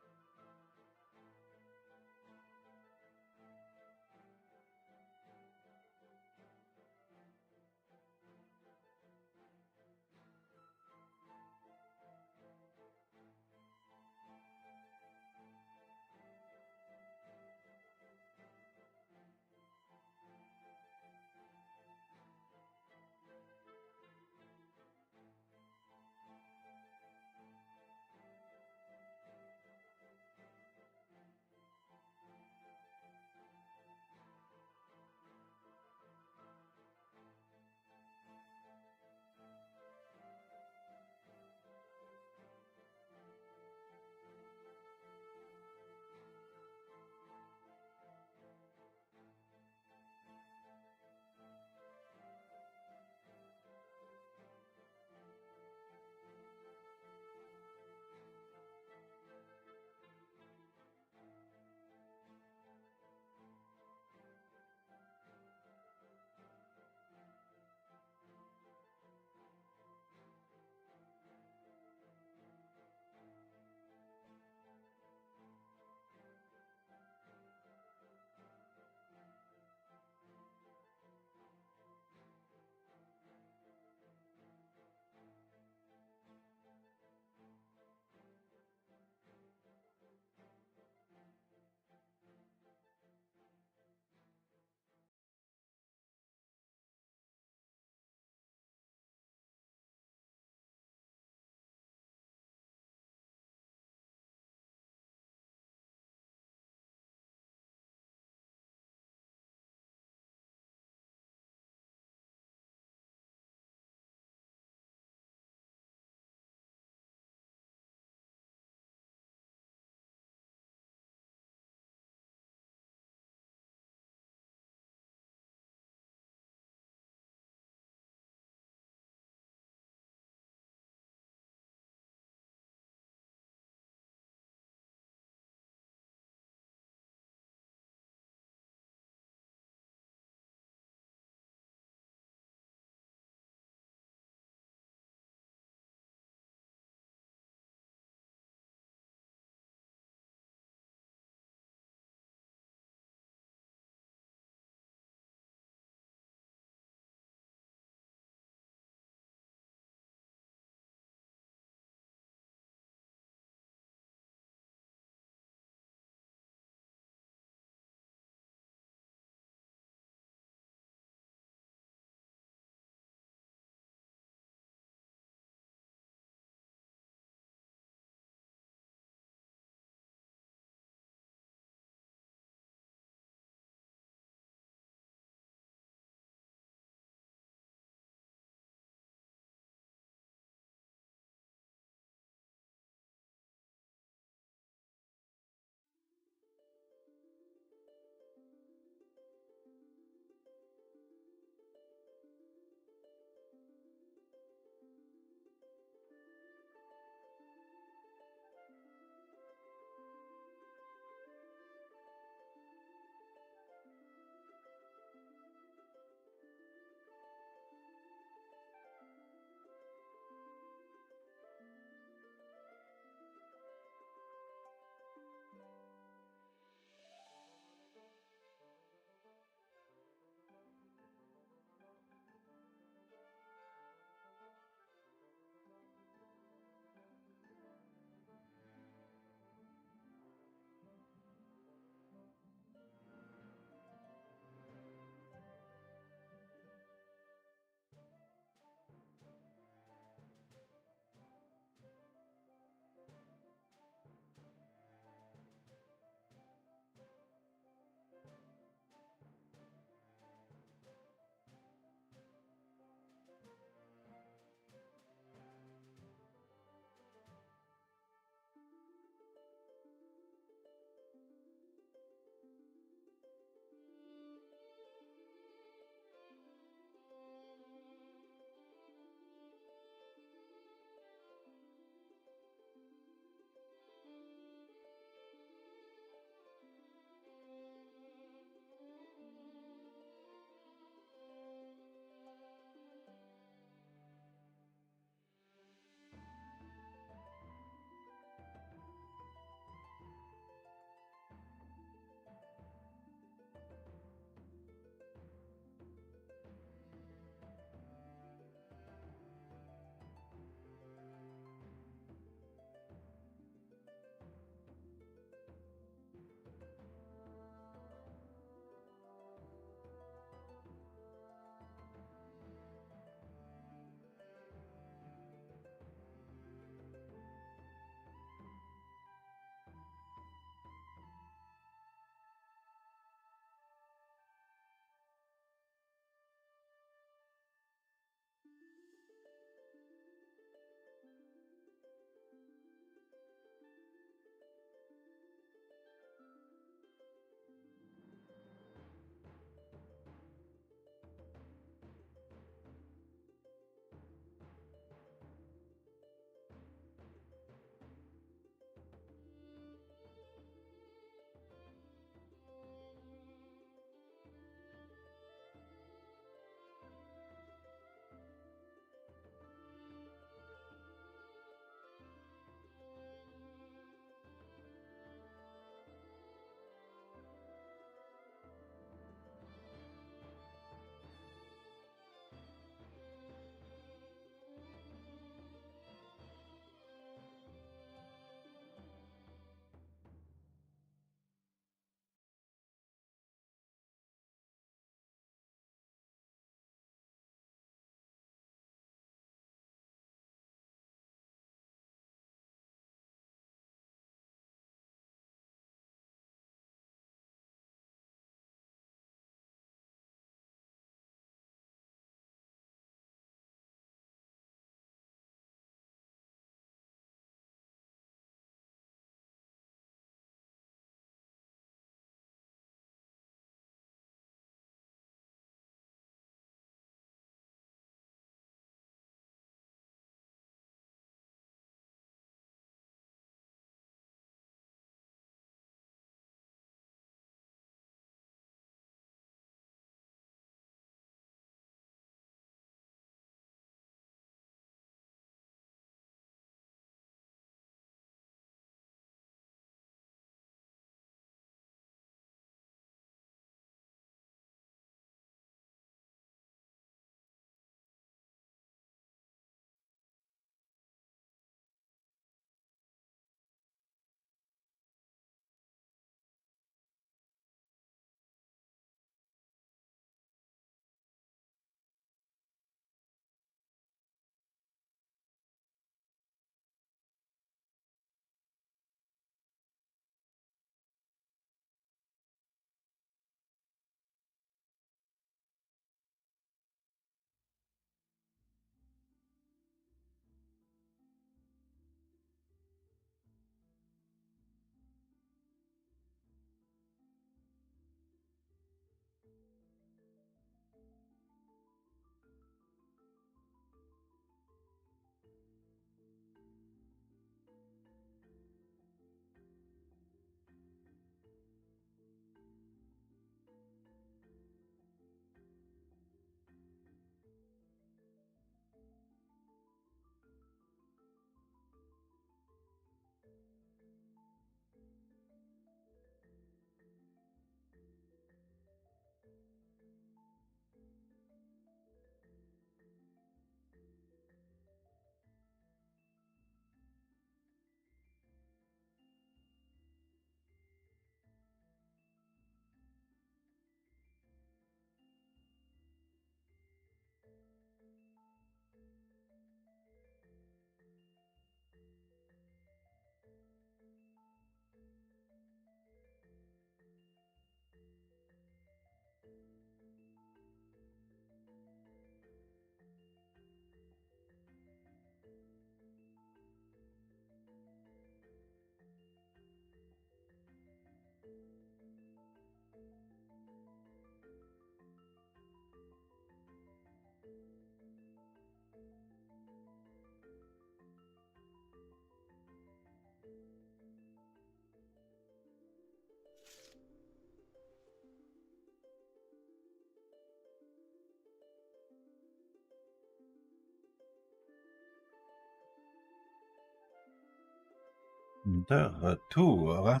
De retour.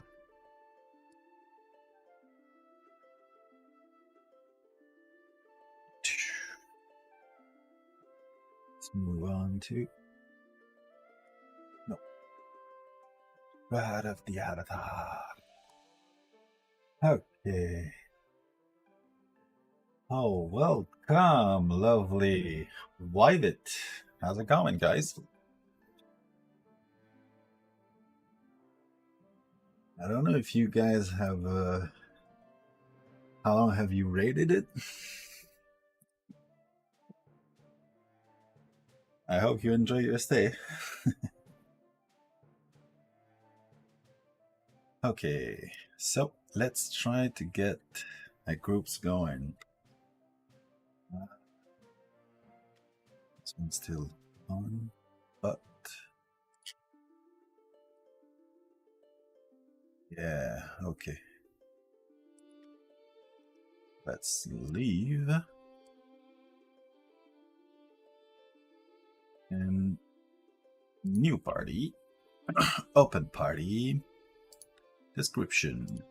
Let's move on to Ride of the Avatar. Okay. Oh, welcome, lovely Wyvet. How's it going, guys? I don't know if you guys have, how long have you rated it? I hope you enjoy your stay. Okay, so let's try to get my groups going. This one's still on, but yeah, okay. Let's leave. And new party. Open party. Description.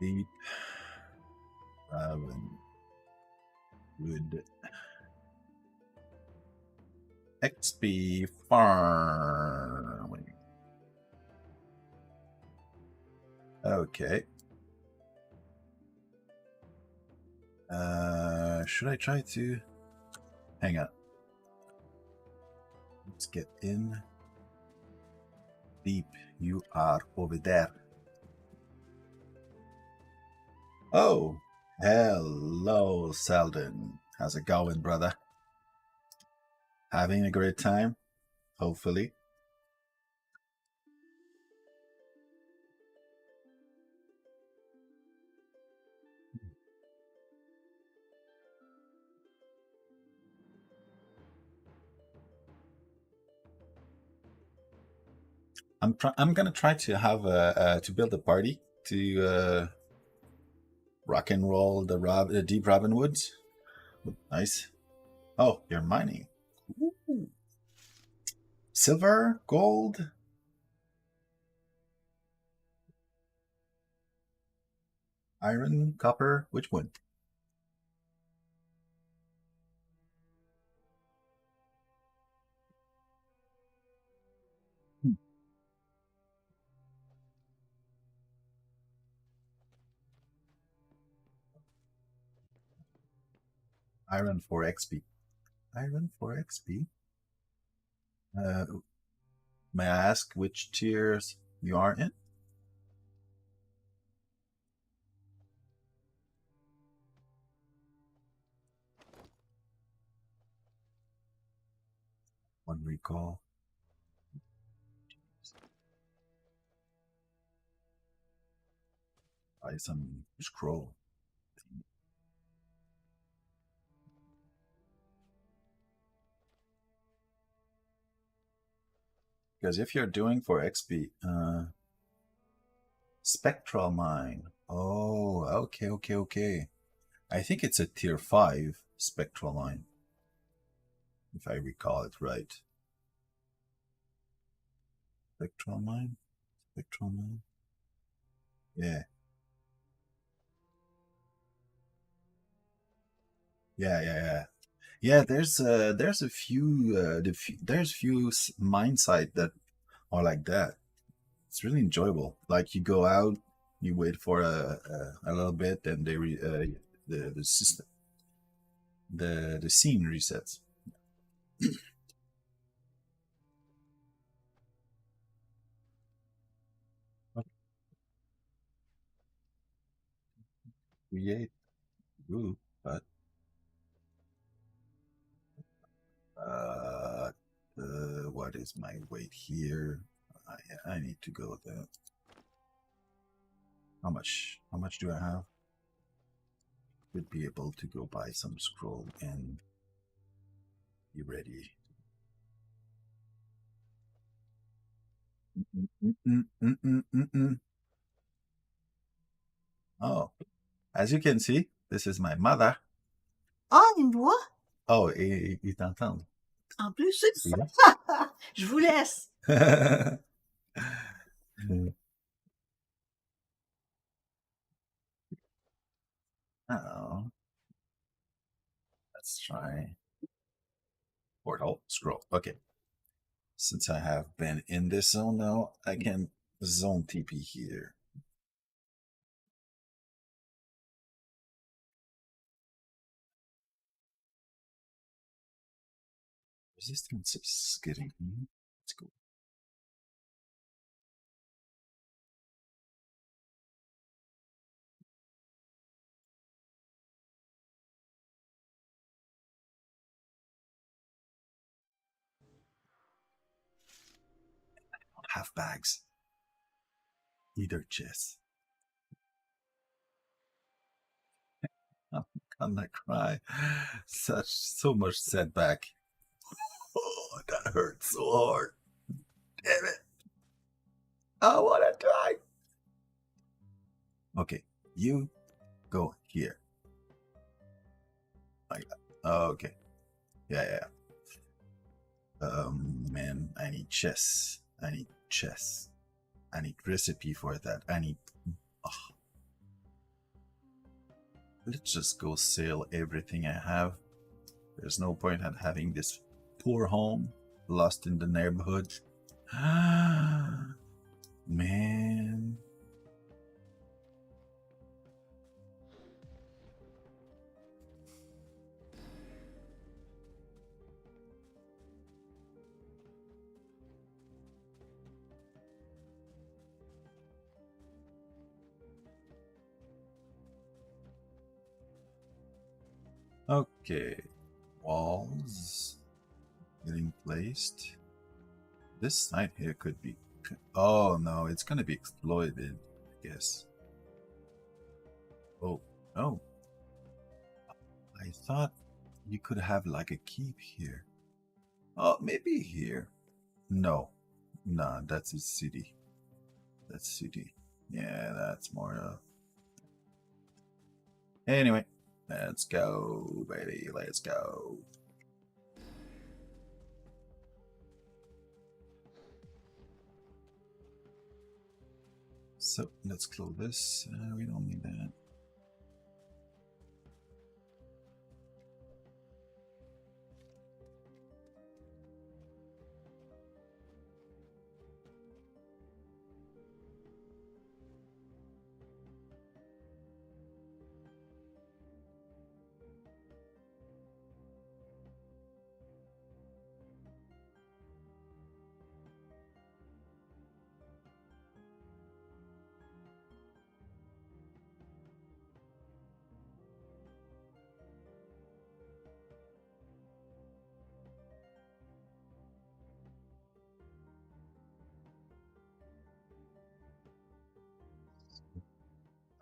Deep Raven Wood XP farming. Okay. Should I try to hang on? Let's get in. Deep, you are over there. Oh, hello, Selden. How's it going, brother? Having a great time? Hopefully. I'm gonna try to have to build a party to rock and roll the Deep Raven Woods. Nice. Oh, you're mining. Ooh. Silver, gold. Iron, copper, which one? Iron for XP. Iron for XP. May I ask which tiers you are in? One recall. Buy some scroll. Because if you're doing for XP, Spectral Mine. Oh, okay. I think it's a tier 5 Spectral Mine, if I recall it right. Spectral Mine? Yeah. Yeah, there's a few there's few mine site that are like that. It's really enjoyable. Like you go out, you wait for a little bit, and the system the scene resets. Create group, but what is my weight here? I need to go there. How much do I have? Would be able to go buy some scroll and be ready. Oh, as you can see, this is my mother. Oh, une voix? Oh, il t'entend. En plus, je vous laisse. Oh, let's try portal scroll. Okay, since I have been in this zone now, I can zone TP here. Resistance is getting. Let's go. Have bags. Either chest. I'm gonna cry. So much setback. Oh, that hurts so hard. Damn it. I wanna die. Okay, you go here. Okay. Yeah. Man, I need chess. I need chess. I need recipe for that. I need. Oh. Let's just go sell everything I have. There's no point in having this poor home lost in the neighborhood. Man. Okay, walls getting placed. This side here could be. Oh no, it's gonna be exploited, I guess. Oh no. I thought you could have like a keep here. Oh, maybe here. No, nah, that's a city. That's city. Yeah, that's more. Anyway. Let's go, baby. Let's go. So let's close this. We don't need that.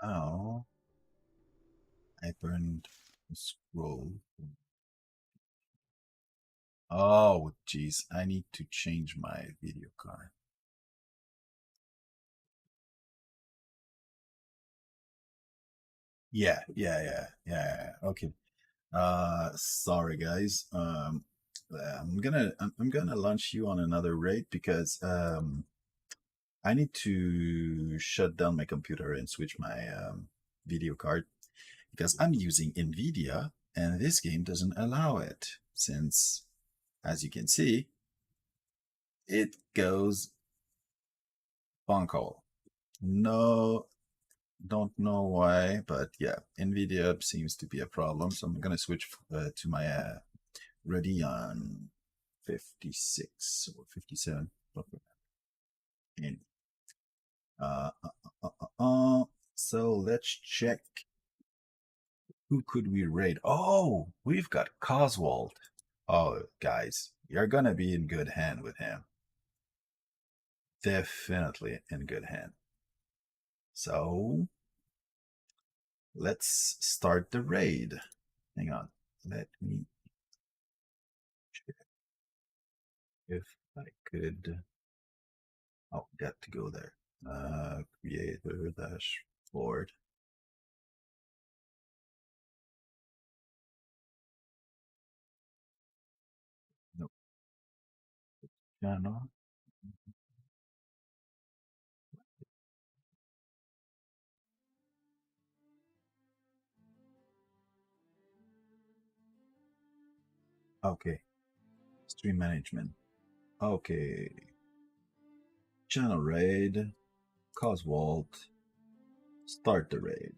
Oh, I burned the scroll. Oh, jeez. I need to change my video card. Yeah. Okay. Sorry guys. I'm gonna launch you on another raid because I need to shut down my computer and switch my video card because I'm using NVIDIA and this game doesn't allow it since, as you can see, it goes bonko. No, don't know why, but yeah, NVIDIA seems to be a problem. So I'm gonna switch to my Radeon 56 or 57. And, so let's check. Who could we raid? Oh, we've got Coswald. Oh, guys, you're gonna be in good hand with him. definitely in good hand. So let's start the raid. Hang on. Let me check if I could. Oh, got to go there. Creator dashboard. Nope. Channel. Okay. Stream management. Okay. Channel raid. Cause vault. Start the raid.